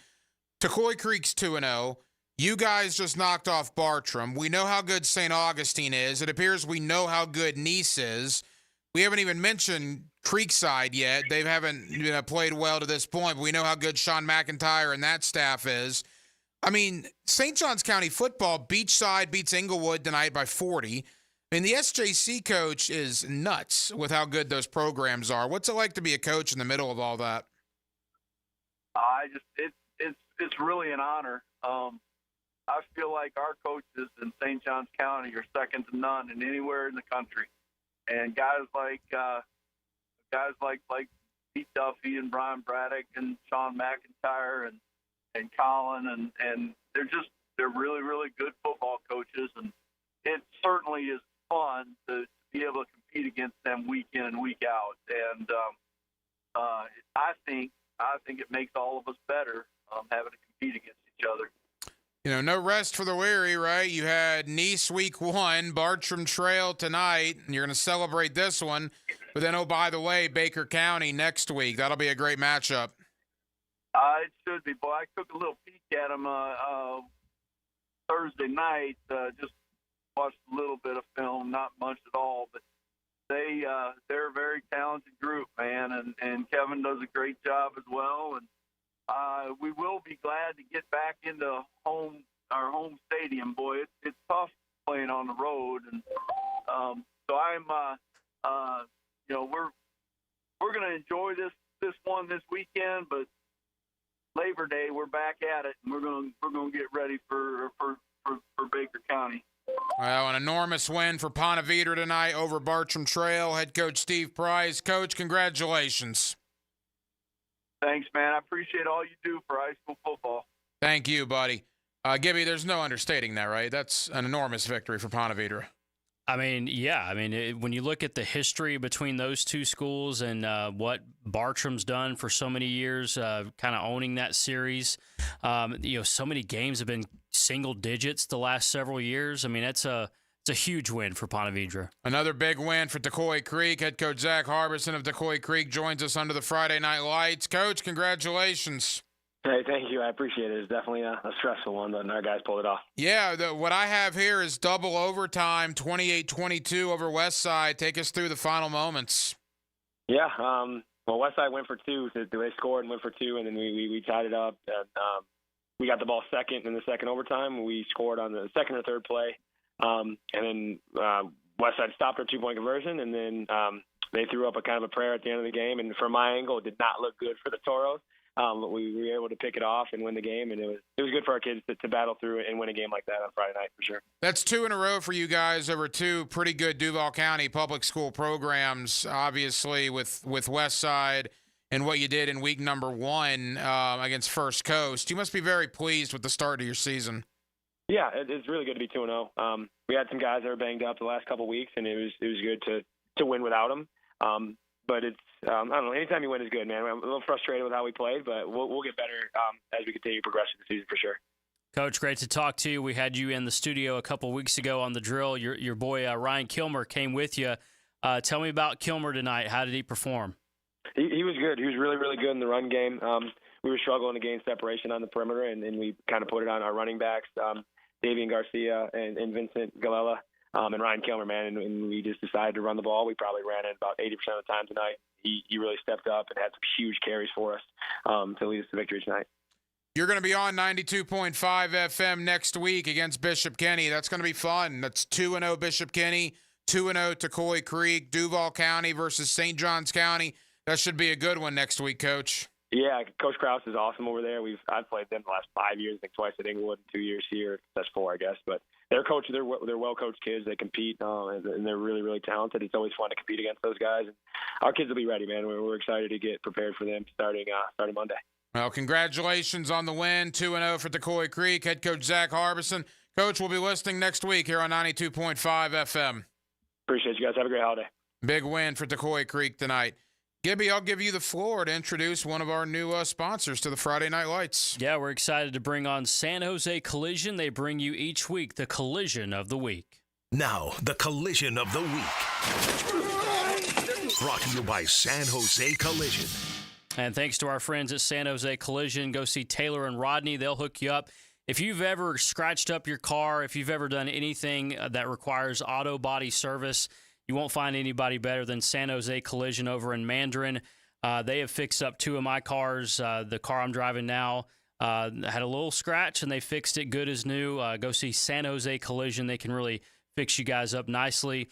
Tocoi Creek's 2-0. You guys just knocked off Bartram. We know how good St. Augustine is. It appears we know how good Nice is. We haven't even mentioned Creekside yet. They haven't played well to this point, but we know how good Sean McIntyre and that staff is. I mean, St. Johns County football, Beachside beats Inglewood tonight by 40. I mean, the SJC coach is nuts with how good those programs are. What's it like to be a coach in the middle of all that? It's really an honor. I feel like our coaches in St. Johns County are second to none in anywhere in the country. And guys like Pete Duffy and Brian Braddock and Sean McIntyre and Colin and they're really, really good football coaches, and it certainly is fun to be able to compete against them week in and week out. And I think it makes all of us better having to compete against each other. No rest for the weary, right? You had Nice week 1, Bartram Trail tonight, and you're going to celebrate this one. But then, oh, by the way, Baker County next week. That'll be a great matchup. It should be. Boy, I took a little peek at them Thursday night. Just watched a little bit of film, not much at all. But they're a very talented group, man, and Kevin does a great job as well. And we will be glad to get back into our home stadium. Boy, it's tough playing on the road, and so I'm we're going to enjoy this one this weekend, but Labor Day we're back at it, and we're going to get ready for Baker County. Well, an enormous win for Ponte Vedra tonight over Bartram Trail. Head coach Steve Price. Coach, congratulations. Thanks, man. I appreciate all you do for high school football. Thank you, buddy. Gibby, there's no understating that, right? That's an enormous victory for Ponte Vedra. I mean, yeah. I mean, when you look at the history between those two schools and what Bartram's done for so many years, kind of owning that series, so many games have been single digits the last several years. I mean, it's a huge win for Ponte Vedra. Another big win for Tocoi Creek. Head coach Zach Harbison of Tocoi Creek joins us under the Friday Night Lights. Coach, congratulations. Hey, thank you. I appreciate it. It's definitely a stressful one, but our guys pulled it off. Yeah, what I have here is double overtime, 28-22 over Westside. Take us through the final moments. Yeah, well, Westside went for 2. So they scored and went for 2, and then we tied it up. And, we got the ball second in the second overtime. We scored on the second or third play. And then Westside stopped our 2-point conversion, and then they threw up a kind of a prayer at the end of the game. And from my angle, it did not look good for the Toros. we were able to pick it off and win the game, and it was good for our kids to battle through it and win a game like that on Friday night for sure. That's 2 in a row for you guys over 2 pretty good Duval County public school programs, obviously with Westside and what you did in week number 1 against First Coast. You must be very pleased with the start of your season. Yeah, it's really good to be 2-0. We had some guys that were banged up the last couple of weeks, and it was good to win without them. But it's I don't know. Anytime you win is good, man. I'm a little frustrated with how we played, but we'll get better as we continue to progress through the season for sure. Coach, great to talk to you. We had you in the studio a couple weeks ago on the drill. Your boy Ryan Kilmer came with you. Tell me about Kilmer tonight. How did he perform? He was good. He was really, really good in the run game. We were struggling to gain separation on the perimeter, and we kind of put it on our running backs, Davian Garcia and Vincent Galella. And Ryan Kilmer, man, and we just decided to run the ball. We probably ran it about 80% of the time tonight. He really stepped up and had some huge carries for us to lead us to victory tonight. You're going to be on 92.5 FM next week against Bishop Kenny. That's going to be fun. That's 2-0 Bishop Kenny, 2-0 Tocoi Creek, Duval County versus St. Johns County. That should be a good one next week, Coach. Yeah, Coach Krause is awesome over there. I've played them the last 5 years, I think twice at Inglewood, 2 years here. That's 4, I guess. But they're well-coached kids. They compete, and they're really, really talented. It's always fun to compete against those guys. And our kids will be ready, man. We're excited to get prepared for them starting Monday. Well, congratulations on the win, 2-0 for Tocoi Creek. Head coach Zach Harbison. Coach, we'll be listening next week here on 92.5 FM. Appreciate you guys. Have a great holiday. Big win for Tocoi Creek tonight. Gibby, I'll give you the floor to introduce one of our new sponsors to the Friday Night Lights. Yeah, we're excited to bring on San Jose Collision. They bring you each week the Collision of the Week. Now, the Collision of the Week. Brought to you by San Jose Collision. And thanks to our friends at San Jose Collision, go see Taylor and Rodney. They'll hook you up. If you've ever scratched up your car, if you've ever done anything that requires auto body service, you won't find anybody better than San Jose Collision over in Mandarin. They have fixed up 2 of my cars. The car I'm driving now had a little scratch, and they fixed it good as new. Go see San Jose Collision. They can really fix you guys up nicely.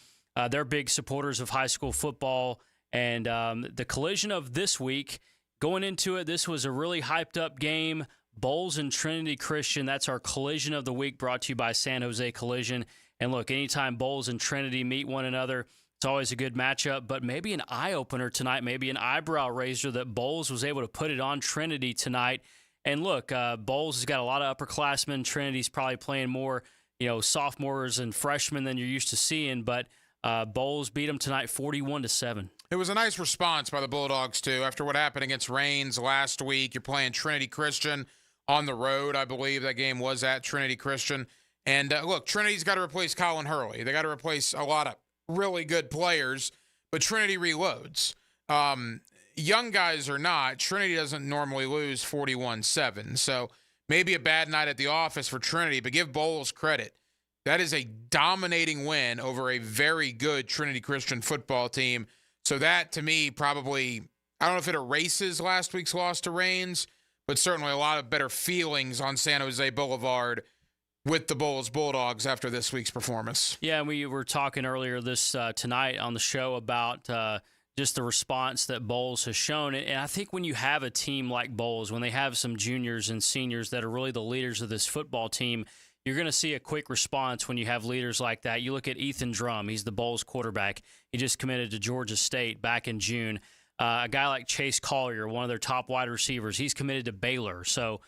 They're big supporters of high school football. And the collision of this week, going into it, this was a really hyped-up game. Bolles and Trinity Christian, that's our collision of the week, brought to you by San Jose Collision. And look, anytime Bolles and Trinity meet one another, it's always a good matchup, but maybe an eye-opener tonight, maybe an eyebrow raiser that Bolles was able to put it on Trinity tonight. And look, Bolles has got a lot of upperclassmen. Trinity's probably playing more, sophomores and freshmen than you're used to seeing, but Bolles beat them tonight 41-7. It was a nice response by the Bulldogs, too. After what happened against Raines last week, you're playing Trinity Christian on the road. I believe that game was at Trinity Christian. And, look, Trinity's got to replace Colin Hurley. They got to replace a lot of really good players, but Trinity reloads. Young guys or not, Trinity doesn't normally lose 41-7. So maybe a bad night at the office for Trinity, but give Bolles credit. That is a dominating win over a very good Trinity Christian football team. So that, to me, probably, I don't know if it erases last week's loss to Raines, but certainly a lot of better feelings on San Jose Boulevard with the Bolles Bulldogs after this week's performance. Yeah, and we were talking earlier tonight on the show about just the response that Bolles has shown. And I think when you have a team like Bolles, when they have some juniors and seniors that are really the leaders of this football team, you're going to see a quick response when you have leaders like that. You look at Ethan Drum. He's the Bolles quarterback. He just committed to Georgia State back in June. A guy like Chase Collier, one of their top wide receivers, he's committed to Baylor. So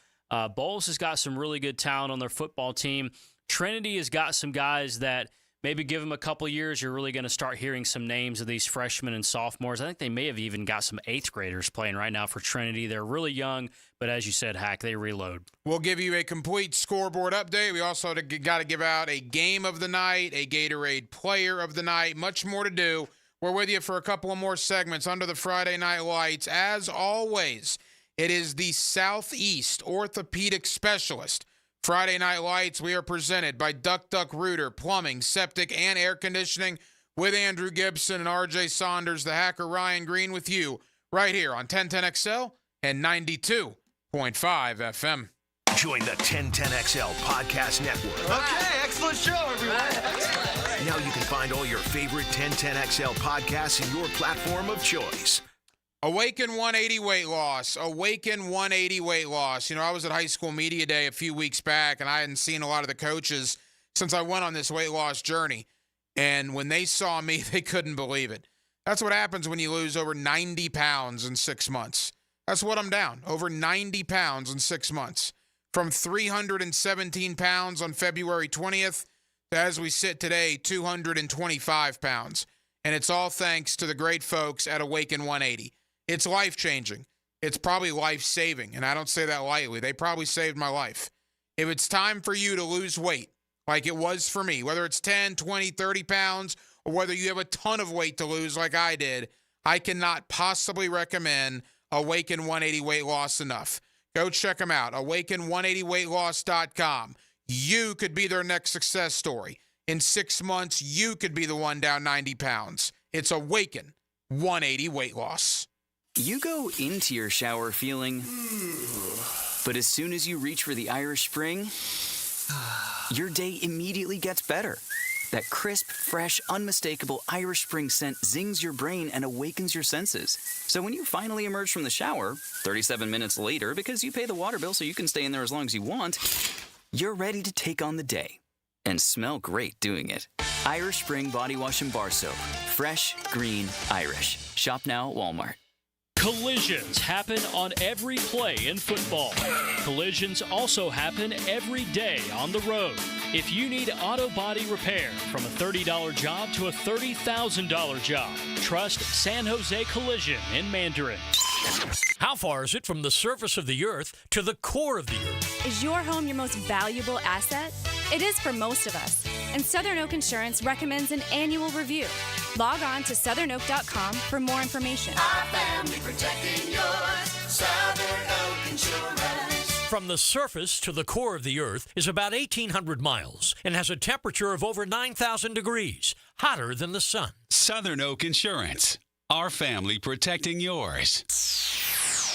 Bolles has got some really good talent on their football team. Trinity has got some guys that maybe give them a couple years, you're really going to start hearing some names of these freshmen and sophomores. I think they may have even got some 8th graders playing right now for Trinity. They're really young, but as you said, Hack, they reload. We'll give you a complete scoreboard update. We also got to give out a game of the night, a Gatorade player of the night, much more to do. We're with you for a couple of more segments under the Friday Night Lights. As always, it is the Southeast Orthopedic Specialist. Friday Night Lights, we are presented by Duck Duck Rooter, Plumbing, Septic, and Air Conditioning with Andrew Gibson and RJ Saunders, the hacker Ryan Green with you right here on 1010XL and 92.5 FM. Join the 1010XL Podcast Network. Okay, excellent show, everyone. Now you can find all your favorite 1010XL podcasts in your platform of choice. Awaken 180 weight loss. Awaken 180 weight loss. You know, I was at high school media day a few weeks back, and I hadn't seen a lot of the coaches since I went on this weight loss journey. And when they saw me, they couldn't believe it. That's what happens when you lose over 90 pounds in 6 months. That's what I'm down, over 90 pounds in 6 months. From 317 pounds on February 20th to, as we sit today, 225 pounds. And it's all thanks to the great folks at Awaken 180. It's life-changing. It's probably life-saving, and I don't say that lightly. They probably saved my life. If it's time for you to lose weight, like it was for me, whether it's 10, 20, 30 pounds, or whether you have a ton of weight to lose like I did, I cannot possibly recommend Awaken 180 Weight Loss enough. Go check them out, awaken180weightloss.com. You could be their next success story. In 6 months, you could be the one down 90 pounds. It's Awaken 180 Weight Loss. You go into your shower feeling, but as soon as you reach for the Irish Spring, your day immediately gets better. That crisp, fresh, unmistakable Irish Spring scent zings your brain and awakens your senses. So when you finally emerge from the shower, 37 minutes later, because you pay the water bill so you can stay in there as long as you want, you're ready to take on the day and smell great doing it. Irish Spring Body Wash and Bar Soap. Fresh, green, Irish. Shop now at Walmart. Collisions happen on every play in football. Collisions also happen every day on the road. If you need auto body repair, from a $30 job to a $30,000 job, trust San Jose Collision in Mandarin. How far is it from the surface of the earth to the core of the earth? Is your home your most valuable asset? It is for most of us, and Southern Oak Insurance recommends an annual review. Log on to southernoak.com for more information. Our family protecting yours, Southern Oak Insurance. From the surface to the core of the earth is about 1,800 miles and has a temperature of over 9,000 degrees, hotter than the sun. Southern Oak Insurance. Our family protecting yours.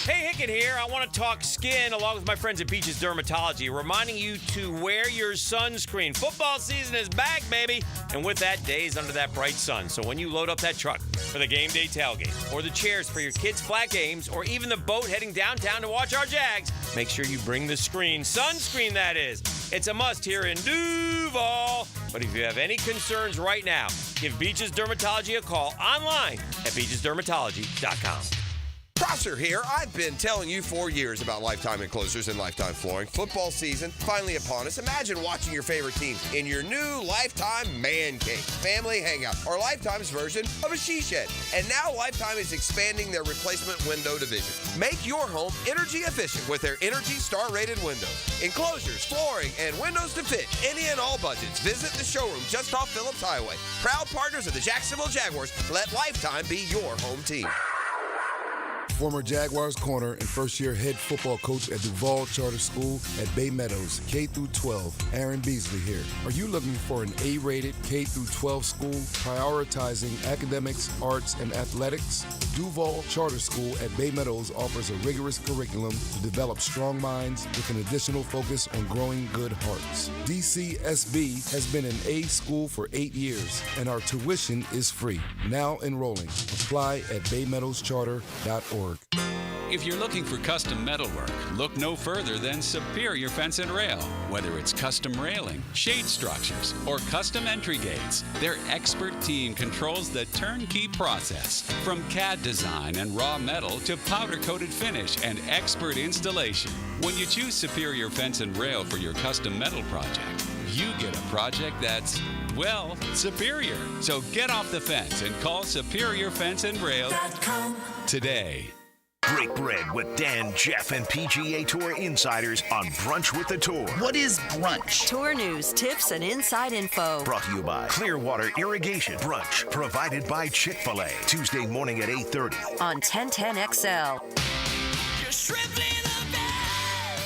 Hey, Hicken here. I want to talk skin along with my friends at Peaches Dermatology, reminding you to wear your sunscreen. Football season is back, baby. And with that, days under that bright sun. So when you load up that truck for the game day tailgate, or the chairs for your kids' flag games, or even the boat heading downtown to watch our Jags, make sure you bring the screen. Sunscreen, that is. It's a must here in Duval. But if you have any concerns right now, give Peaches Dermatology a call online at peachesdermatology.com. Prosser here. I've been telling you for years about Lifetime Enclosures and Lifetime Flooring. Football season finally upon us. Imagine watching your favorite team in your new Lifetime Man Cave, family hangout, or Lifetime's version of a she shed. And now Lifetime is expanding their replacement window division. Make your home energy efficient with their Energy Star rated windows. Enclosures, flooring, and windows to fit any and all budgets. Visit the showroom just off Phillips Highway. Proud partners of the Jacksonville Jaguars. Let Lifetime be your home team. Former Jaguars corner and first-year head football coach at Duval Charter School at Bay Meadows, K-12, Aaron Beasley here. Are you looking for an A-rated K-12 school prioritizing academics, arts, and athletics? Duval Charter School at Bay Meadows offers a rigorous curriculum to develop strong minds with an additional focus on growing good hearts. DCSB has been an A school for 8 years, and our tuition is free. Now enrolling. Apply at baymeadowscharter.org. If you're looking for custom metalwork, look no further than Superior Fence and Rail. Whether it's custom railing, shade structures, or custom entry gates, their expert team controls the turnkey process. From CAD design and raw metal to powder-coated finish and expert installation. When you choose Superior Fence and Rail for your custom metal project, you get a project that's, well, superior. So get off the fence and call Superior Fence and Rail today. Break bread with Dan, Jeff, and PGA Tour insiders on Brunch with the Tour. What is brunch? Tour news, tips, and inside info. Brought to you by Clearwater Irrigation. Brunch provided by Chick-fil-A. Tuesday morning at 8:30 on 1010XL.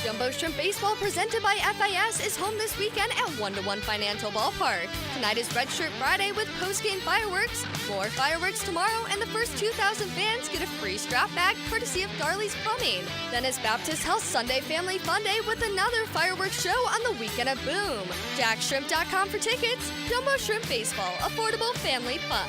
Jumbo Shrimp Baseball presented by FIS is home this weekend at 1-to-1 Financial Ballpark. Tonight is Red Shirt Friday with post-game fireworks. More fireworks tomorrow, and the first 2,000 fans get a free strap bag courtesy of Darley's Plumbing. Then it's Baptist Health Sunday Family Fun Day with another fireworks show on the weekend at Boom. JackShrimp.com for tickets. Jumbo Shrimp Baseball, affordable family fun.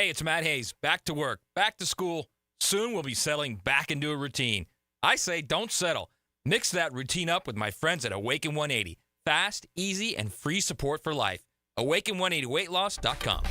Hey, it's Matt Hayes. Back to work, back to school. Soon we'll be settling back into a routine. I say don't settle. Mix that routine up with my friends at Awaken 180. Fast, easy, and free support for life. Awaken180weightloss.com.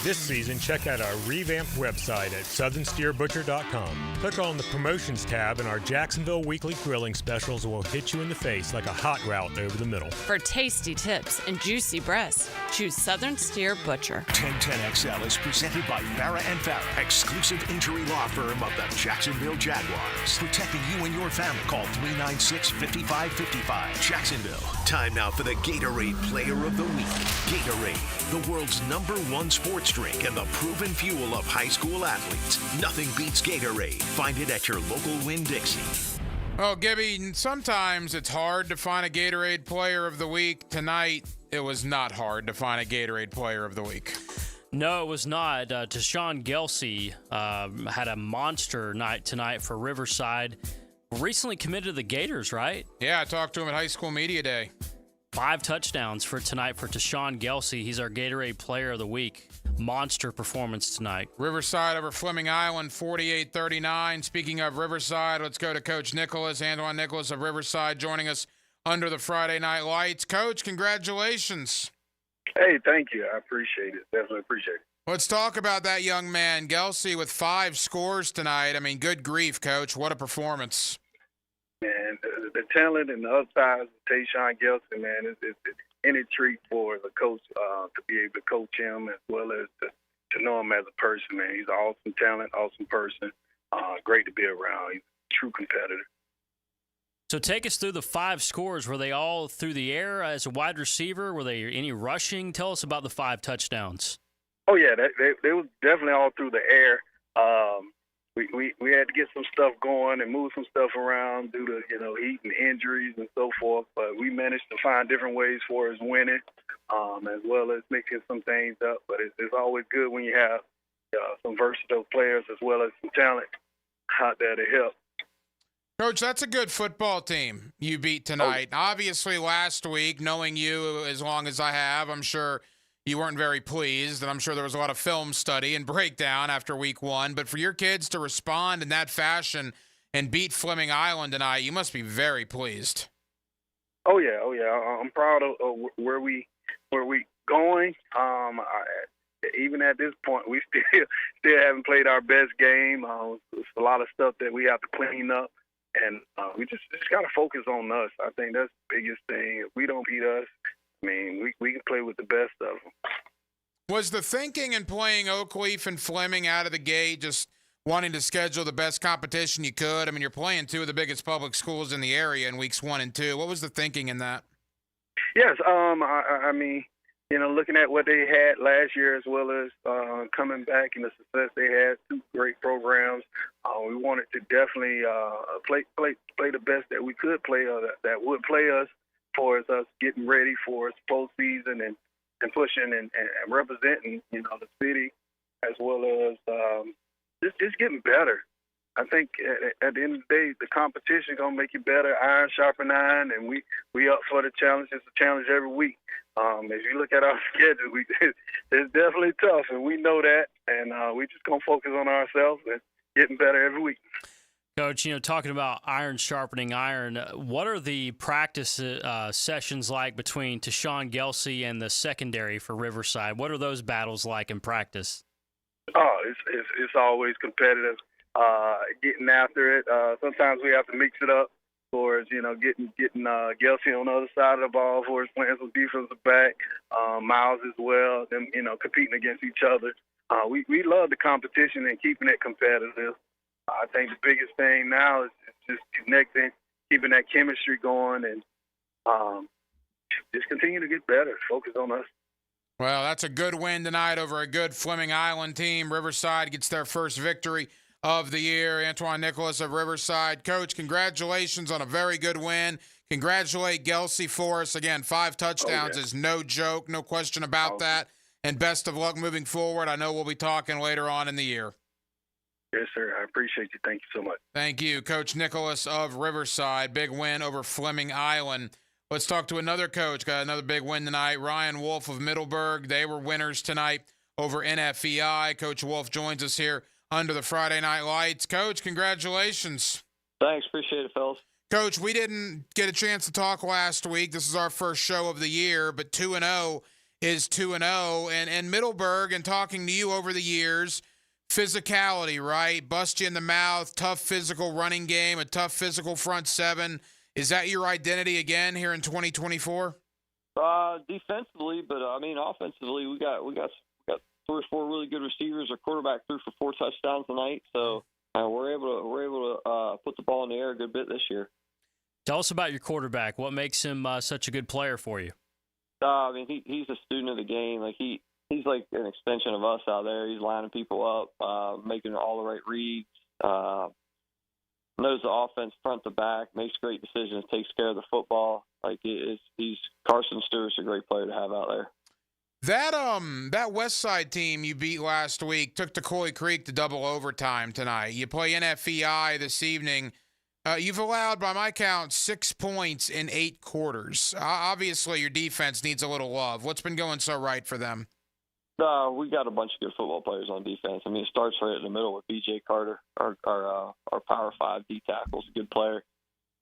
This season, check out our revamped website at southernsteerbutcher.com. Click on the Promotions tab, and our Jacksonville weekly grilling specials will hit you in the face like a hot route over the middle. For tasty tips and juicy breasts, choose Southern Steer Butcher. 1010XL is presented by Farah and Farah, exclusive injury law firm of the Jacksonville Jaguars. Protecting you and your family. Call 396-5555. Jacksonville. Time now for the Gatorade Player of the Week. Gatorade, the world's #1 sports drink and the proven fuel of high school athletes. Nothing beats Gatorade. Find it at your local Winn-Dixie. Well, Gibby, sometimes it's hard to find a Gatorade Player of the Week. Tonight, it was not hard to find a Gatorade Player of the Week. No, it was not. Tashawn Gelsey had a monster night tonight for Riverside. Recently committed to the Gators, right? Yeah, I talked to him at High School Media Day. 5 touchdowns for tonight for Tashawn Gelsey. He's our Gatorade Player of the Week. Monster performance tonight. Riverside over Fleming Island, 48-39. Speaking of Riverside, let's go to Coach Nicholas, Antoine Nicholas of Riverside, joining us under the Friday Night Lights. Coach, congratulations. Hey, thank you. I appreciate it. Definitely appreciate it. Let's talk about that young man, Gelsey, with 5 scores tonight. I mean, good grief, Coach. What a performance. Man, the talent and the upside of Tashawn Gelsey, man, it's any treat for the coach to be able to coach him as well as to know him as a person, man. He's an awesome talent, awesome person. Great to be around. He's a true competitor. So take us through the 5 scores. Were they all through the air as a wide receiver? Were they any rushing? Tell us about the 5 touchdowns. Oh, yeah, they was definitely all through the air. We had to get some stuff going and move some stuff around due to, heat and injuries and so forth. But we managed to find different ways for us winning, as well as mixing some things up. But it's always good when you have some versatile players as well as some talent out there to help. Coach, that's a good football team you beat tonight. Obviously, last week, knowing you as long as I have, I'm sure you weren't very pleased, and I'm sure there was a lot of film study and breakdown after week 1. But for your kids to respond in that fashion and beat Fleming Island tonight, you must be very pleased. Oh yeah. I'm proud of where we going. Even at this point, we still haven't played our best game. There's a lot of stuff that we have to clean up, and we just got to focus on us. I think that's the biggest thing. If we don't beat us, I mean, we can play with the best of them. Was the thinking in playing Oakleaf and Fleming out of the gate just wanting to schedule the best competition you could? I mean, you're playing 2 of the biggest public schools in the area in weeks 1 and 2. What was the thinking in that? Yes, I mean, looking at what they had last year as well as coming back and the success they had, 2 great programs. We wanted to definitely play the best that we could play, that would play us, for us getting ready for postseason and pushing and representing, the city, as well as just getting better. I think at the end of the day, the competition gonna make you better. Iron sharpen iron, and we up for the challenge. It's a challenge every week. As you look at our schedule, it's definitely tough, and we know that. And we just gonna focus on ourselves and getting better every week. Coach, talking about iron sharpening iron, what are the practice sessions like between Tashawn Gelsey and the secondary for Riverside? What are those battles like in practice? Oh, it's always competitive. Getting after it. Sometimes we have to mix it up for us, getting Gelsey on the other side of the ball for us, playing some defensive back, Miles as well, them, competing against each other. We love the competition and keeping it competitive. I think the biggest thing now is just connecting, keeping that chemistry going, and just continue to get better. Focus on us. Well, that's a good win tonight over a good Fleming Island team. Riverside gets their first victory of the year. Antoine Nicholas of Riverside. Coach, congratulations on a very good win. Congratulate Gelsey for us. Again, 5 touchdowns is no joke, no question about that. And best of luck moving forward. I know we'll be talking later on in the year. Yes, sir. I appreciate you. Thank you so much. Thank you, Coach Nicholas of Riverside. Big win over Fleming Island. Let's talk to another coach. Got another big win tonight. Ryan Wolf of Middleburg. They were winners tonight over NFEI. Coach Wolf joins us here under the Friday Night Lights. Coach, congratulations. Thanks. Appreciate it, fellas. Coach, we didn't get a chance to talk last week. This is our first show of the year, but 2-0 is 2-0. And Middleburg, and talking to you over the years, physicality, right? Bust you in the mouth, tough physical running game, a tough physical front seven. Is that your identity again here in 2024? Defensively, but offensively, we got 3 or 4 really good receivers. Our quarterback threw for 4 touchdowns tonight, so we're able to put the ball in the air a good bit this year. Tell us about your quarterback. What makes him such a good player for you? He's a student of the game. Like he's like an extension of us out there. He's lining people up, making all the right reads. Knows the offense front to back, makes great decisions, takes care of the football. Carson Stewart's a great player to have out there. That West Side team you beat last week took to Coy Creek to double overtime tonight. You play NFEI this evening. You've allowed, by my count, 6 points in 8 quarters. Obviously, your defense needs a little love. What's been going so right for them? We got a bunch of good football players on defense. It starts right in the middle with B.J. Carter, our Power 5 D tackle's a good player.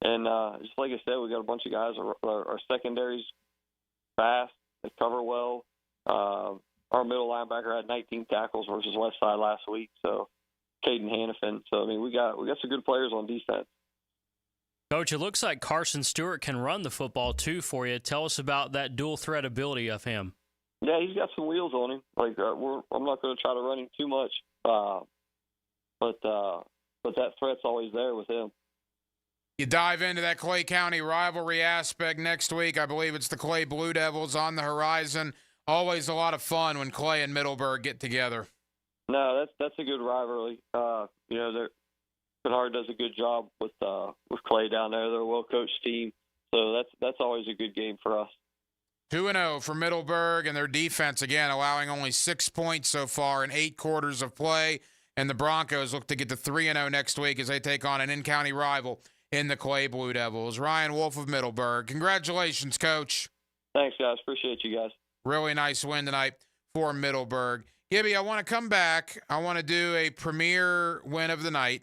And just like I said, we got a bunch of guys. Our secondary's fast. They cover well. Our middle linebacker had 19 tackles versus West Side last week. So, Caden Hannafin. So, we got some good players on defense. Coach, it looks like Carson Stewart can run the football, too, for you. Tell us about that dual threat ability of him. Yeah, he's got some wheels on him. I'm not going to try to run him too much, but that threat's always there with him. You dive into that Clay County rivalry aspect next week. I believe it's the Clay Blue Devils on the horizon. Always a lot of fun when Clay and Middleburg get together. No, that's a good rivalry. Bernard does a good job with Clay down there. They're a well-coached team, so that's always a good game for us. 2-0 for Middleburg, and their defense, again, allowing only 6 points so far in 8 quarters of play. And the Broncos look to get to 3-0 next week as they take on an in-county rival in the Clay Blue Devils. Ryan Wolf of Middleburg. Congratulations, Coach. Thanks, guys. Appreciate you guys. Really nice win tonight for Middleburg. Gibby, I want to come back. I want to do a premier win of the night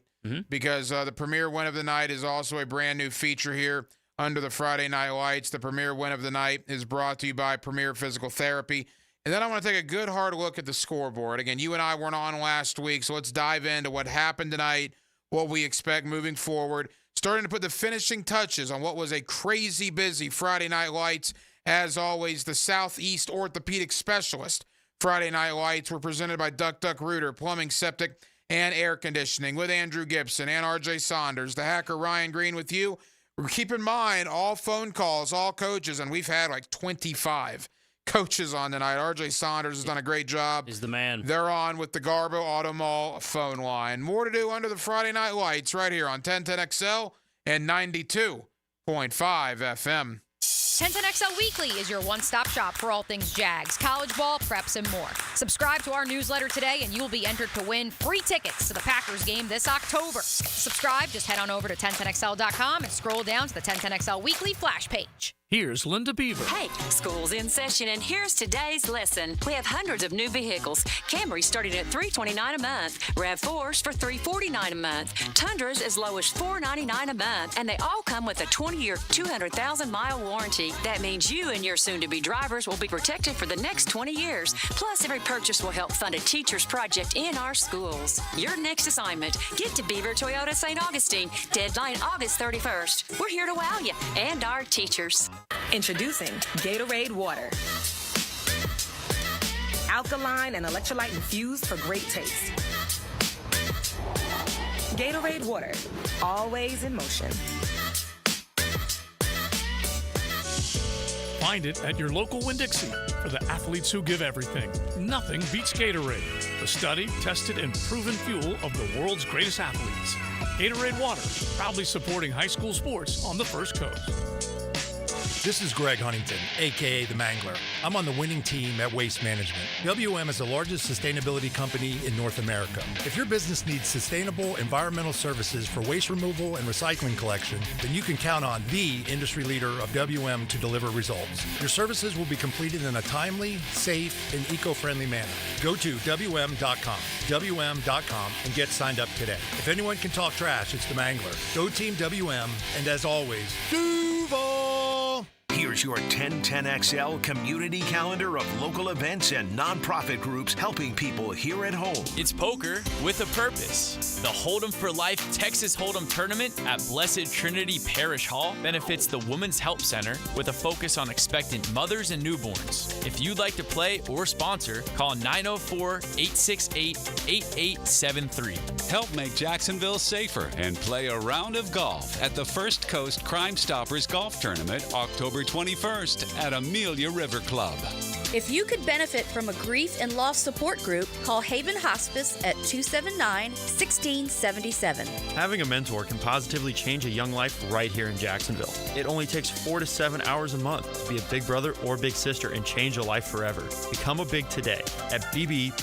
because the premier win of the night is also a brand new feature here under the Friday Night Lights. The premier win of the night is brought to you by Premier Physical Therapy. And then I want to take a good hard look at the scoreboard. Again, you and I weren't on last week, so let's dive into what happened tonight, what we expect moving forward, starting to put the finishing touches on what was a crazy busy Friday Night Lights. As always, the Southeast Orthopedic Specialist Friday Night Lights were presented by Duck Duck Rooter, Plumbing, Septic, and Air Conditioning with Andrew Gibson and R.J. Saunders. The hacker Ryan Green with you. Keep in mind, all phone calls, all coaches, and we've had like 25 coaches on tonight. R.J. Saunders has done a great job. He's the man. They're on with the Garbo Auto Mall phone line. More to do under the Friday Night Lights right here on 1010XL and 92.5 FM. 1010XL Weekly is your one-stop shop for all things Jags, college ball, preps, and more. Subscribe to our newsletter today, and you'll be entered to win free tickets to the Packers game this October. Subscribe, just head on over to 1010XL.com and scroll down to the 1010XL Weekly flash page. Here's Linda Beaver. Hey, school's in session, and here's today's lesson. We have hundreds of new vehicles. Camrys starting at $329 a month. RAV4s for $349 a month. Tundras as low as $499 a month. And they all come with a 20-year, 200,000-mile warranty. That means you and your soon-to-be drivers will be protected for the next 20 years. Plus, every purchase will help fund a teacher's project in our schools. Your next assignment, get to Beaver Toyota St. Augustine. Deadline August 31st. We're here to wow you and our teachers. Introducing Gatorade Water. Alkaline and electrolyte infused for great taste. Gatorade Water, always in motion. Find it at your local Winn-Dixie. For the athletes who give everything, nothing beats Gatorade, the studied, tested, and proven fuel of the world's greatest athletes. Gatorade Water, proudly supporting high school sports on the First Coast. This is Greg Huntington, a.k.a. The Mangler. I'm on the winning team at Waste Management. WM is the largest sustainability company in North America. If your business needs sustainable environmental services for waste removal and recycling collection, then you can count on the industry leader of WM to deliver results. Your services will be completed in a timely, safe, and eco-friendly manner. Go to WM.com, WM.com, and get signed up today. If anyone can talk trash, it's The Mangler. Go Team WM, and as always, Duval! Here's your 1010XL community calendar of local events and nonprofit groups helping people here at home. It's poker with a purpose. The Hold'em for Life Texas Hold'em Tournament at Blessed Trinity Parish Hall benefits the Women's Help Center with a focus on expectant mothers and newborns. If you'd like to play or sponsor, call 904-868-8873. Help make Jacksonville safer and play a round of golf at the First Coast Crime Stoppers Golf Tournament, October 21st at Amelia River Club. If you could benefit from a grief and loss support group, call Haven Hospice at 279-1677. Having a mentor can positively change a young life right here in Jacksonville. It only takes 4 to 7 hours a month to be a big brother or big sister and change a life forever. Become a big today at bbbsnefl.org.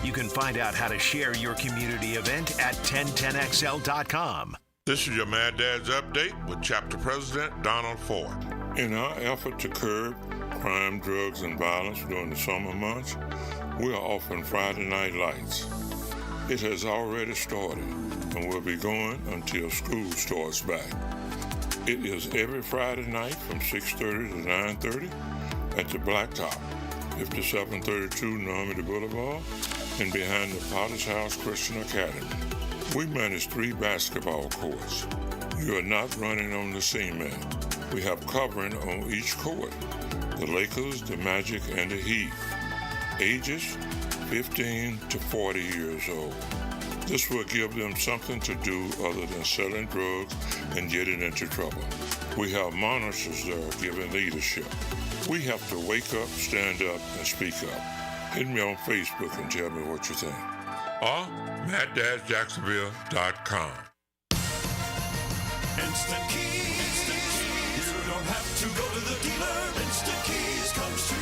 You can find out how to share your community event at 1010XL.com. This is your Mad Dad's Update with Chapter President Donald Ford. In our effort to curb crime, drugs, and violence during the summer months, we are offering Friday Night Lights. It has already started and will be going until school starts back. It is every Friday night from 6:30 to 9:30 at the Blacktop, 5732 Normandy Boulevard, and behind the Potter's House Christian Academy. We manage 3 basketball courts. You are not running on the cement. We have covering on each court. The Lakers, the Magic, and the Heat. Ages 15 to 40 years old. This will give them something to do other than selling drugs and getting into trouble. We have monitors there giving leadership. We have to wake up, stand up, and speak up. Hit me on Facebook and tell me what you think. Or MattDadJacksonville.com. Instant Keys. You don't have to go to the dealer. Instant Keys comes to you.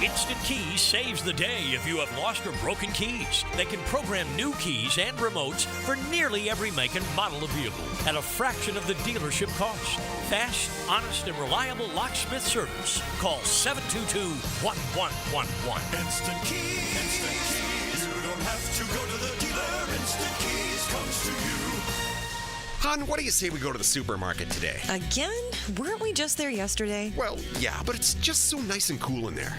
Instant Keys saves the day if you have lost or broken keys. They can program new keys and remotes for nearly every make and model of vehicle at a fraction of the dealership cost. Fast, honest, and reliable locksmith service. Call 722-1111. Instant Keys. Instant Keys. You don't have to go to the dealer. Instant Keys comes to you. Hon, what do you say we go to the supermarket today? Again? Weren't we just there yesterday? Well, yeah, but it's just so nice and cool in there.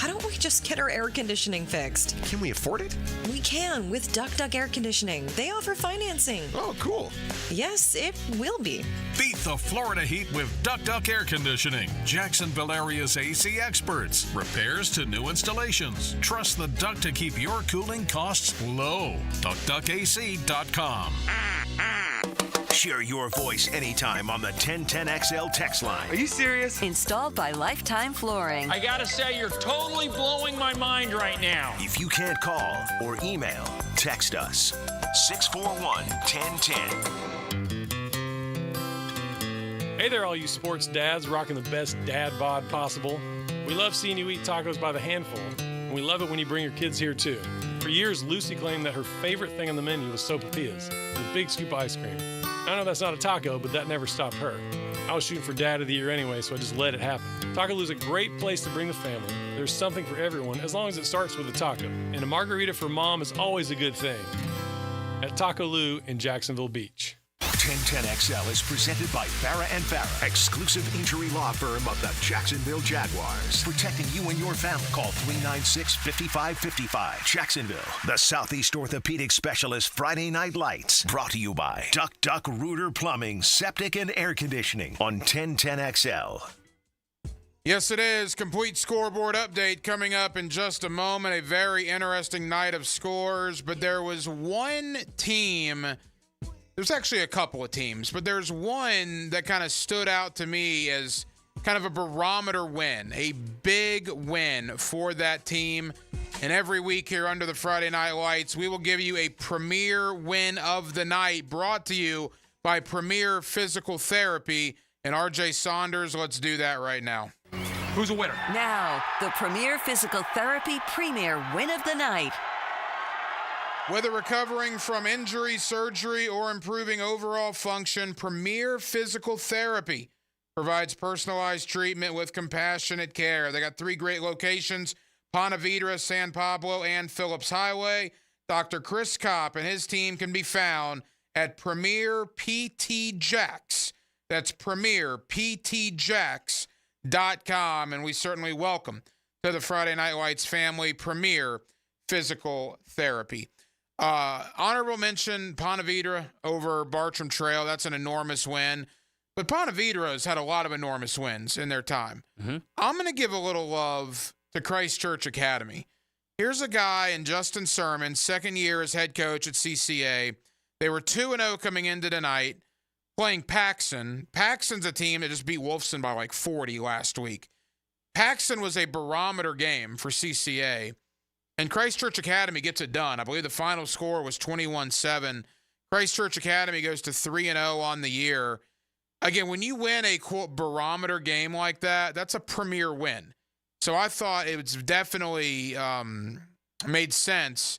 Why don't we just get our air conditioning fixed? Can we afford it? We can with Duck Duck Air Conditioning. They offer financing. Oh, cool. Yes, it will be. Beat the Florida heat with Duck Duck Air Conditioning. Jacksonville area's AC experts. Repairs to new installations. Trust the Duck to keep your cooling costs low. DuckDuckAC.com. Share your voice anytime on the 1010XL text line. Are you serious? Installed by Lifetime Flooring. I gotta say, you're totally blowing my mind right now. If you can't call or email, text us. 641-1010. Hey there, all you sports dads rocking the best dad bod possible. We love seeing you eat tacos by the handful, and we love it when you bring your kids here too. For years, Lucy claimed that her favorite thing on the menu was sopapillas, with a big scoop of ice cream. I know that's not a taco, but that never stopped her. I was shooting for Dad of the Year anyway, so I just let it happen. Taco Lou's a great place to bring the family. There's something for everyone, as long as it starts with a taco. And a margarita for mom is always a good thing. At Taco Lou in Jacksonville Beach. 1010XL is presented by Farah & Farah, exclusive injury law firm of the Jacksonville Jaguars. Protecting you and your family. Call 396-5555. Jacksonville, the Southeast Orthopedic Specialist Friday Night Lights. Brought to you by Duck Duck Rooter Plumbing, Septic, and Air Conditioning on 1010XL. Yes, it is. Complete scoreboard update coming up in just a moment. A very interesting night of scores, but there was one team. There's actually a couple of teams, but there's one that kind of stood out to me as kind of a barometer win, a big win for that team. And every week here under the Friday Night Lights, we will give you a premier win of the night brought to you by Premier Physical Therapy. And RJ Saunders, let's do that right now. Who's a winner? Now, the Premier Physical Therapy Premier Win of the Night. Whether recovering from injury, surgery, or improving overall function, Premier Physical Therapy provides personalized treatment with compassionate care. They got 3 great locations, Ponte Vedra, San Pablo, and Phillips Highway. Dr. Chris Kopp and his team can be found at Premier PT Jacks. That's PremierPTJacks.com. And we certainly welcome to the Friday Night Lights family Premier Physical Therapy. Honorable mention, Ponte Vedra over Bartram Trail. That's an enormous win. But Ponte Vedra has had a lot of enormous wins in their time. Mm-hmm. I'm going to give a little love to Christ Church Academy. Here's a guy in Justin Sermon, second year as head coach at CCA. They were 2-0 coming into tonight, playing Paxson. Paxson's a team that just beat Wolfson by like 40 last week. Paxson was a barometer game for CCA. And Christ Church Academy gets it done. I believe the final score was 21-7. Christ Church Academy goes to 3-0 on the year. Again, when you win a, quote, barometer game like that, that's a premier win. So I thought it was definitely made sense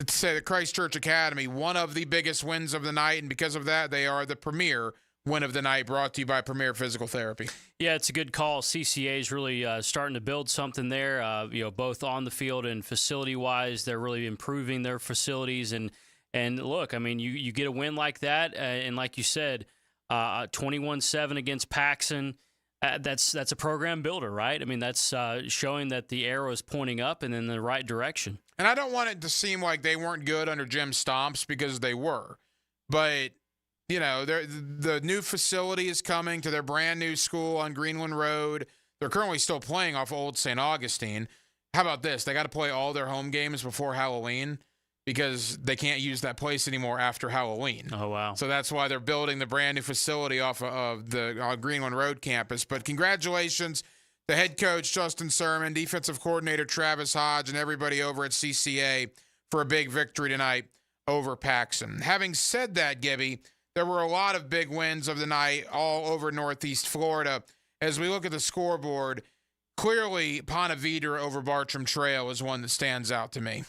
to say that Christ Church Academy, one of the biggest wins of the night, and because of that, they are the premier win of the night, brought to you by Premier Physical Therapy. Yeah, it's a good call. CCA is really starting to build something there, both on the field and facility-wise. They're really improving their facilities. And look, I mean, you get a win like that, and like you said, 21-7 against Paxson, that's a program builder, right? I mean, that's showing that the arrow is pointing up and in the right direction. And I don't want it to seem like they weren't good under Jim Stomps, because they were. But you know, the new facility is coming to their brand new school on Greenland Road. They're currently still playing off Old St. Augustine. How about this? They got to play all their home games before Halloween because they can't use that place anymore after Halloween. Oh, wow. So that's why they're building the brand new facility off of the Greenland Road campus. But congratulations to head coach Justin Sermon, defensive coordinator Travis Hodge, and everybody over at CCA for a big victory tonight over Paxson. Having said that, Gibby, there were a lot of big wins of the night all over Northeast Florida. As we look at the scoreboard, clearly Ponte Vedra over Bartram Trail is one that stands out to me.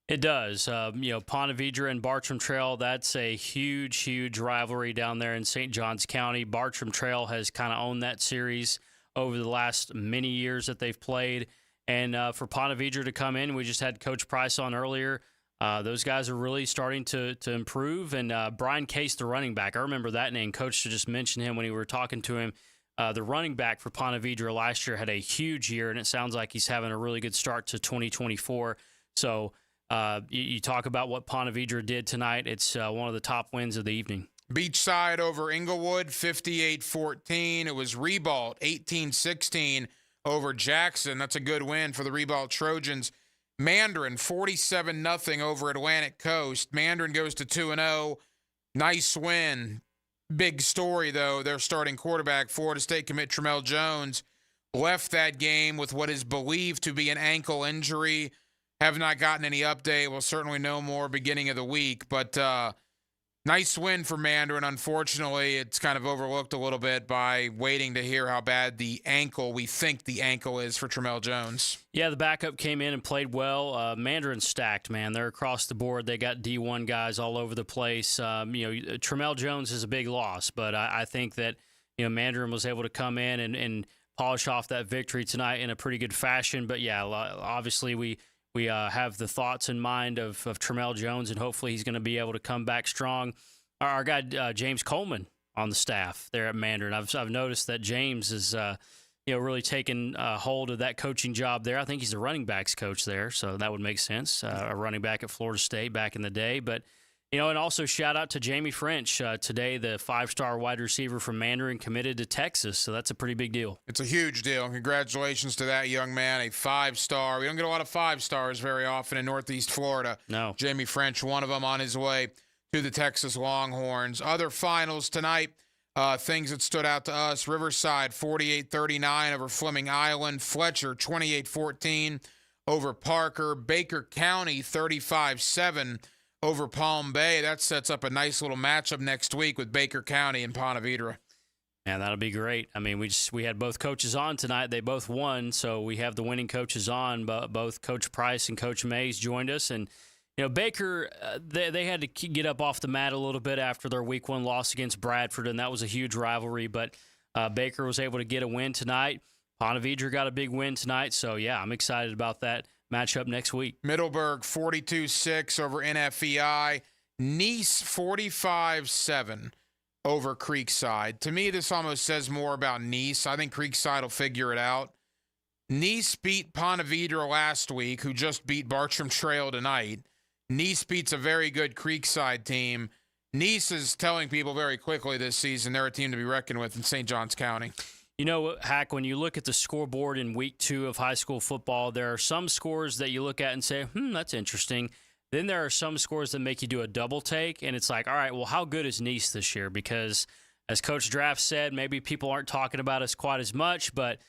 It does. Ponte Vedra and Bartram Trail, that's a huge, huge rivalry down there in St. Johns County. Bartram Trail has kind of owned that series over the last many years that they've played. And for Ponte Vedra to come in, we just had Coach Price on earlier. Those guys are really starting to improve. And Brian Case, the running back, I remember that name. Coach just mentioned him when we were talking to him. The running back for Ponte Vedra last year had a huge year, and it sounds like he's having a really good start to 2024. So you talk about what Ponte Vedra did tonight. It's one of the top wins of the evening. Beachside over Inglewood, 58-14. It was Ribault, 18-16 over Jackson. That's a good win for the Ribault Trojans. Mandarin, 47-0 over Atlantic Coast. Mandarin goes to 2-0. Nice win. Big story, though. Their starting quarterback, Florida State commit Tramel Jones, left that game with what is believed to be an ankle injury. Have not gotten any update. We'll certainly know more beginning of the week. But nice win for Mandarin. Unfortunately, it's kind of overlooked a little bit by waiting to hear how bad we think the ankle is for Tramel Jones. Yeah, the backup came in and played well. Mandarin's stacked, man. They're across the board. They got D1 guys all over the place. Tramel Jones is a big loss, but I think that Mandarin was able to come in and polish off that victory tonight in a pretty good fashion. But yeah, obviously we have the thoughts in mind of Tramel Jones, and hopefully he's going to be able to come back strong. Our guy James Coleman on the staff there at Mandarin. I've noticed that James is really taking hold of that coaching job there. I think he's the running backs coach there, so that would make sense. A running back at Florida State back in the day, but. And also shout out to Jamie French today, the 5-star wide receiver from Mandarin, committed to Texas. So that's a pretty big deal. It's a huge deal. Congratulations to that young man, a 5-star. We don't get a lot of 5-stars very often in Northeast Florida. No. Jamie French, one of them, on his way to the Texas Longhorns. Other finals tonight, things that stood out to us. Riverside, 48-39 over Fleming Island. Fletcher, 28-14 over Parker. Baker County 35-7 over Palm Bay. That sets up a nice little matchup next week with Baker County and Ponte Vedra. Man, that'll be great. I mean, we had both coaches on tonight. They both won, so we have the winning coaches on. But both Coach Price and Coach Mays joined us, and Baker, they had to get up off the mat a little bit after their Week 1 loss against Bradford, and that was a huge rivalry. But Baker was able to get a win tonight. Ponte Vedra got a big win tonight, so yeah, I'm excited about that matchup next week. Middleburg 42-6 over NFEI. Nice 45-7 over Creekside. To me, this almost says more about Nice. I think Creekside will figure it out. Nice beat Ponte Vedra last week, who just beat Bartram Trail tonight. Nice beats a very good Creekside team. Nice is telling people very quickly this season they're a team to be reckoned with in St. Johns County. You know, Hack, when you look at the scoreboard in Week 2 of high school football, there are some scores that you look at and say, that's interesting. Then there are some scores that make you do a double take, and it's like, all right, well, how good is Nice this year? Because as Coach Draft said, maybe people aren't talking about us quite as much, but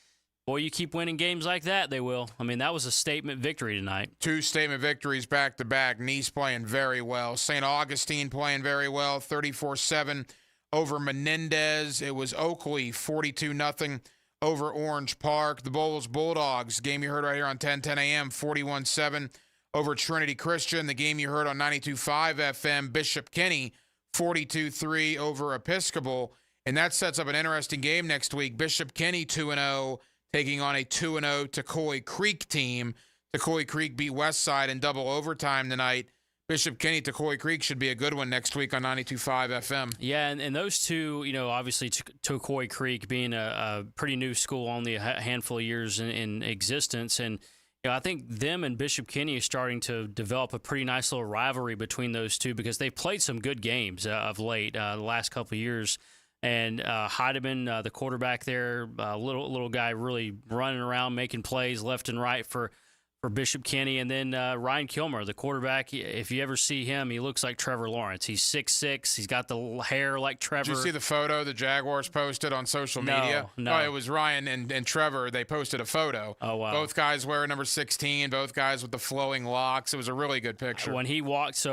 boy, you keep winning games like that, they will. I mean, that was a statement victory tonight. 2 statement victories back-to-back. Nice playing very well. St. Augustine playing very well, 34-7 over Menendez. It was Oakley, 42-0 over Orange Park. The Bowles Bulldogs, game you heard right here on 1010 AM, 41-7 over Trinity Christian. The game you heard on 92.5 FM, Bishop Kenny, 42-3 over Episcopal. And that sets up an interesting game next week. Bishop Kenny 2-0, taking on a 2-0 Tocoi Creek team. Tocoi Creek beat Westside in double overtime tonight. Bishop Kenny, Tocoi Creek should be a good one next week on 92.5 FM. Yeah, and those two, obviously Tocoi Creek being a pretty new school, only a handful of years in existence. And I think them and Bishop Kenny are starting to develop a pretty nice little rivalry between those two because they've played some good games of late, the last couple of years. And Heidemann, the quarterback there, little guy really running around, making plays left and right for Bishop Kenny. And then Ryan Kilmer, the quarterback, if you ever see him, he looks like Trevor Lawrence. He's 6'6". He's got the hair like Trevor. Did you see the photo the Jaguars posted on social media? No. Oh, it was Ryan and Trevor. They posted a photo. Oh, wow. Both guys wearing number 16, both guys with the flowing locks. It was a really good picture. When he walked,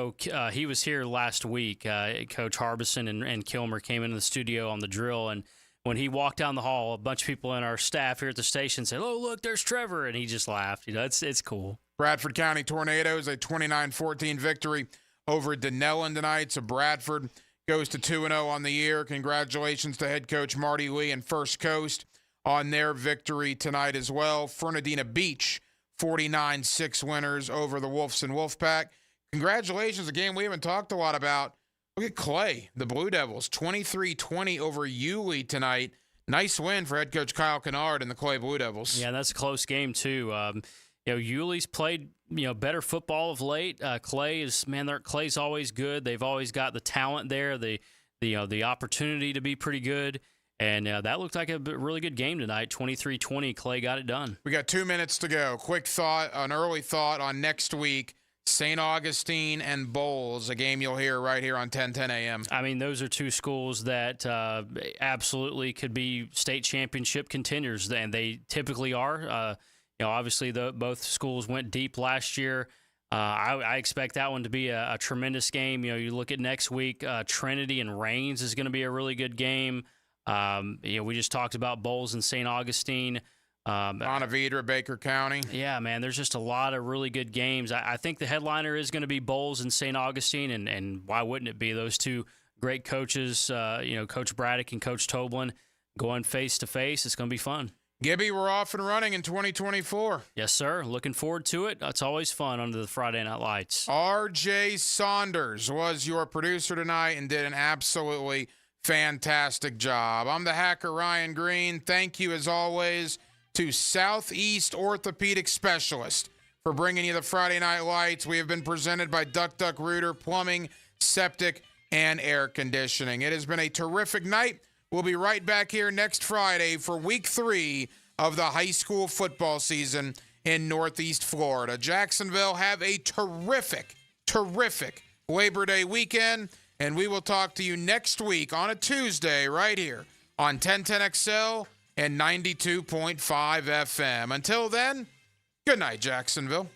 he was here last week. Coach Harbison and Kilmer came into the studio on the drill, and when he walked down the hall, a bunch of people in our staff here at the station said, "Oh, look, there's Trevor," and he just laughed. It's cool. Bradford County Tornadoes, a 29-14 victory over Denellen tonight. So Bradford goes to 2-0 on the year. Congratulations to head coach Marty Lee and First Coast on their victory tonight as well. Fernandina Beach, 49-6 winners over the Wolfson Wolfpack. Congratulations, a game we haven't talked a lot about. Look at Clay, the Blue Devils, 23-20 over Yulee tonight. Nice win for head coach Kyle Kennard and the Clay Blue Devils. Yeah, that's a close game too. Yulee's played better football of late. Clay's always good. They've always got the talent there, the opportunity to be pretty good. And that looked like a really good game tonight. 23-20, Clay got it done. We got 2 minutes to go. Quick thought, an early thought on next week. St. Augustine and Bowles, a game you'll hear right here on 1010 AM. I mean, those are two schools that absolutely could be state championship contenders, and they typically are. Obviously, both schools went deep last year. I expect that one to be a tremendous game. You look at next week, Trinity and Rains is going to be a really good game. We just talked about Bowles and St. Augustine. Ponte Vedra, Baker County. Yeah, man, there's just a lot of really good games. I think the headliner is going to be Bowles and St. Augustine, and why wouldn't it be? Those two great coaches, Coach Braddock and Coach Toblin going face-to-face. It's going to be fun. Gibby, we're off and running in 2024. Yes, sir. Looking forward to it. It's always fun under the Friday Night Lights. R.J. Saunders was your producer tonight and did an absolutely fantastic job. I'm the hacker, Ryan Green. Thank you, as always, to Southeast Orthopedic Specialist for bringing you the Friday Night Lights. We have been presented by Duck Duck Rooter Plumbing, Septic, and Air Conditioning. It has been a terrific night. We'll be right back here next Friday for Week 3 of the high school football season in Northeast Florida. Jacksonville, have a terrific Labor Day weekend, and we will talk to you next week on a Tuesday right here on 1010XL and 92.5 FM. Until then, Good night, Jacksonville.